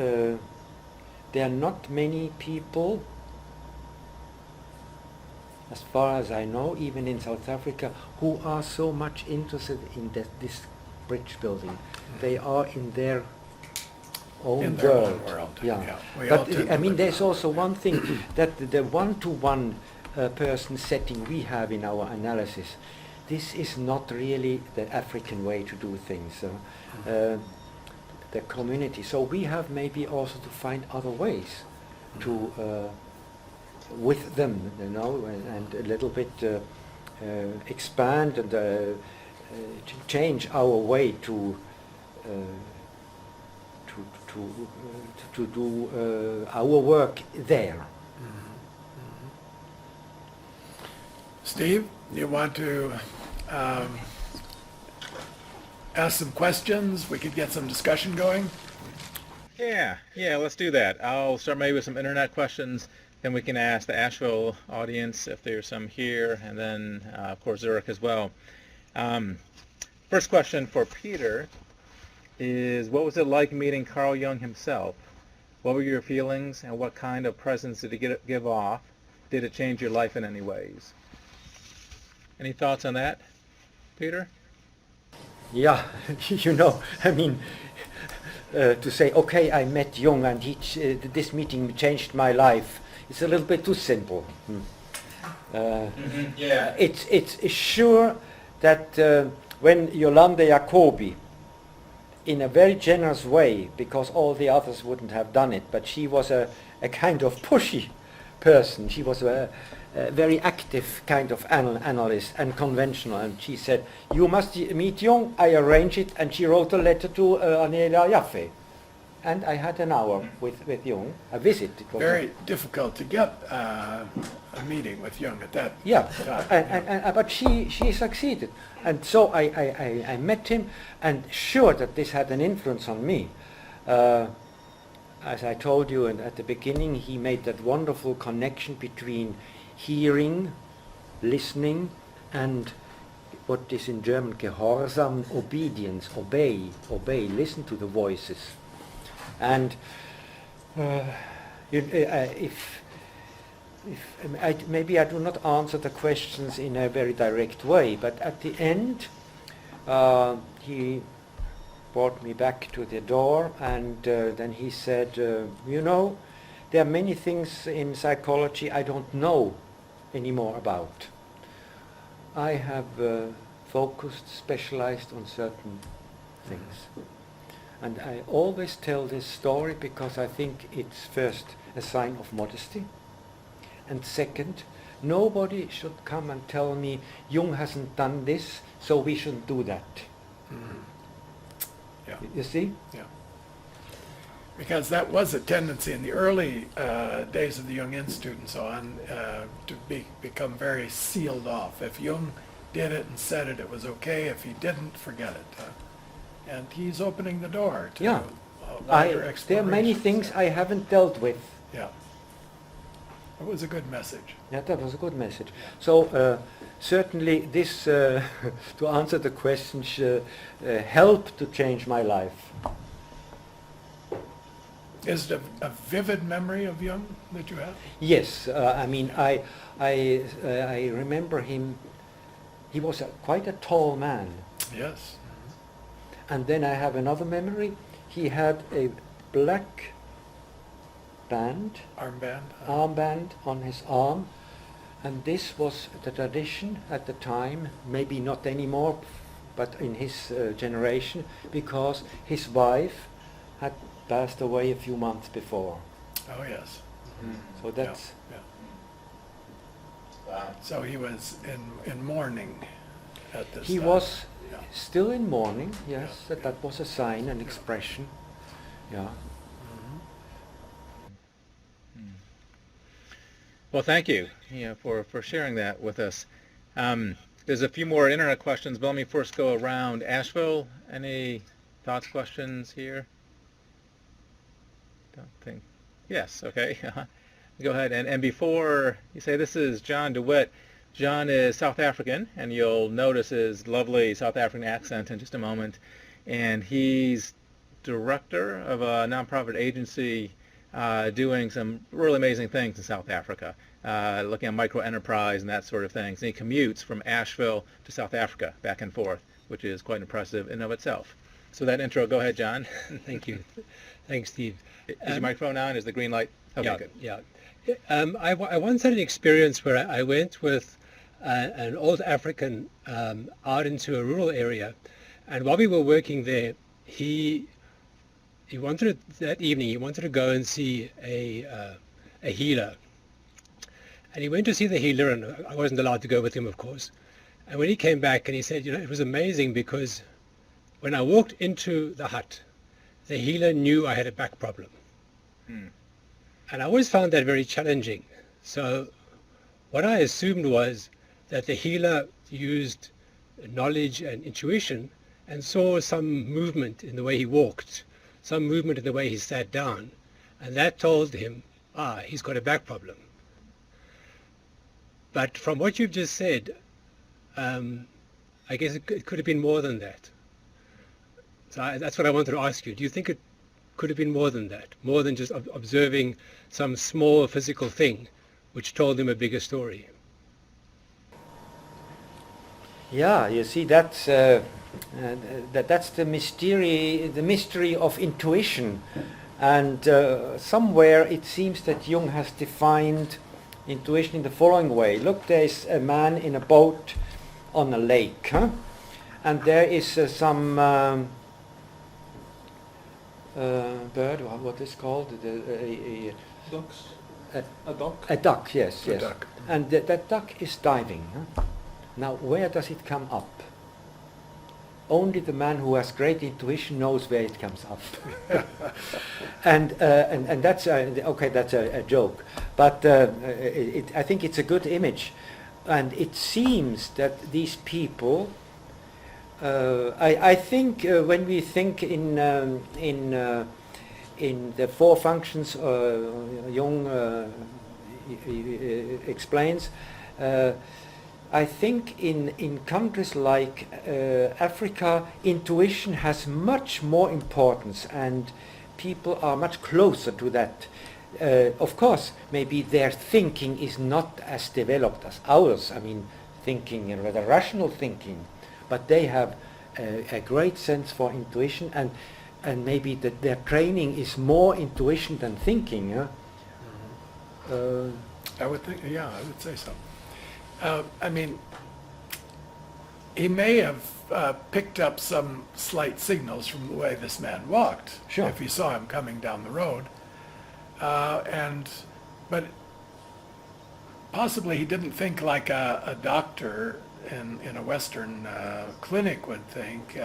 Speaker 3: there are not many people, as far as I know, even in South Africa, who are so much interested in this bridge building. They are in their own
Speaker 2: In their own
Speaker 3: world.
Speaker 2: world,
Speaker 3: Yeah.
Speaker 2: yeah. We all
Speaker 3: But
Speaker 2: tend
Speaker 3: I
Speaker 2: to
Speaker 3: mean,
Speaker 2: live
Speaker 3: there's also one thing that the one-to-one person setting we have in our analysis, this is not really the African way to do things. The community. So we have maybe also to find other ways to with them, you know, and a little bit expand and change our way to do our work there.
Speaker 2: Steve, you want to ask some questions? We could get some discussion going.
Speaker 15: Yeah, let's do that. I'll start maybe with some internet questions, then we can ask the Asheville audience if there's some here, and then, of course, Zurich as well. First question for Peter is, what was it like meeting Carl Jung himself? What were your feelings, and what kind of presence did he give off? Did it change your life in any ways? Any thoughts on that, Peter?
Speaker 3: Yeah, you know, I mean, to say, okay, I met Jung and this meeting changed my life, it's a little bit too simple.
Speaker 1: Yeah.
Speaker 3: It's sure that when Yolande Jacobi, in a very generous way, because all the others wouldn't have done it, but she was a kind of pushy person. She was a very active kind of analyst and conventional, and she said, you must meet Jung. I arranged it, and she wrote a letter to Anelia Jaffe. And I had an hour with Jung, a visit. It was
Speaker 2: Very difficult to get a meeting with Jung at that time.
Speaker 3: And but she succeeded, and so I met him, and sure that this had an influence on me. As I told you at the beginning, he made that wonderful connection between hearing, listening, and what is in German Gehorsam, obedience, obey, listen to the voices. And maybe I do not answer the questions in a very direct way, but at the end he brought me back to the door, and then he said, you know, there are many things in psychology I don't know anymore about. I have focused, specialized on certain things. And I always tell this story because I think it's first a sign of modesty, and second, nobody should come and tell me Jung hasn't done this, so we shouldn't do that.
Speaker 2: Yeah.
Speaker 3: You see?
Speaker 2: Yeah. Because that was a tendency in the early days of the Jung Institute and so on to become very sealed off. If Jung did it and said it, it was okay. If he didn't, forget it. And he's opening the door to wider exploration.
Speaker 3: There are many things I haven't dealt with.
Speaker 2: Yeah. It was a good message.
Speaker 3: Yeah, that was a good message. So certainly this, to answer the question, helped to change my life.
Speaker 2: Is it a vivid memory of Jung that you have?
Speaker 3: Yes, I mean, I remember him. He was quite a tall man.
Speaker 2: Yes.
Speaker 3: And then I have another memory. He had a black armband on his arm, and this was the tradition at the time, maybe not anymore, but in his generation, because his wife had passed away a few months before.
Speaker 2: Oh yes.
Speaker 3: So that's...
Speaker 2: So he was in mourning at this
Speaker 3: He
Speaker 2: time.
Speaker 3: was still in mourning, yes, that was a sign, an expression. Yeah.
Speaker 15: Well, thank you, for sharing that with us. There's a few more internet questions, but let me first go around. Asheville, any thoughts, questions here? Don't think. Yes, okay. Go ahead. And before you say, this is John DeWitt. John is South African, and you'll notice his lovely South African accent in just a moment. And he's director of a nonprofit agency doing some really amazing things in South Africa, looking at micro-enterprise and that sort of things. And he commutes from Asheville to South Africa back and forth, which is quite impressive in and of itself. So that intro, go ahead, John.
Speaker 21: Thank you. Thanks, Steve.
Speaker 15: Is your microphone on? Is the green light? Okay,
Speaker 21: yeah,
Speaker 15: good.
Speaker 21: Yeah. I once had an experience where I went with an old African out into a rural area, and while we were working there, he wanted that evening. He wanted to go and see a healer, and he went to see the healer, and I wasn't allowed to go with him, of course. And when he came back, and he said, it was amazing because when I walked into the hut, the healer knew I had a back problem. And I always found that very challenging. So what I assumed was that the healer used knowledge and intuition and saw some movement in the way he walked, some movement in the way he sat down, and that told him, he's got a back problem. But from what you've just said, I guess it could have been more than that. So that's what I wanted to ask you. Do you think it could have been more than that, more than just observing some small physical thing which told him a bigger story?
Speaker 3: Yeah, you see, that's the mystery of intuition, and somewhere it seems that Jung has defined intuition in the following way. Look, there's a man in a boat on a lake, and there is some bird, what is called?
Speaker 14: Ducks. A duck?
Speaker 3: A duck, yes,
Speaker 14: A
Speaker 3: yes.
Speaker 14: duck.
Speaker 3: And that duck is diving. Now, where does it come up? Only the man who has great intuition knows where it comes up. and that's okay. That's a joke, but I think it's a good image, and it seems that these people. I think when we think in the four functions Jung explains, I think in countries like Africa, intuition has much more importance, and people are much closer to that. Of course, maybe their thinking is not as developed as ours. I mean, thinking, rather rational thinking. But they have a great sense for intuition, and maybe that their training is more intuition than thinking.
Speaker 2: I would think, yeah, I would say so. I mean, he may have picked up some slight signals from the way this man walked,
Speaker 3: Sure.
Speaker 2: if he saw him coming down the road, but possibly he didn't think like a doctor in a Western clinic would think.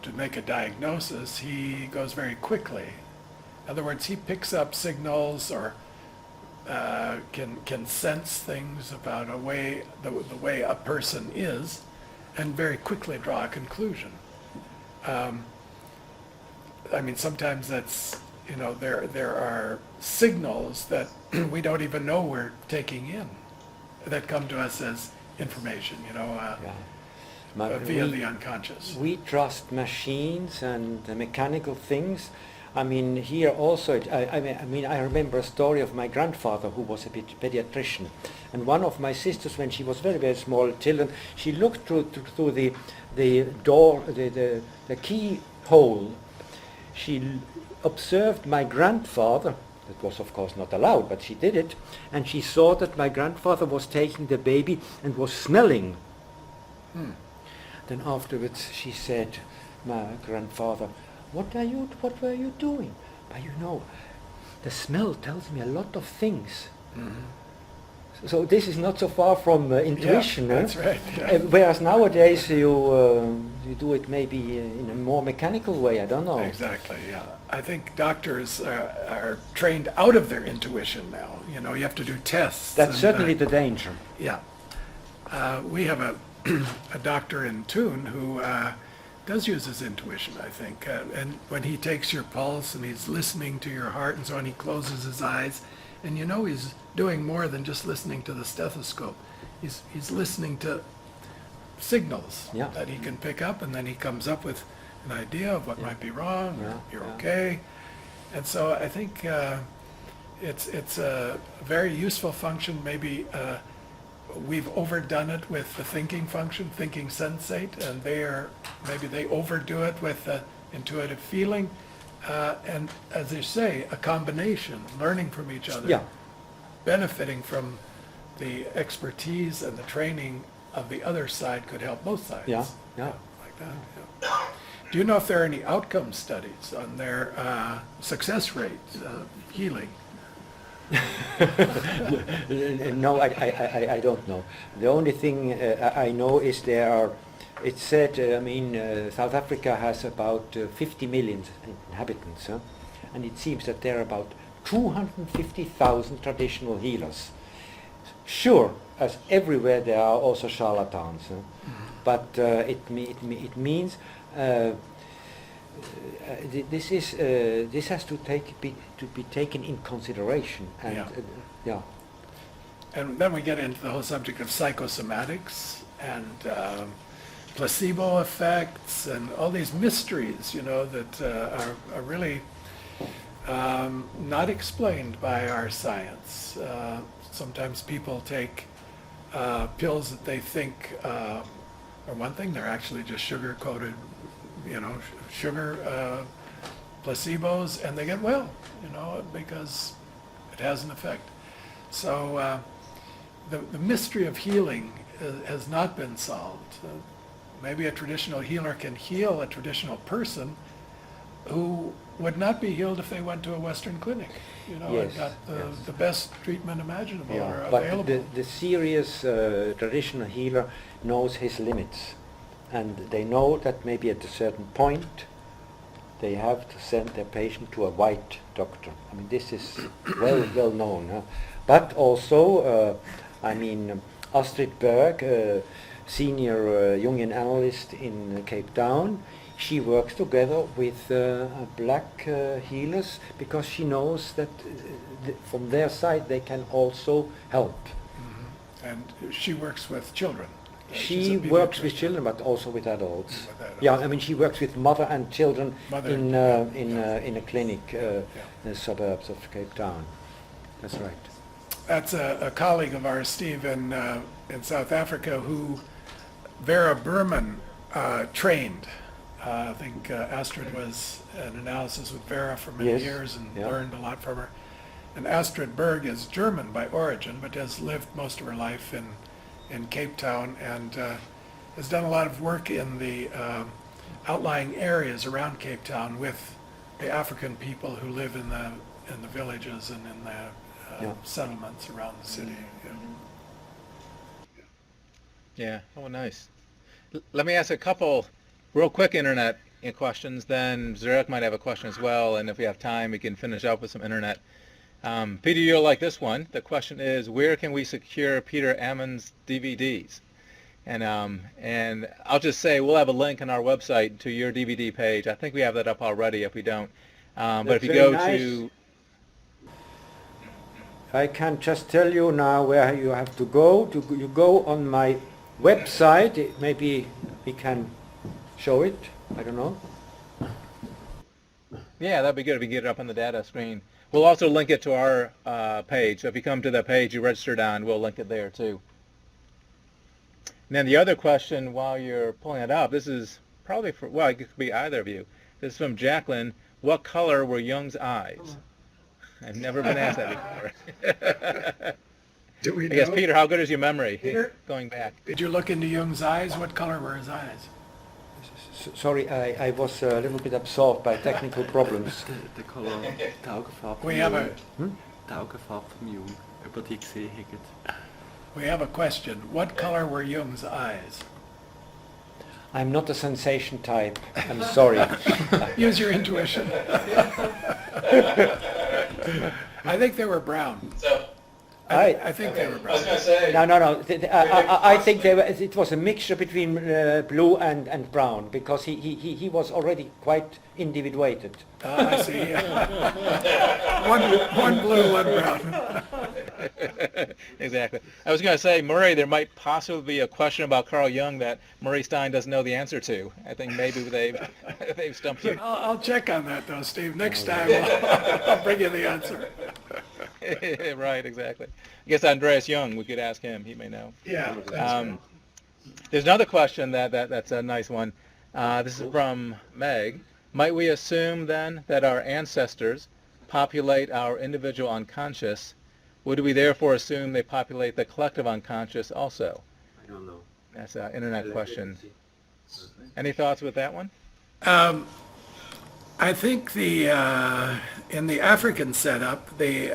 Speaker 2: To make a diagnosis, he goes very quickly. In other words, he picks up signals or can sense things about the way a person is, and very quickly draw a conclusion. I mean, sometimes that's there are signals that we don't even know we're taking in, that come to us as information, via the unconscious.
Speaker 3: We trust machines and mechanical things. I mean, here also, I remember a story of my grandfather who was a pediatrician. And one of my sisters, when she was very, very small children, she looked through the door, the keyhole. She observed my grandfather. That was, of course, not allowed, but she did it. And she saw that my grandfather was taking the baby and was smelling. Then afterwards she said, my grandfather, what were you doing? But you know, the smell tells me a lot of things. So this is not so far from intuition.
Speaker 2: Yeah, that's right. Yeah.
Speaker 3: Whereas nowadays you do it maybe in a more mechanical way. I don't know.
Speaker 2: Exactly. Yeah. I think doctors are trained out of their intuition now. You know, you have to do tests.
Speaker 3: That's certainly the danger.
Speaker 2: Yeah. We have a a doctor in Thun who does use his intuition, I think. And when he takes your pulse and he's listening to your heart and so on, he closes his eyes. And you know he's doing more than just listening to the stethoscope. He's listening to signals that he can pick up, and then he comes up with an idea of what might be wrong, or you're okay. And so I think it's a very useful function. Maybe we've overdone it with the thinking function, thinking sensate, and maybe they overdo it with the intuitive feeling. And as you say, a combination, learning from each other, benefiting from the expertise and the training of the other side could help both sides.
Speaker 3: Yeah.
Speaker 2: Like that. Yeah. Do you know if there are any outcome studies on their success rate of healing?
Speaker 3: No, I don't know. The only thing I know is it's said, South Africa has about 50 million inhabitants, and it seems that there are about 250,000 traditional healers. Sure, as everywhere there are also charlatans, but it means this has to be taken in consideration. And
Speaker 2: and then we get into the whole subject of psychosomatics and placebo effects and all these mysteries, you know, that are really not explained by our science. Sometimes people take pills that they think are one thing, they're actually just sugar-coated, sugar placebos, and they get well, because it has an effect. So the mystery of healing has not been solved. Maybe a traditional healer can heal a traditional person who would not be healed if they went to a Western clinic, and got the best treatment imaginable or available.
Speaker 3: But the serious traditional healer knows his limits, and they know that maybe at a certain point they have to send their patient to a white doctor. I mean, this is well known. Huh? But also, Astrid Berg, senior Jungian analyst in Cape Town, she works together with black healers because she knows that from their side they can also help.
Speaker 2: Mm-hmm. And she works with children.
Speaker 3: She works with children, but also with adults. She works with mother and children in a clinic in the suburbs of Cape Town. That's right.
Speaker 2: That's a colleague of ours, Steve, in South Africa, who Vera Berman trained. I think Astrid was an analysis with Vera for many years and learned a lot from her. And Astrid Berg is German by origin, but has lived most of her life in Cape Town and has done a lot of work in the outlying areas around Cape Town with the African people who live in the villages and in the settlements around the city.
Speaker 15: Yeah. Oh, nice. Let me ask a couple real quick internet questions, then Zurek might have a question as well, and if we have time we can finish up with some internet. Peter, you'll like this one. The question is, where can we secure Peter Ammon's DVDs? And I'll just say we'll have a link on our website to your DVD page. I think we have that up already if we don't. But if you go to...
Speaker 3: I can just tell you now where you have to go. You go on my website. Maybe we can show it. I don't know.
Speaker 15: Yeah, that'd be good if we get it up on the data screen. We'll also link it to our page. So if you come to the page you registered on, we'll link it there too. And then the other question, while you're pulling it up, this is probably for, well, it could be either of you. This is from Jacqueline. What color were Jung's eyes? I've never been asked that before.
Speaker 2: Do we
Speaker 15: I guess,
Speaker 2: know?
Speaker 15: Peter, how good is your memory?
Speaker 2: Peter?
Speaker 15: Going back.
Speaker 2: Did you look into Jung's eyes? What color were his eyes?
Speaker 3: Sorry, I was a little bit absorbed by technical problems.
Speaker 10: Der color, die Augenfarbe
Speaker 2: We have a
Speaker 10: die Augenfarbe vom Jung, über die gesehen habt.
Speaker 2: we have a question. What color were Jung's eyes?
Speaker 3: I'm not a sensation type. I'm sorry.
Speaker 2: Use your intuition. I think they were brown. I think they were brown.
Speaker 1: I was going to say.
Speaker 3: No. I think it was a mixture between blue and brown, because he was already quite individuated.
Speaker 2: I see. one blue, one brown.
Speaker 15: Exactly. I was going to say, Murray, there might possibly be a question about Carl Jung that Murray Stein doesn't know the answer to. I think maybe they've stumped you.
Speaker 2: I'll check on that though, Steve. Next time I'll bring you the answer.
Speaker 15: Right, exactly. I guess Andreas Jung, we could ask him. He may know.
Speaker 2: Yeah.
Speaker 15: There's another question that's a nice one. This is from Meg. Might we assume then that our ancestors populate our individual unconscious? Would we therefore assume they populate the collective unconscious also?
Speaker 3: I don't know.
Speaker 15: That's an internet question. Any thoughts with that one?
Speaker 2: I think in the African setup, the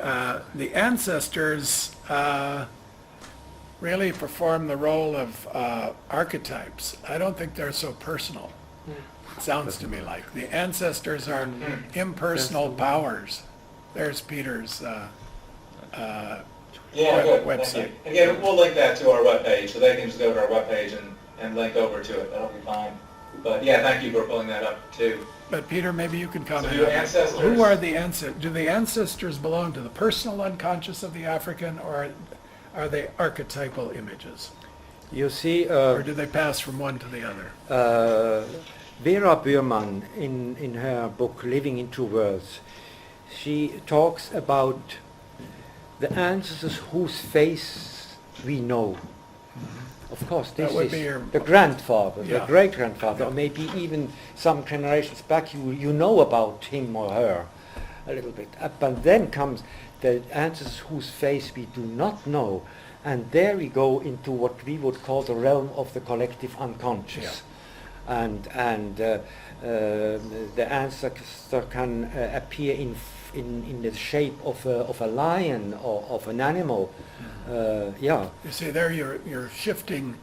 Speaker 2: ancestors really perform the role of archetypes. I don't think they're so personal. It sounds to me like the ancestors are impersonal powers. There's Peter's website.
Speaker 1: Again, we'll link that to our webpage, so they can just go to our webpage and link over to it. That'll be fine. But yeah, thank you for pulling that up too.
Speaker 2: But Peter, maybe you can comment.
Speaker 1: So your ancestors.
Speaker 2: Who are the ancestors? Do the ancestors belong to the personal unconscious of the African, or are they archetypal images?
Speaker 3: You see,
Speaker 2: or do they pass from one to the other?
Speaker 3: Vera Burman, in her book Living in Two Worlds, she talks about the ancestors whose face we know. Of course, this is the grandfather, the great-grandfather, or maybe even some generations back, you know about him or her a little bit. But then comes the ancestors whose face we do not know, and there we go into what we would call the realm of the collective unconscious. And the ancestor can appear in the shape of a lion or of an animal.
Speaker 2: You see, there you're shifting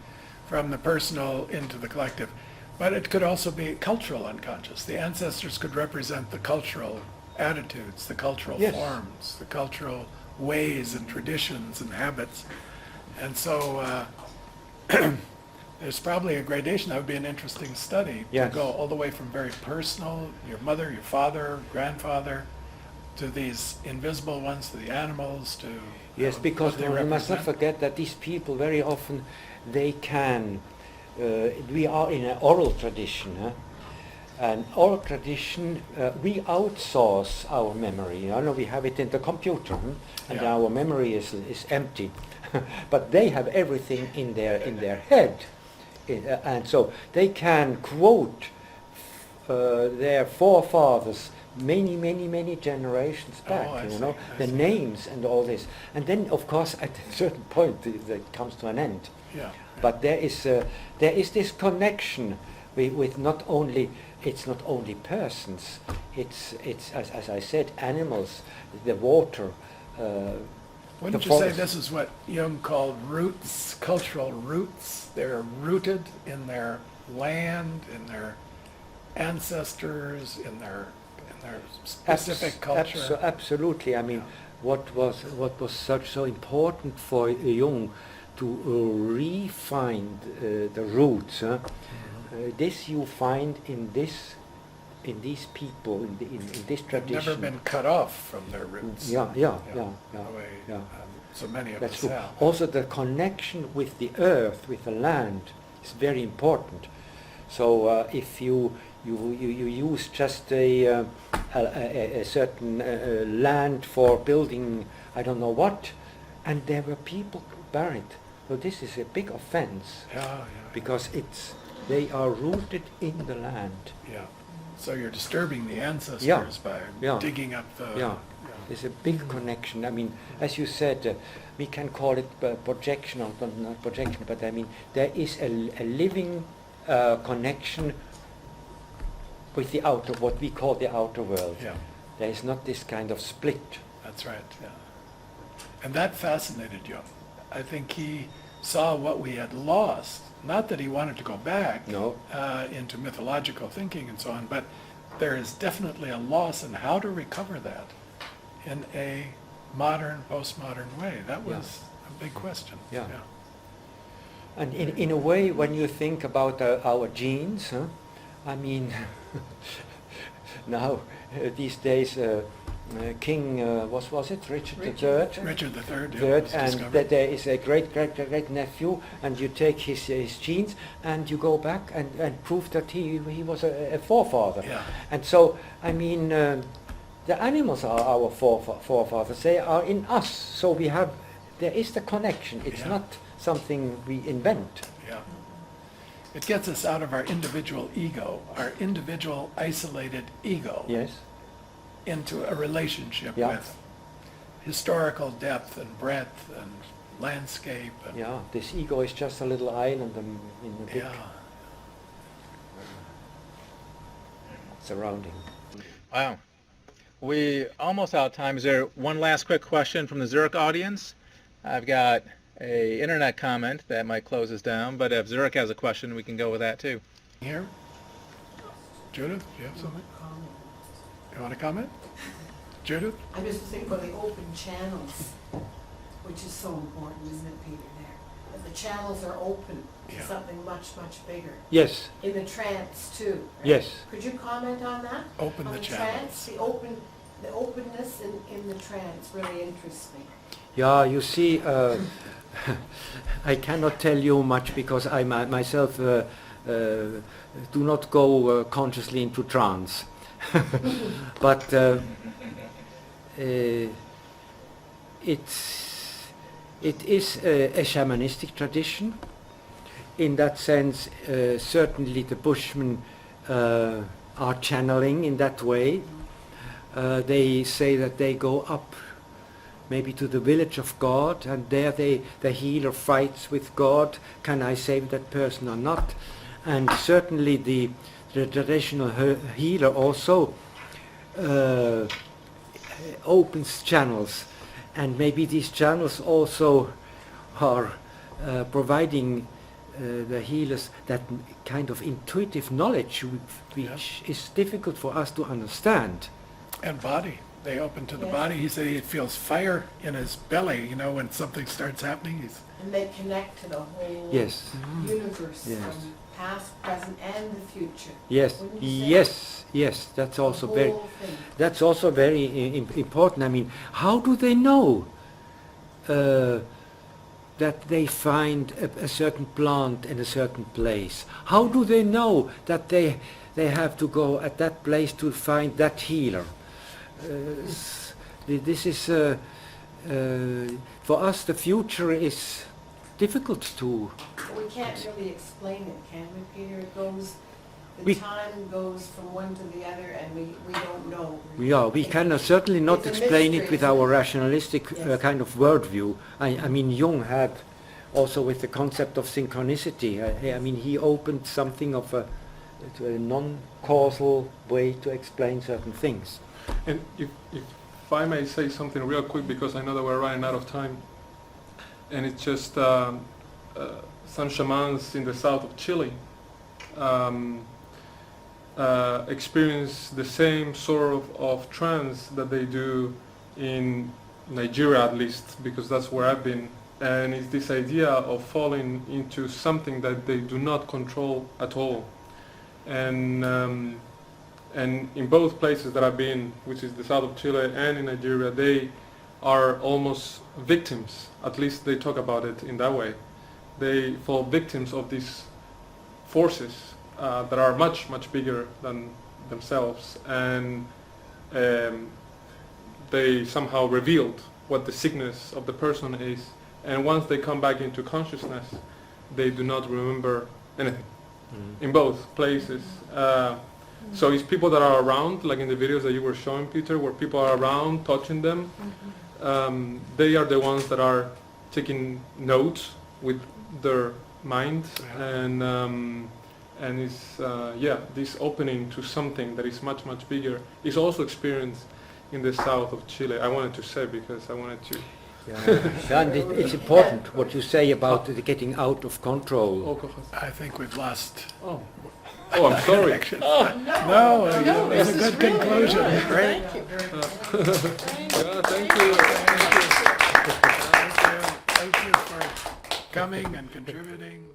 Speaker 2: from the personal into the collective, but it could also be cultural unconscious. The ancestors could represent the cultural attitudes, the cultural forms, the cultural ways and traditions and habits, and so there's probably a gradation. That would be an interesting study to go all the way from very personal, your mother, your father, grandfather, to these invisible ones, to the animals, to
Speaker 3: yes, because we must not forget that these people very often they can. We are in an oral tradition, and oral tradition we outsource our memory. You know, we have it in the computer, and our memory is empty, but they have everything in their head, and so they can quote their forefathers many generations back, you know, the names and all this. And then, of course, at a certain point, it comes to an end.
Speaker 2: Yeah.
Speaker 3: But there is this connection with not only, it's not only persons, it's as I said, animals, the water,
Speaker 2: Wouldn't you say this is what Jung called roots, cultural roots? They're rooted in their land, in their ancestors, in their specific culture.
Speaker 3: Absolutely. I mean, what was so important for Jung to re-find the roots. This you find in these people, in this tradition.
Speaker 2: Never been cut off from their roots.
Speaker 3: Yeah.
Speaker 2: So many of
Speaker 3: That's
Speaker 2: us
Speaker 3: true.
Speaker 2: have.
Speaker 3: Also, the connection with the earth, with the land, is very important. So if you use just a certain land for building, I don't know what, and there were people buried. So this is a big offense. Because they are rooted in the land.
Speaker 2: Yeah. So you're disturbing the ancestors by digging up the.
Speaker 3: There's a big connection. I mean, as you said, we can call it projection or not projection, but I mean there is a living connection with the outer, what we call the outer world.
Speaker 2: Yeah.
Speaker 3: There is not this kind of split.
Speaker 2: That's right, yeah. And that fascinated Jung. I think he saw what we had lost. Not that he wanted to go back into mythological thinking and so on, but there is definitely a loss in how to recover that in a modern, postmodern way. That was a big question.
Speaker 3: Yeah. And in a way, when you think about our genes, I mean, now these days, King was it Richard III?
Speaker 2: Richard III,
Speaker 3: Third, and there is a great nephew, and you take his genes and you go back and prove that he was a forefather.
Speaker 2: Yeah.
Speaker 3: And so, I mean, the animals are our forefathers. They are in us. So there is the connection. It's not something we invent.
Speaker 2: Yeah. It gets us out of our individual ego, our individual isolated ego.
Speaker 3: Yes.
Speaker 2: Into a relationship with historical depth and breadth and landscape. And
Speaker 3: this ego is just a little island in the big surrounding.
Speaker 15: Wow. We almost out of time. Is there one last quick question from the Zurich audience? I've got a internet comment that might close us down, but if Zurich has a question, we can go with that too.
Speaker 2: Here? Judith, do you have something? You want to comment? Judith?
Speaker 4: I'm just thinking about the open channels, which is so important, isn't it, Peter, there? That the channels are open to something much, much bigger.
Speaker 3: Yes.
Speaker 4: In the trance, too. Right?
Speaker 3: Yes.
Speaker 4: Could you comment on that?
Speaker 2: Open
Speaker 4: on
Speaker 2: the
Speaker 4: trance, the openness in the trance really interests me.
Speaker 3: Yeah, you see, I cannot tell you much because I myself do not go consciously into trance. But it is a shamanistic tradition. In that sense, certainly the Bushmen are channeling in that way. They say that they go up maybe to the village of God, and there the healer fights with God. Can I save that person or not? And certainly the traditional healer also opens channels, and maybe these channels also are providing the healers that kind of intuitive knowledge which is difficult for us to understand.
Speaker 2: And body. They open to the body. He said he feels fire in his belly, you know, when something starts happening.
Speaker 4: And they connect to the whole universe, from past, present, and the future.
Speaker 3: Yes, yes. That's also very important. I mean, how do they know that they find a certain plant in a certain place? How do they know that they have to go at that place to find that healer? This is for us. The future is difficult to.
Speaker 4: We can't really explain it, can we, Peter? It goes. Time goes from one to the other, and we don't know.
Speaker 3: We can certainly not explain it with our rationalistic kind of worldview. I mean, Jung had also with the concept of synchronicity. I mean, he opened something of a non-causal way to explain certain things.
Speaker 14: And if I may say something real quick, because I know that we're running out of time, and it's just some shamans in the south of Chile experience the same sort of trance that they do in Nigeria, at least, because that's where I've been. And it's this idea of falling into something that they do not control at all. And in both places that I've been, which is the south of Chile and in Nigeria, they are almost victims. At least they talk about it in that way. They fall victims of these forces that are much, much bigger than themselves. And they somehow revealed what the sickness of the person is. And once they come back into consciousness, they do not remember anything. In both places. So it's people that are around, like in the videos that you were showing, Peter, where people are around touching them. They are the ones that are taking notes with their mind, and And it's, this opening to something that is much, much bigger is also experienced in the south of Chile. I wanted to say because I wanted to...
Speaker 3: Yeah, and it's important what you say about the getting out of control.
Speaker 2: I think we've lost.
Speaker 14: Oh, I'm sorry.
Speaker 2: No, it was a good conclusion. Great.
Speaker 14: Thank you.
Speaker 2: Thank you for coming and contributing.